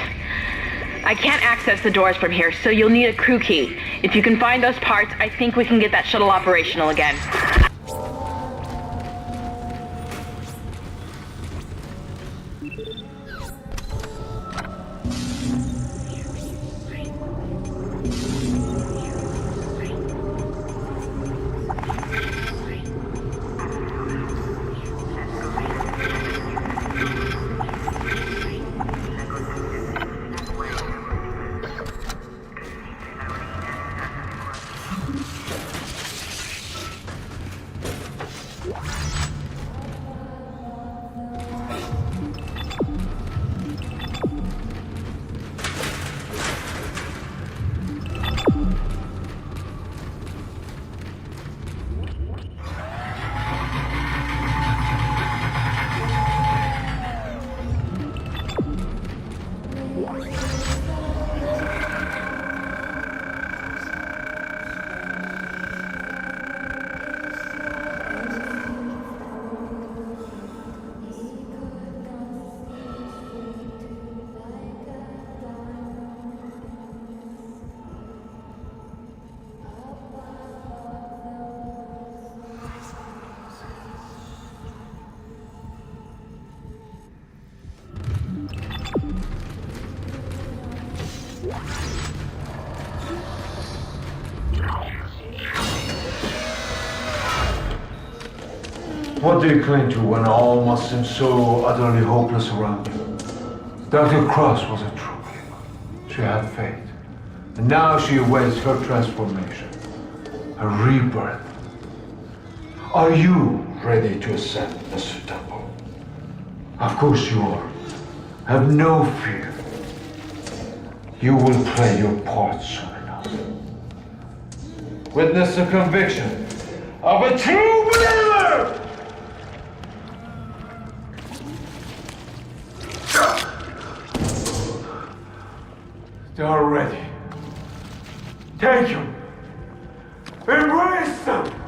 I can't access the doors from here, so you'll need a crew key. If you can find those parts, I think we can get that shuttle operational again. What do you cling to when all must seem so utterly hopeless around you? Dr. Cross was a true healer. She had faith. And now she awaits her transformation, her rebirth. Are you ready to ascend, Mr. Temple? Of course you are. Have no fear. You will play your part soon enough. Witness the conviction of a true believer! They are ready. Take them. Embrace them.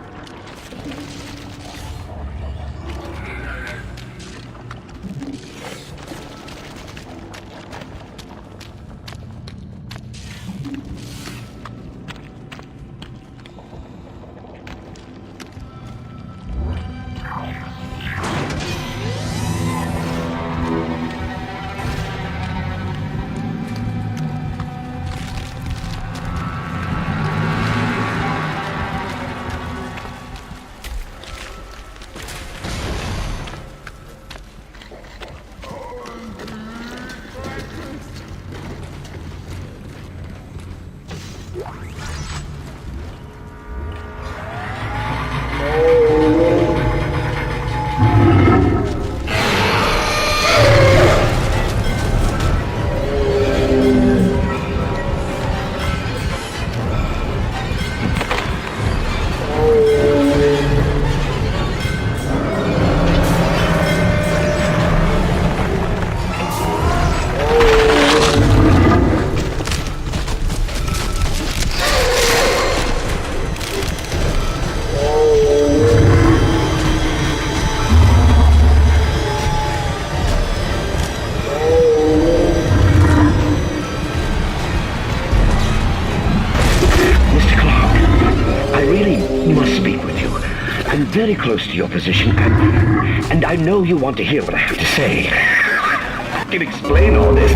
Very close to your position, and I know you want to hear what I have to say. I can explain all this.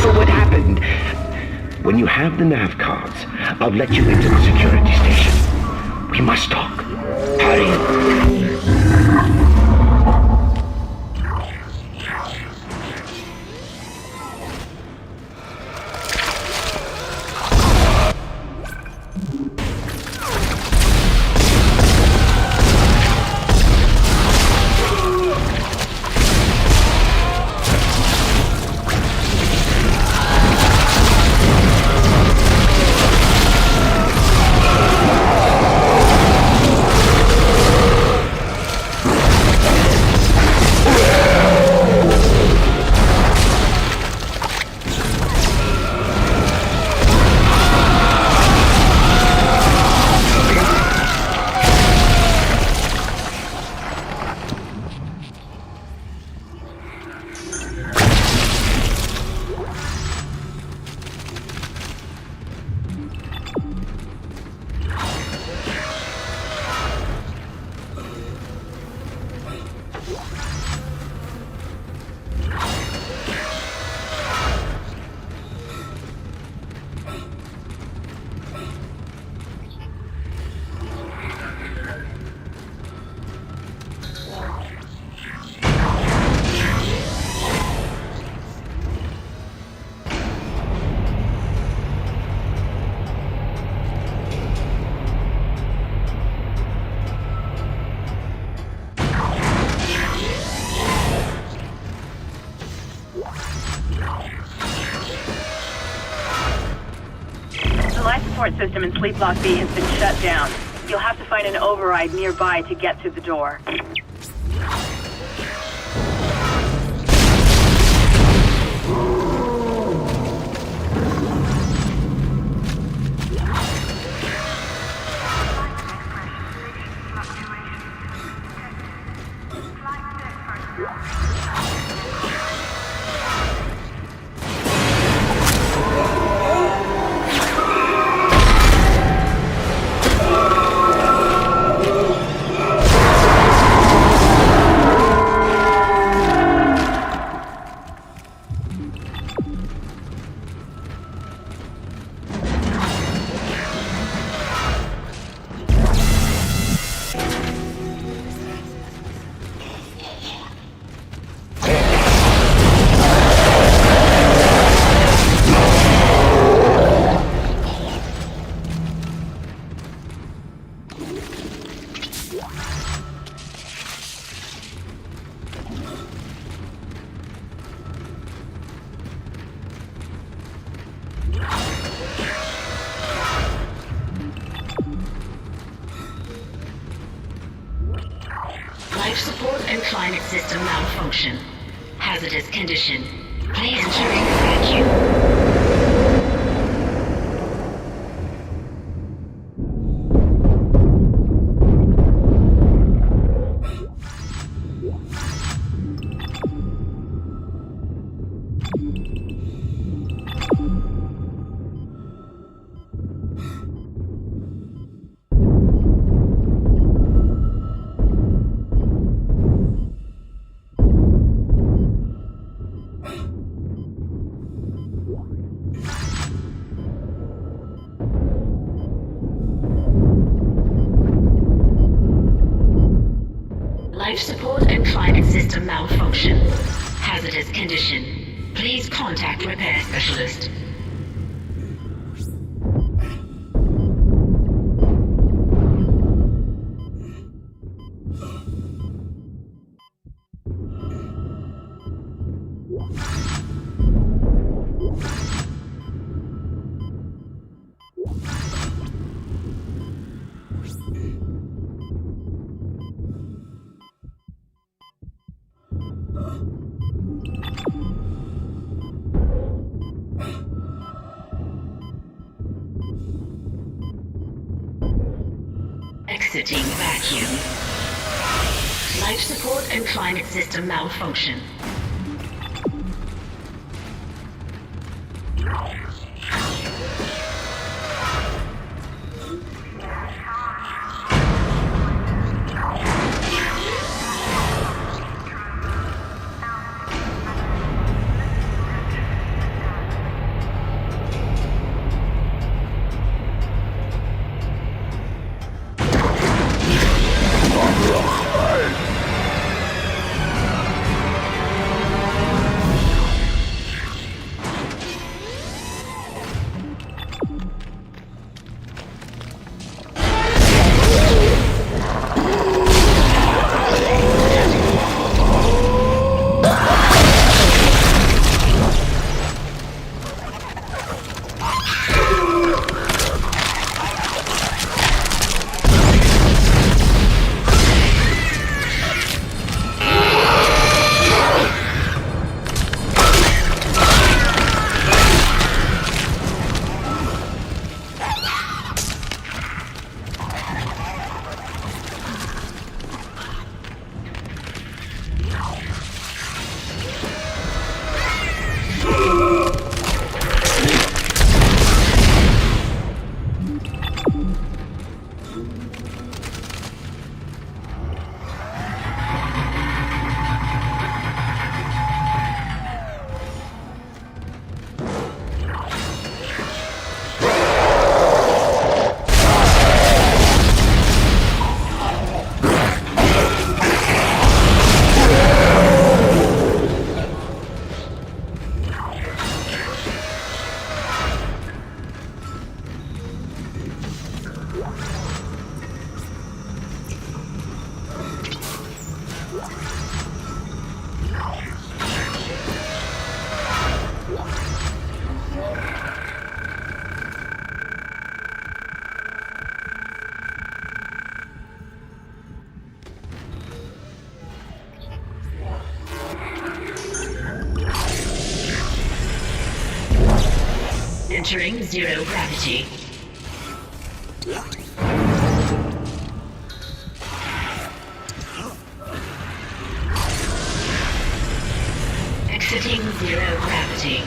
So what happened? When you have the nav cards, I'll let you into the security station. We must talk. Hurry. System in Sleep Block B has been shut down. You'll have to find an override nearby to get to the door. and climate system malfunction. Hazardous condition. Please entering vacuum. Life support and climate system malfunction. Hazardous condition. Please contact repair specialist. Exiting vacuum. Life support and climate system malfunction. Entering zero gravity. Exiting zero gravity.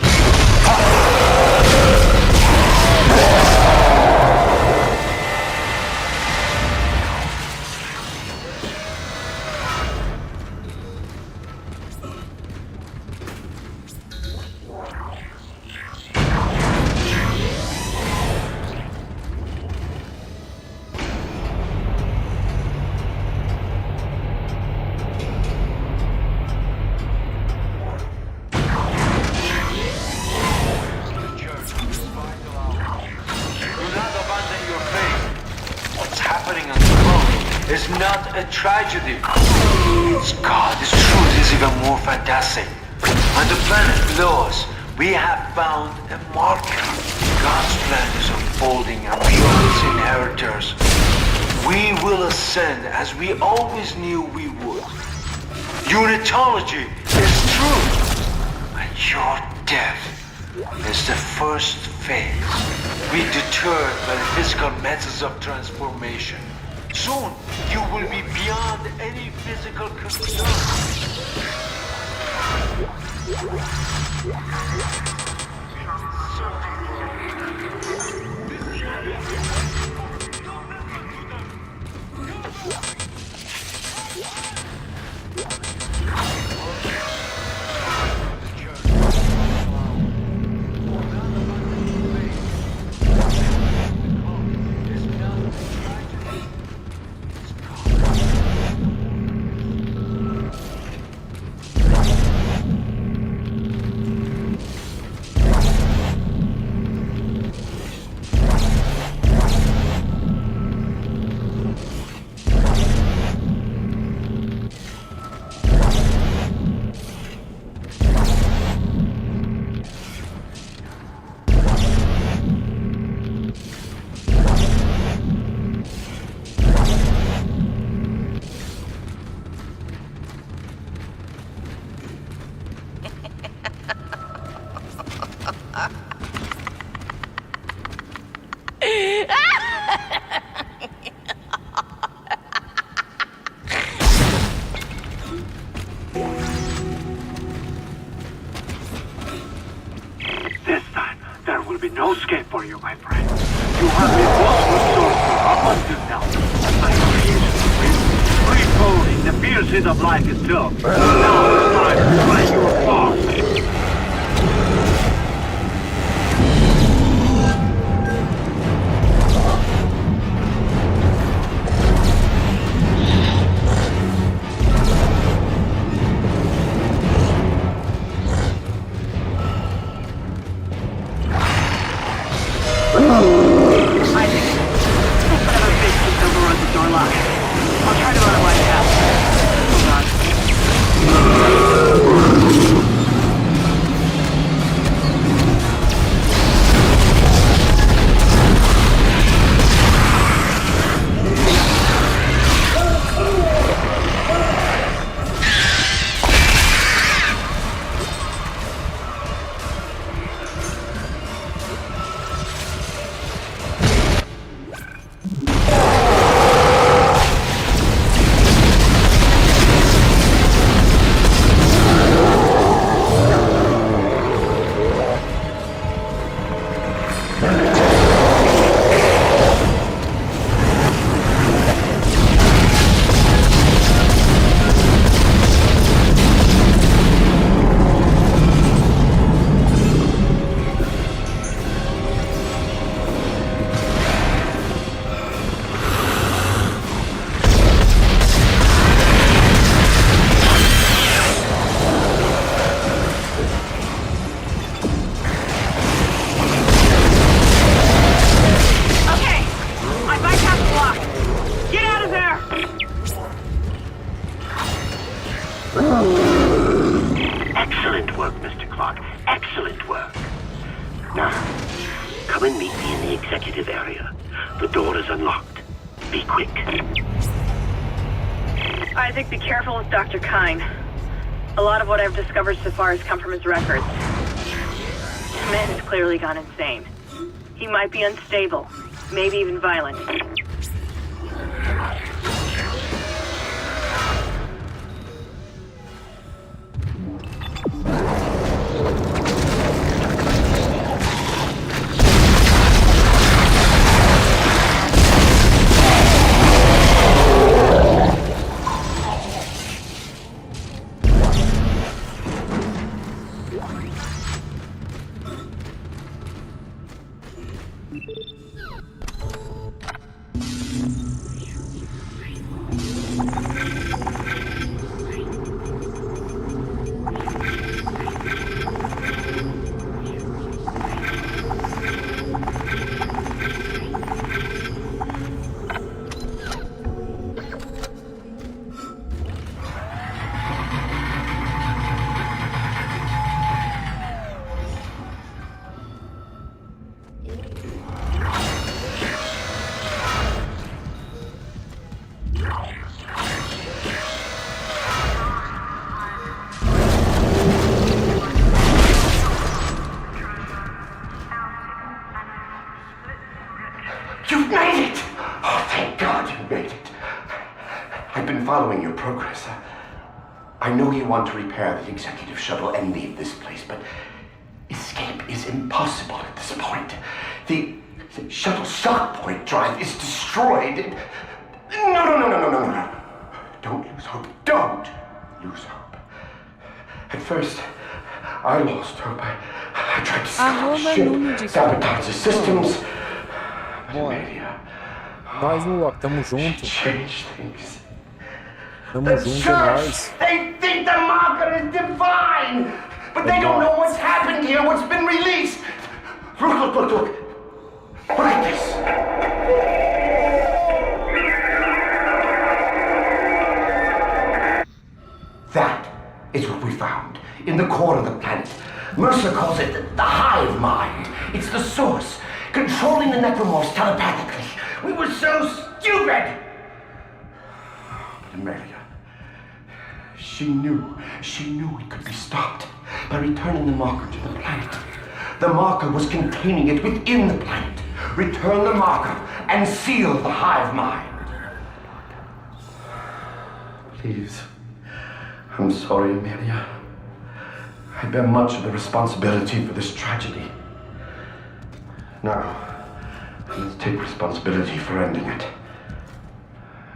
It's not a tragedy. God, this truth is even more fantastic. On the planet below us, we have found a marker. God's plan is unfolding and we are its inheritors. We will ascend as we always knew we would. unitology is true. And your death is the first phase. Be deterred by the physical methods of transformation. Soon, you will be beyond any physical concern. This time, there will be no escape for you, my friend. You have been lost resources up until now. My creation is free-floating. The fierceness of life is still. Now it's time to find your fall. I'll try to run a wide path. Hold on. Excellent work, Mr. Clark. Excellent work. Now, come and meet me in the executive area. The door is unlocked. Be quick. Isaac, be careful with Dr. Kine. A lot of what I've discovered so far has come from his records. The man has clearly gone insane. He might be unstable, maybe even violent. You've made it! Oh, thank God you made it. I've been following your progress. I know you want to repair the executive shuttle and leave this place, but escape is impossible at this point. The shuttle shock point drive is destroyed. No. Don't lose hope. Don't lose hope. At first, I lost hope. I tried to stop the ship, sabotage the systems. But Amelia, Nós, Luloc, tamo junto. change things. Tamo The junto, é church, nóis. they think the marker is divine, but they don't know what's happened here, what's been released. Look. Look at this. That is what we found in the core of the planet. Mercer calls it the hive mind. It's the source, controlling the necromorphs telepathically. We were so stupid! But Amelia, she knew it could be stopped by returning the marker to the planet. The marker was containing it within the planet. Return the marker and seal the hive mind. Please. I'm sorry, Amelia. I bear much of the responsibility for this tragedy. Now, let's take responsibility for ending it.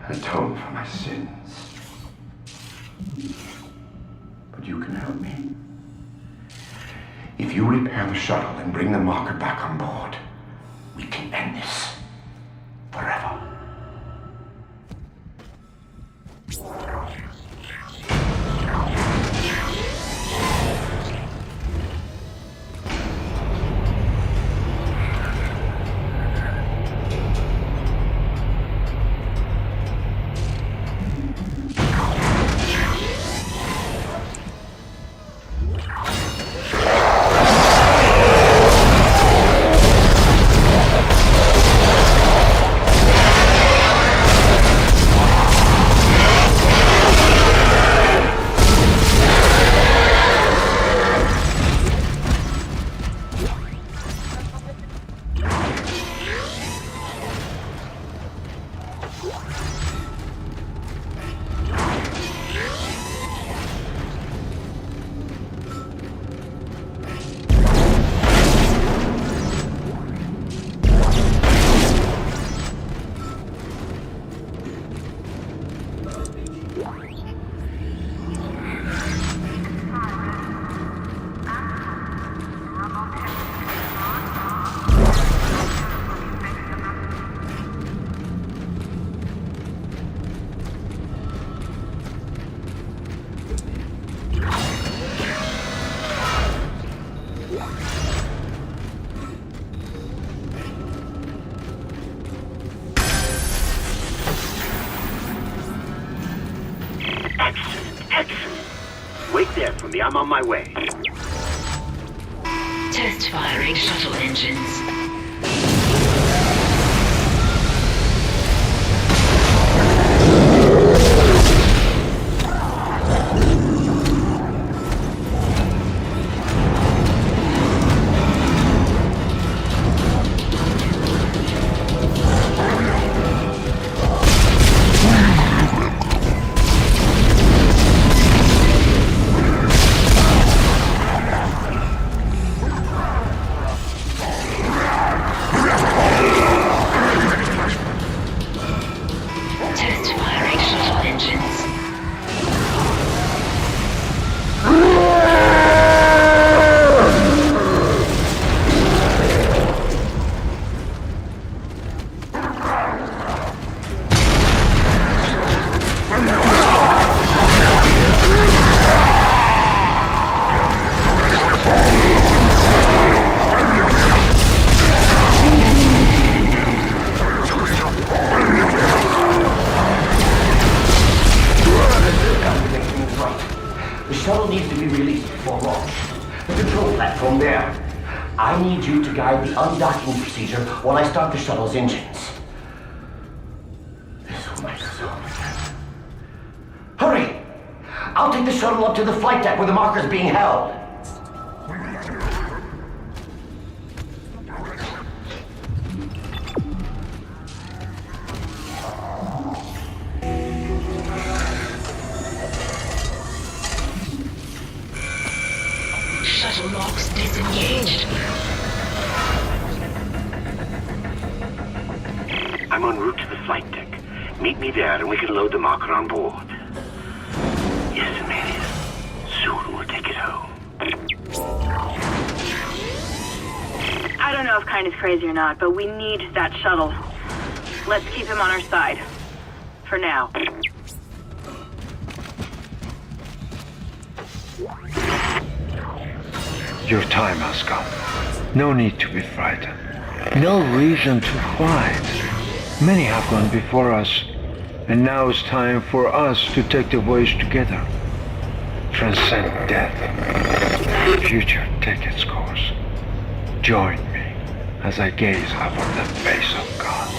Atone for my sins. But you can help me. If you repair the shuttle and bring the marker back on board, we can end this forever. Wait there for me. I'm on my way. Test firing shuttle engines. While I start the shuttle's engines. This will make us home again. Hurry! I'll take the shuttle up to the flight deck where the marker's being held. I'm en route to the flight deck. Meet me there and we can load the marker on board. Yes, Amelia. Soon we'll take it home. I don't know if Kind is crazy or not, but we need that shuttle. Let's keep him on our side. For now. Your time has come. No need to be frightened. No reason to fight. Many have gone before us, and now it's time for us to take the voyage together. Transcend death. The future take its course. Join me as I gaze upon the face of God.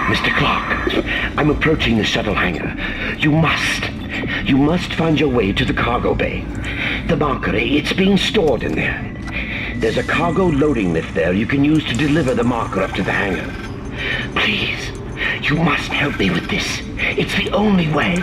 Mr. Clark, I'm approaching the shuttle hangar. You must find your way to the cargo bay. The marker, it's being stored in there. There's a cargo loading lift there you can use to deliver the marker up to the hangar. Please, you must help me with this. It's the only way.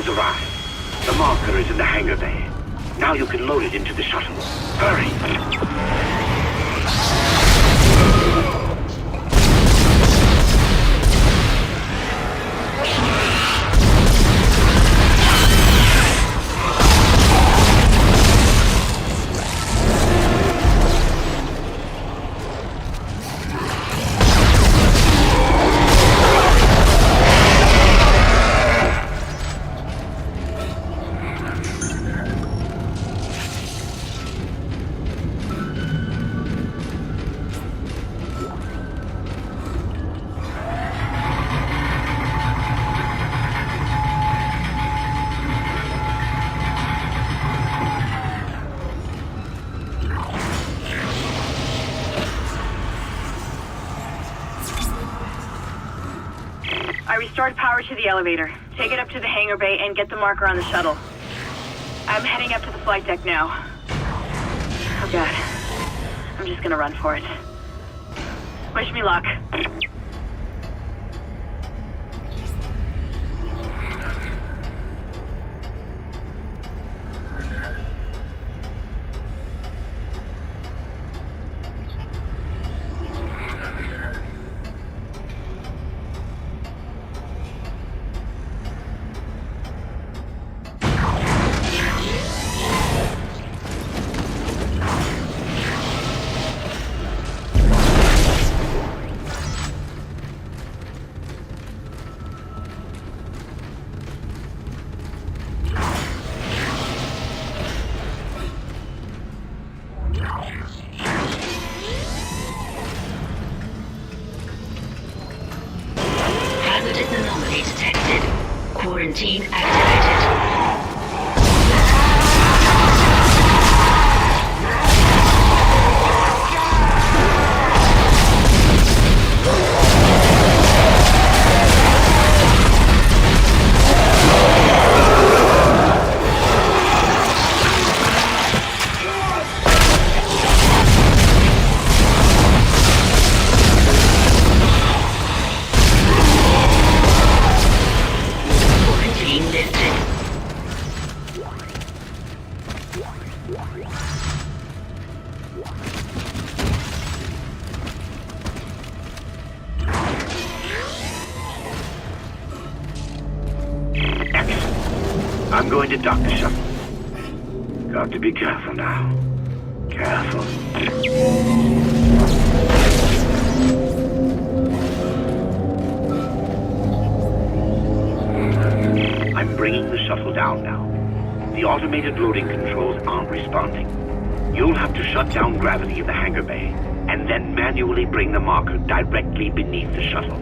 has arrived. The marker is in the hangar bay. Now you can load it into the shuttle. Hurry! I restored power to the elevator. Take it up to the hangar bay and get the marker on the shuttle. I'm heading up to the flight deck now. Oh god. I'm just gonna run for it. Wish me luck. Quarantine activated. I'm going to dock the shuttle. Got to be careful now. Careful. I'm bringing the shuttle down now. The automated loading controls aren't responding. You'll have to shut down gravity in the hangar bay, and then manually bring the marker directly beneath the shuttle.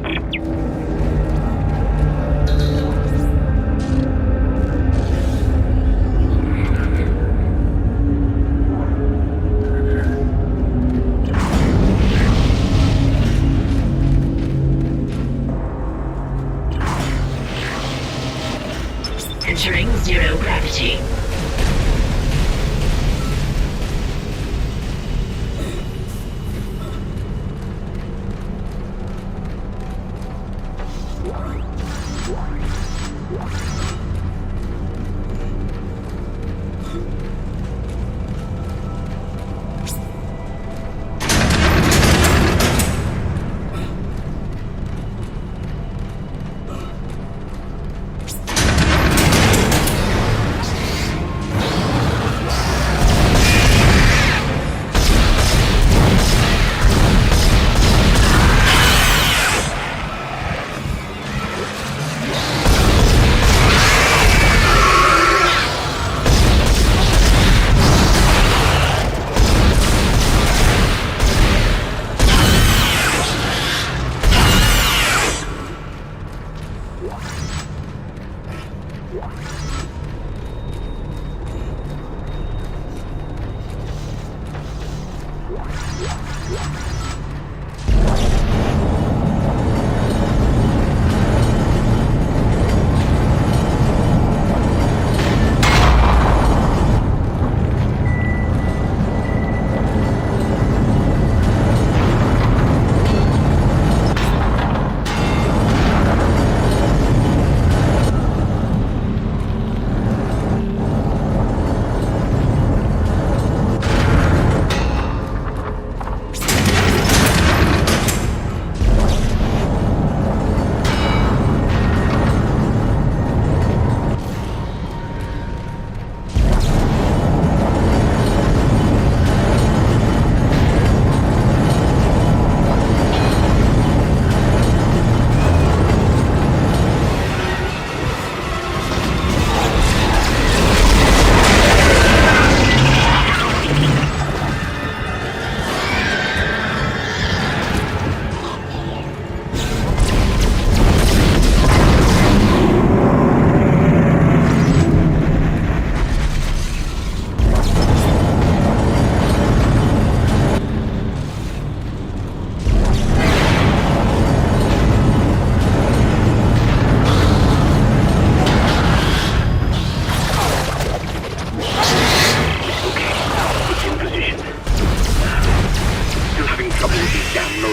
Entering zero gravity.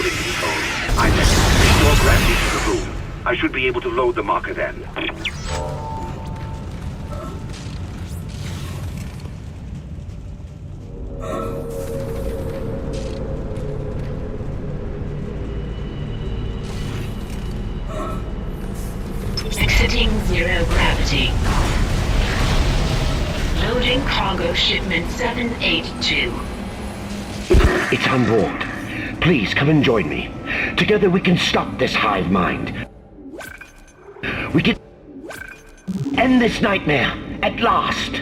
stability cone. Isaac, restore gravity to the room. I should be able to load the marker then. Exiting zero gravity. Loading cargo shipment 782. It's on board. Please come and join me. Together we can stop this hive mind. We can end this nightmare at last.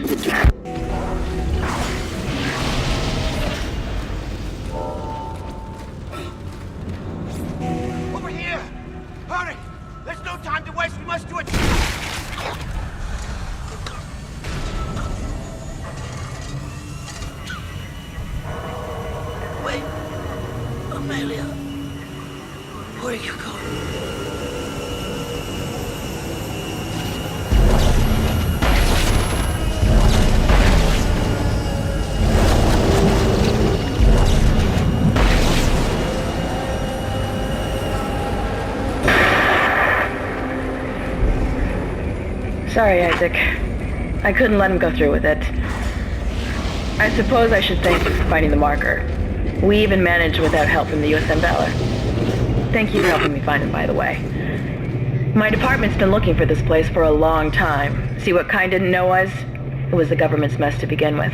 Over here! Hurry! There's no time to waste. We must do it. Wait, Amelia, where are you going? Sorry, Isaac. I couldn't let him go through with it. I suppose I should thank you for finding the marker. We even managed without help from the USM Valor. Thank you for helping me find him, by the way. My department's been looking for this place for a long time. See what kind didn't know us? It was the government's mess to begin with.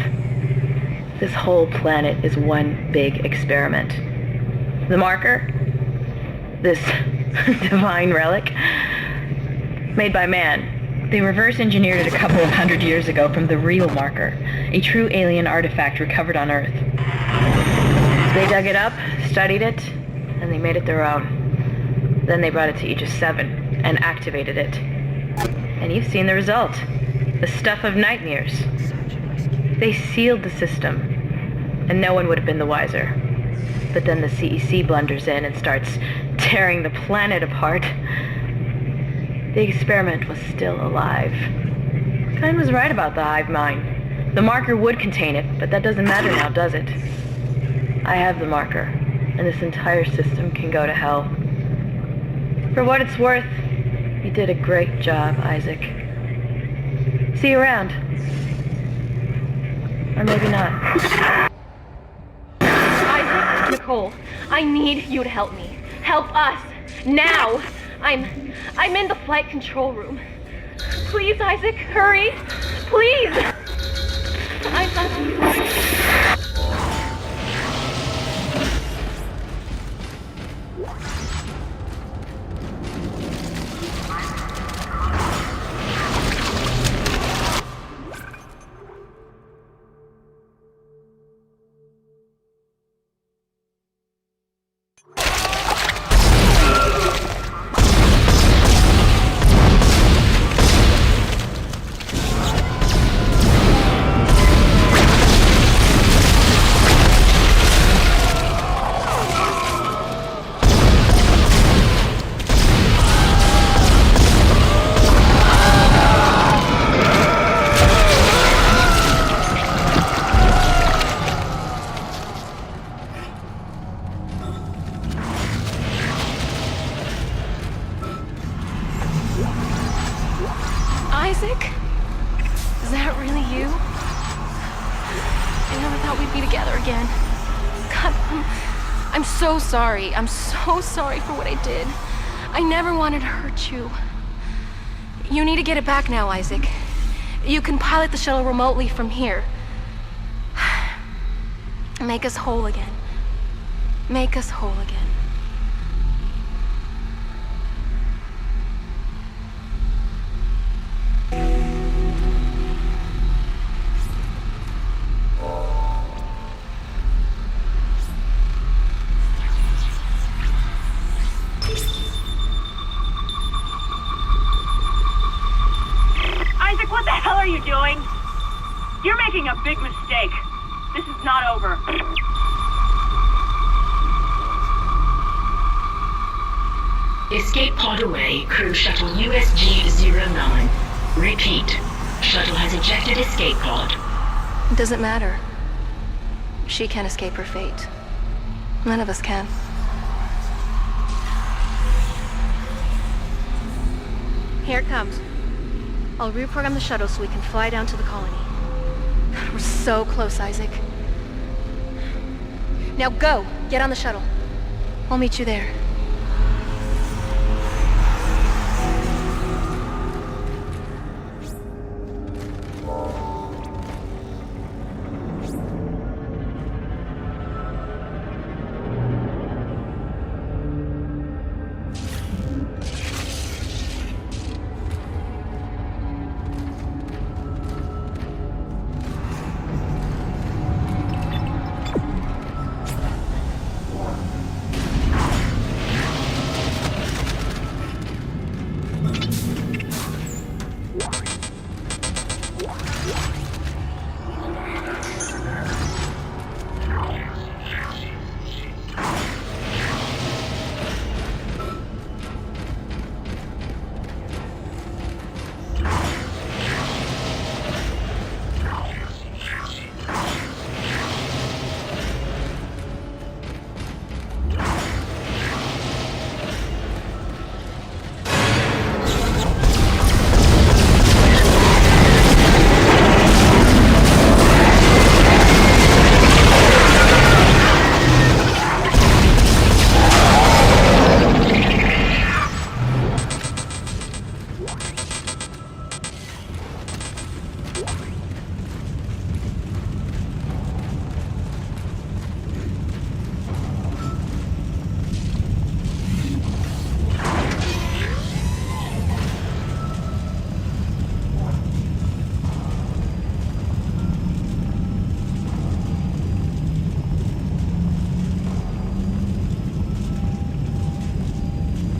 This whole planet is one big experiment. The marker? This divine relic? Made by man. They reverse engineered it a couple of 100 years ago from the real marker, a true alien artifact recovered on Earth. They dug it up, studied it, and they made it their own. Then they brought it to Aegis 7 and activated it. And you've seen the result. The stuff of nightmares. They sealed the system, and no one would have been the wiser. But then the CEC blunders in and starts tearing the planet apart. The experiment was still alive. Kine was right about the hive mind. The marker would contain it, but that doesn't matter now, does it? I have the marker, and this entire system can go to hell. For what it's worth, you did a great job, Isaac. See you around. Or maybe not. Isaac, Nicole, I need you to help me. Help us. Now! I'm in the flight control room. Please, Isaac, hurry! Please! Isaac? Is that really you? I never thought we'd be together again. God, I'm so sorry. I'm so sorry for what I did. I never wanted to hurt you. You need to get it back now, Isaac. You can pilot the shuttle remotely from here. Make us whole again. Make us whole again. Isaac, what the hell are you doing? You're making a big mistake. This is not over. Escape pod away, crew shuttle USG-09. Repeat, shuttle has ejected escape pod. It doesn't matter. She can't escape her fate. None of us can. Here it comes. I'll reprogram the shuttle so we can fly down to the colony. We're so close, Isaac. Now go! Get on the shuttle. I'll meet you there.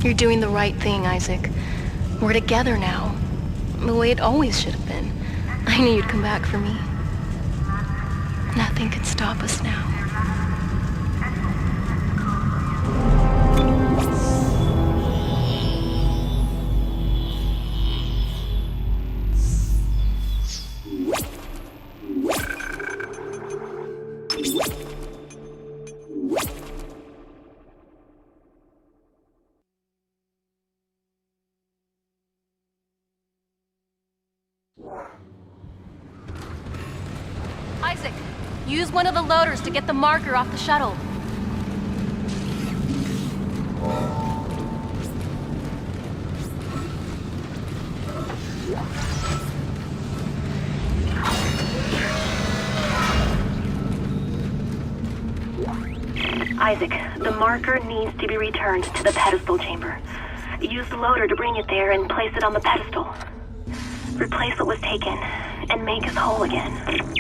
You're doing the right thing, Isaac. We're together now. The way it always should have been. I knew you'd come back for me. Nothing can stop us now. Isaac, use one of the loaders to get the marker off the shuttle. Isaac, the marker needs to be returned to the pedestal chamber. Use the loader to bring it there and place it on the pedestal. Replace what was taken and make us whole again.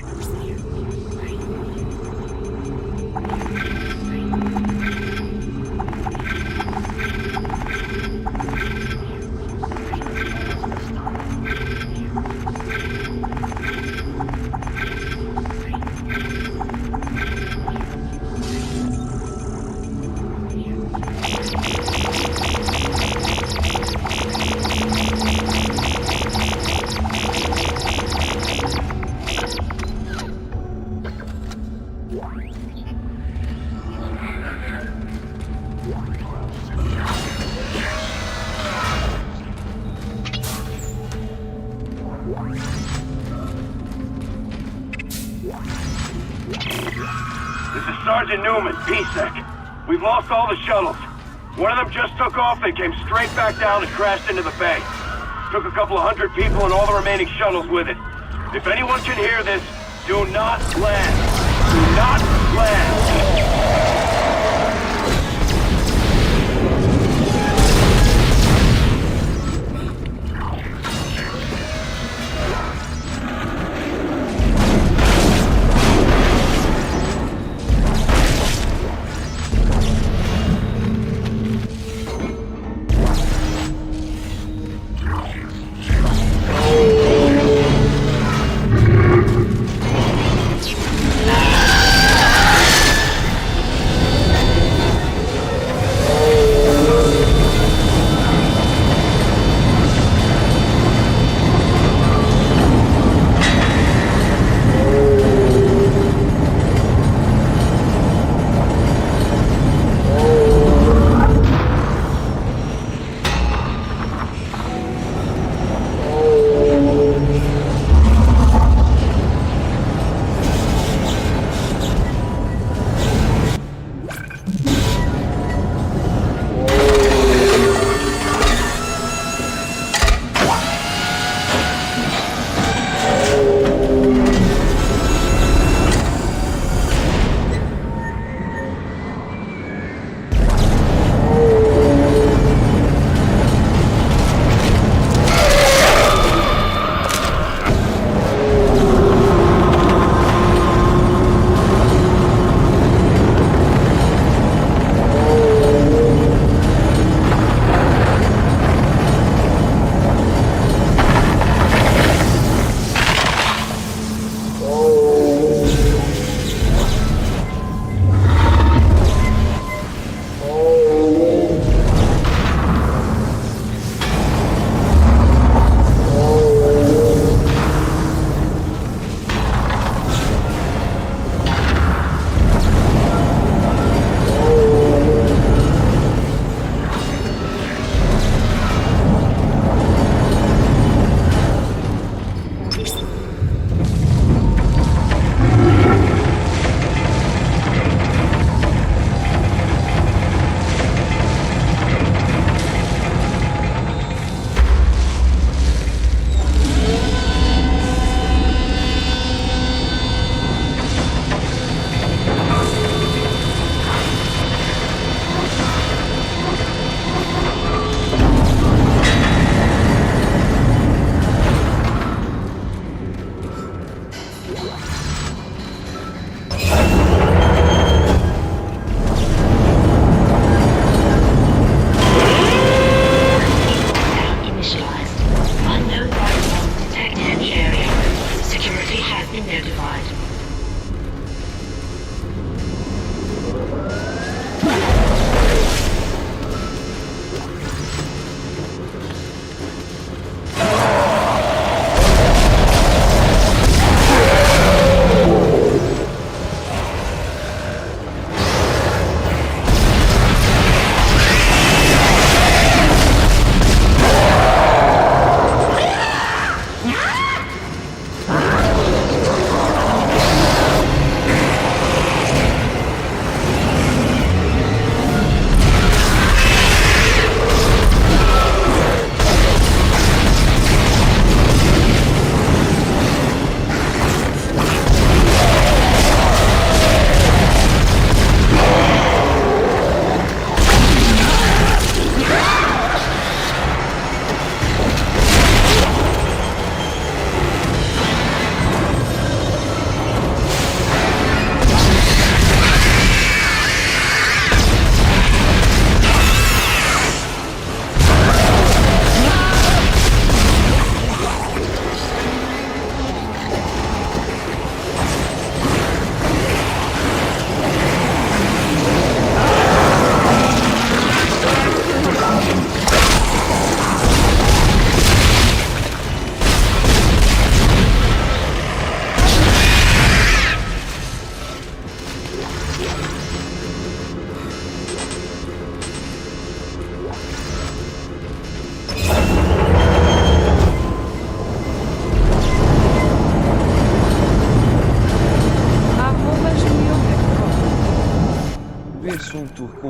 Sergeant Newman, PSEC. We've lost all the shuttles. One of them just took off, they came straight back down and crashed into the bay. Took a couple of hundred people and all the remaining shuttles with it. If anyone can hear this, do not land. Do not land.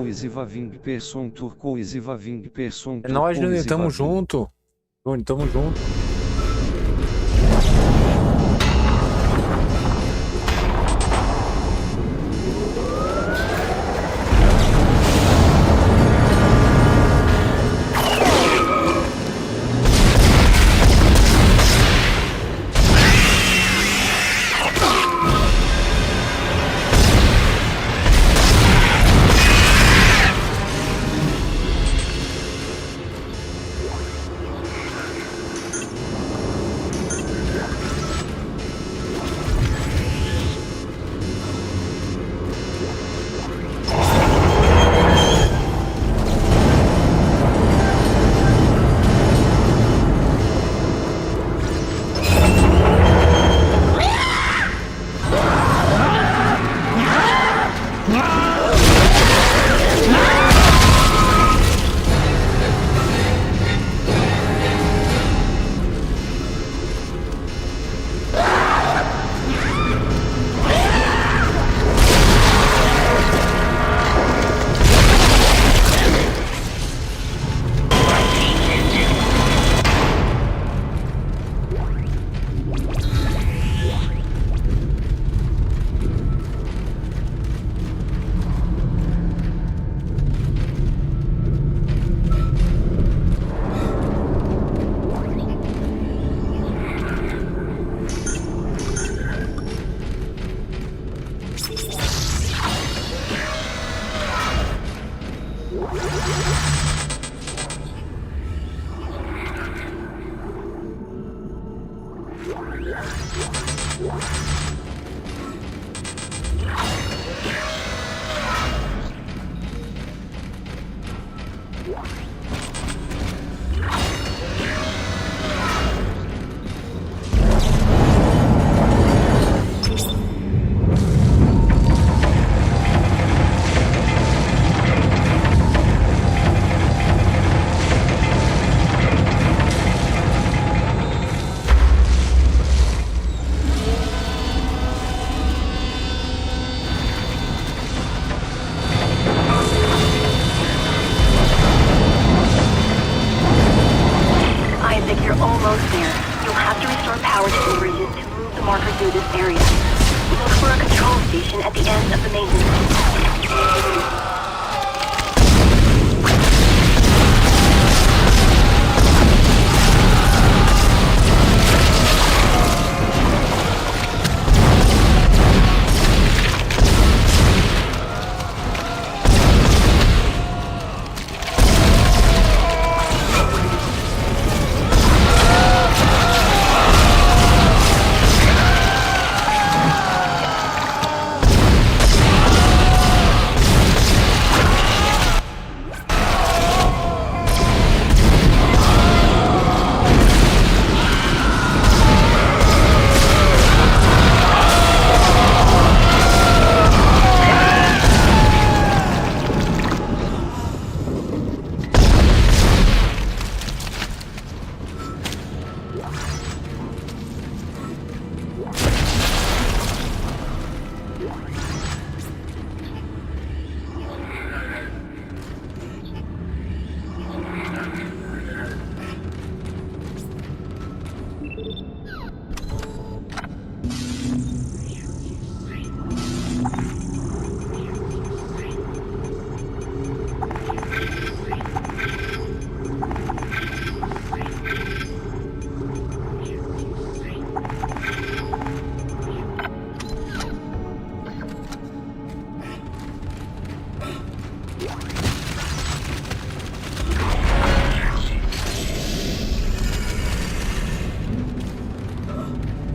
coisivaving person tur coisivaving person tur. É nós, Juninho, tamo junto. Juninho, tamo junto.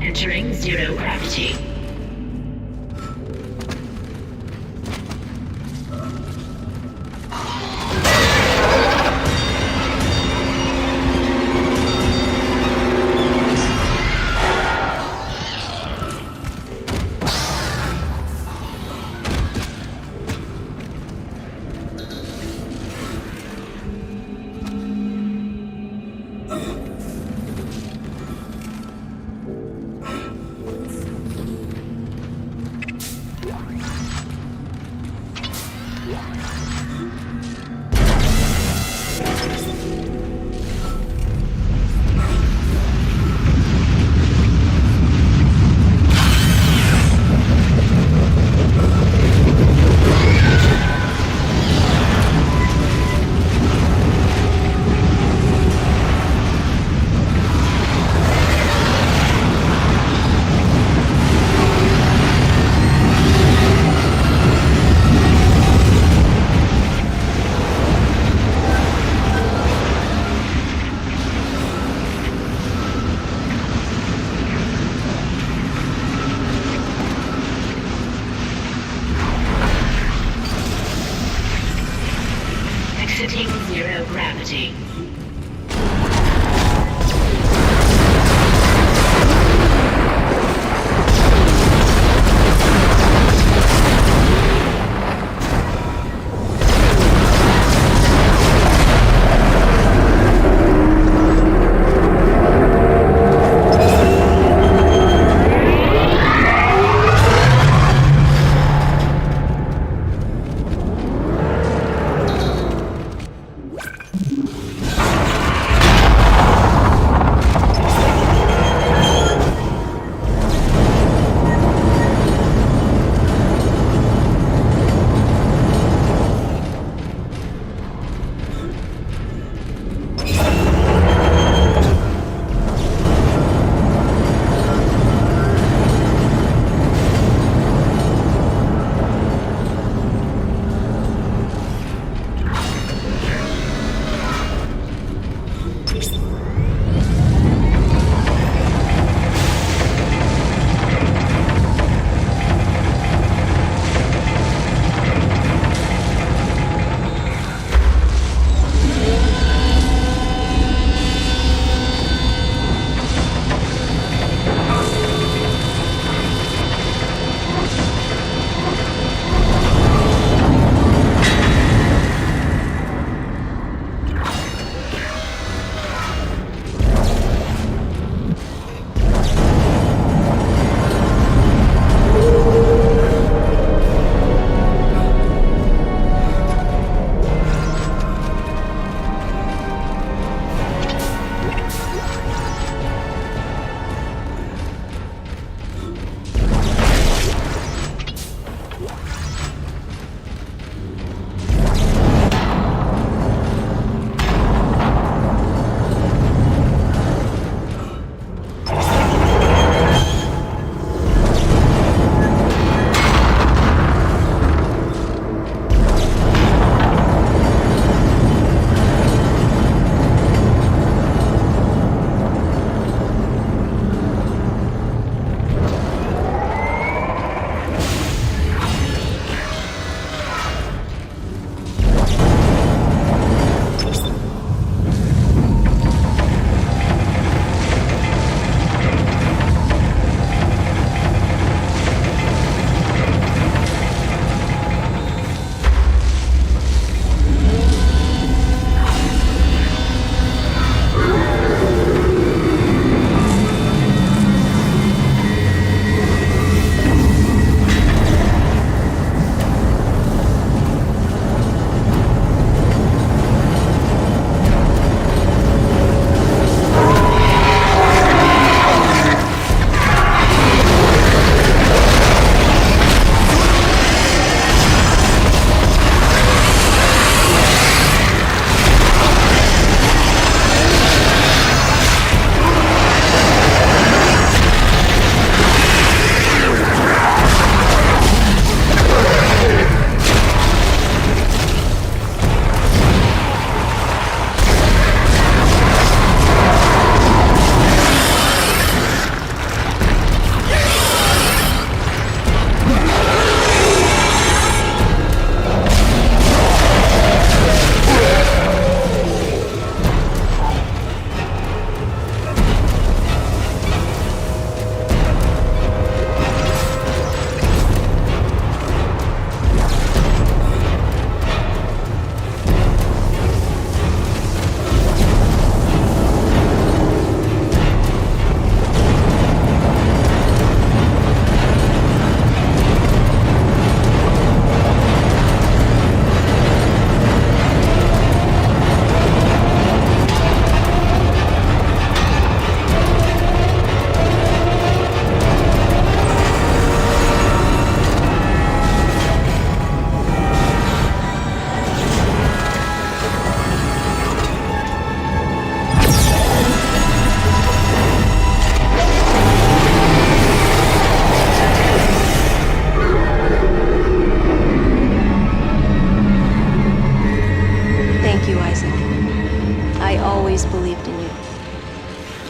Entering zero gravity. Exiting zero gravity.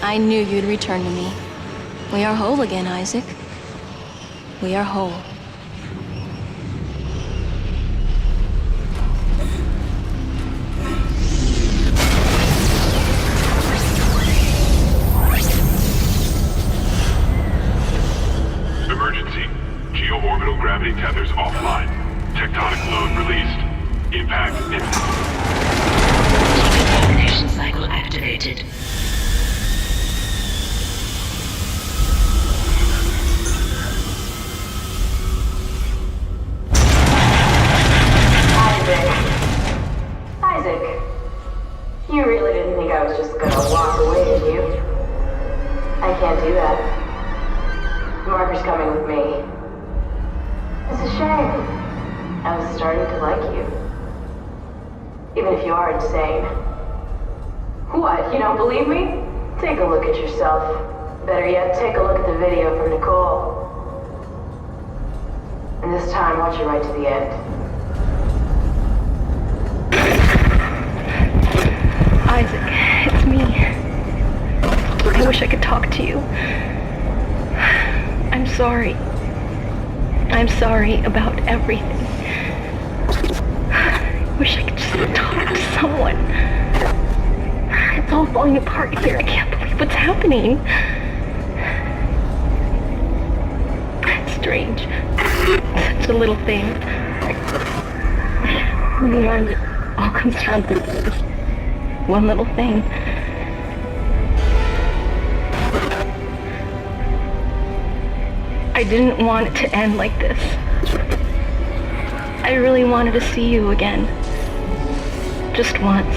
I knew you'd return to me. We are whole again, Isaac. We are whole. You really didn't think I was just gonna walk away, did you? I can't do that. Marker's coming with me. It's a shame. I was starting to like you. Even if you are insane. What, you don't believe me? Take a look at yourself. Better yet, take a look at the video from Nicole. And this time, watch it right to the end. Isaac, it's me. I wish I could talk to you. I'm sorry. I'm sorry about everything. I wish I could just talk to someone. It's all falling apart here. I can't believe what's happening. It's strange. Such a little thing. In the end, it all comes down to this one little thing. I didn't want it to end like this. I really wanted to see you again. Just once.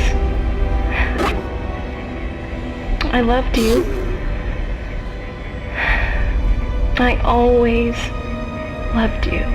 I loved you. I always loved you.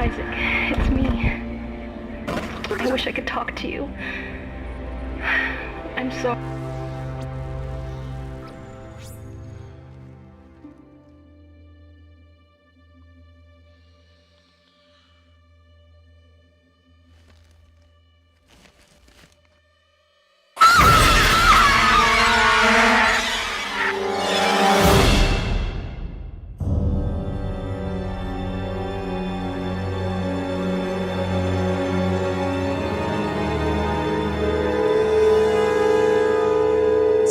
Isaac, it's me. I wish I could talk to you. I'm sorry.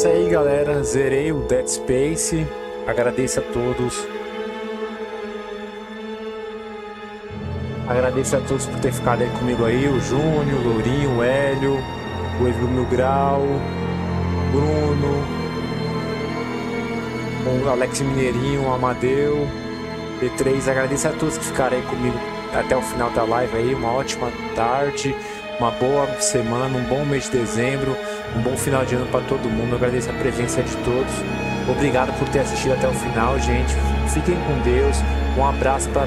Isso aí, galera, zerei o Dead Space, agradeço a todos. Agradeço a todos por ter ficado aí comigo aí, o Júnior, o Lourinho, o Hélio, o Evil Mil Grau, o Bruno, o Alex Mineirinho, o Amadeu, B3, agradeço a todos que ficaram aí comigo até o final da live aí, uma ótima tarde, uma boa semana, um bom mês de dezembro, um bom final de ano para todo mundo. Eu agradeço a presença de todos. Obrigado por ter assistido até o final, gente. Fiquem com Deus. Um abraço para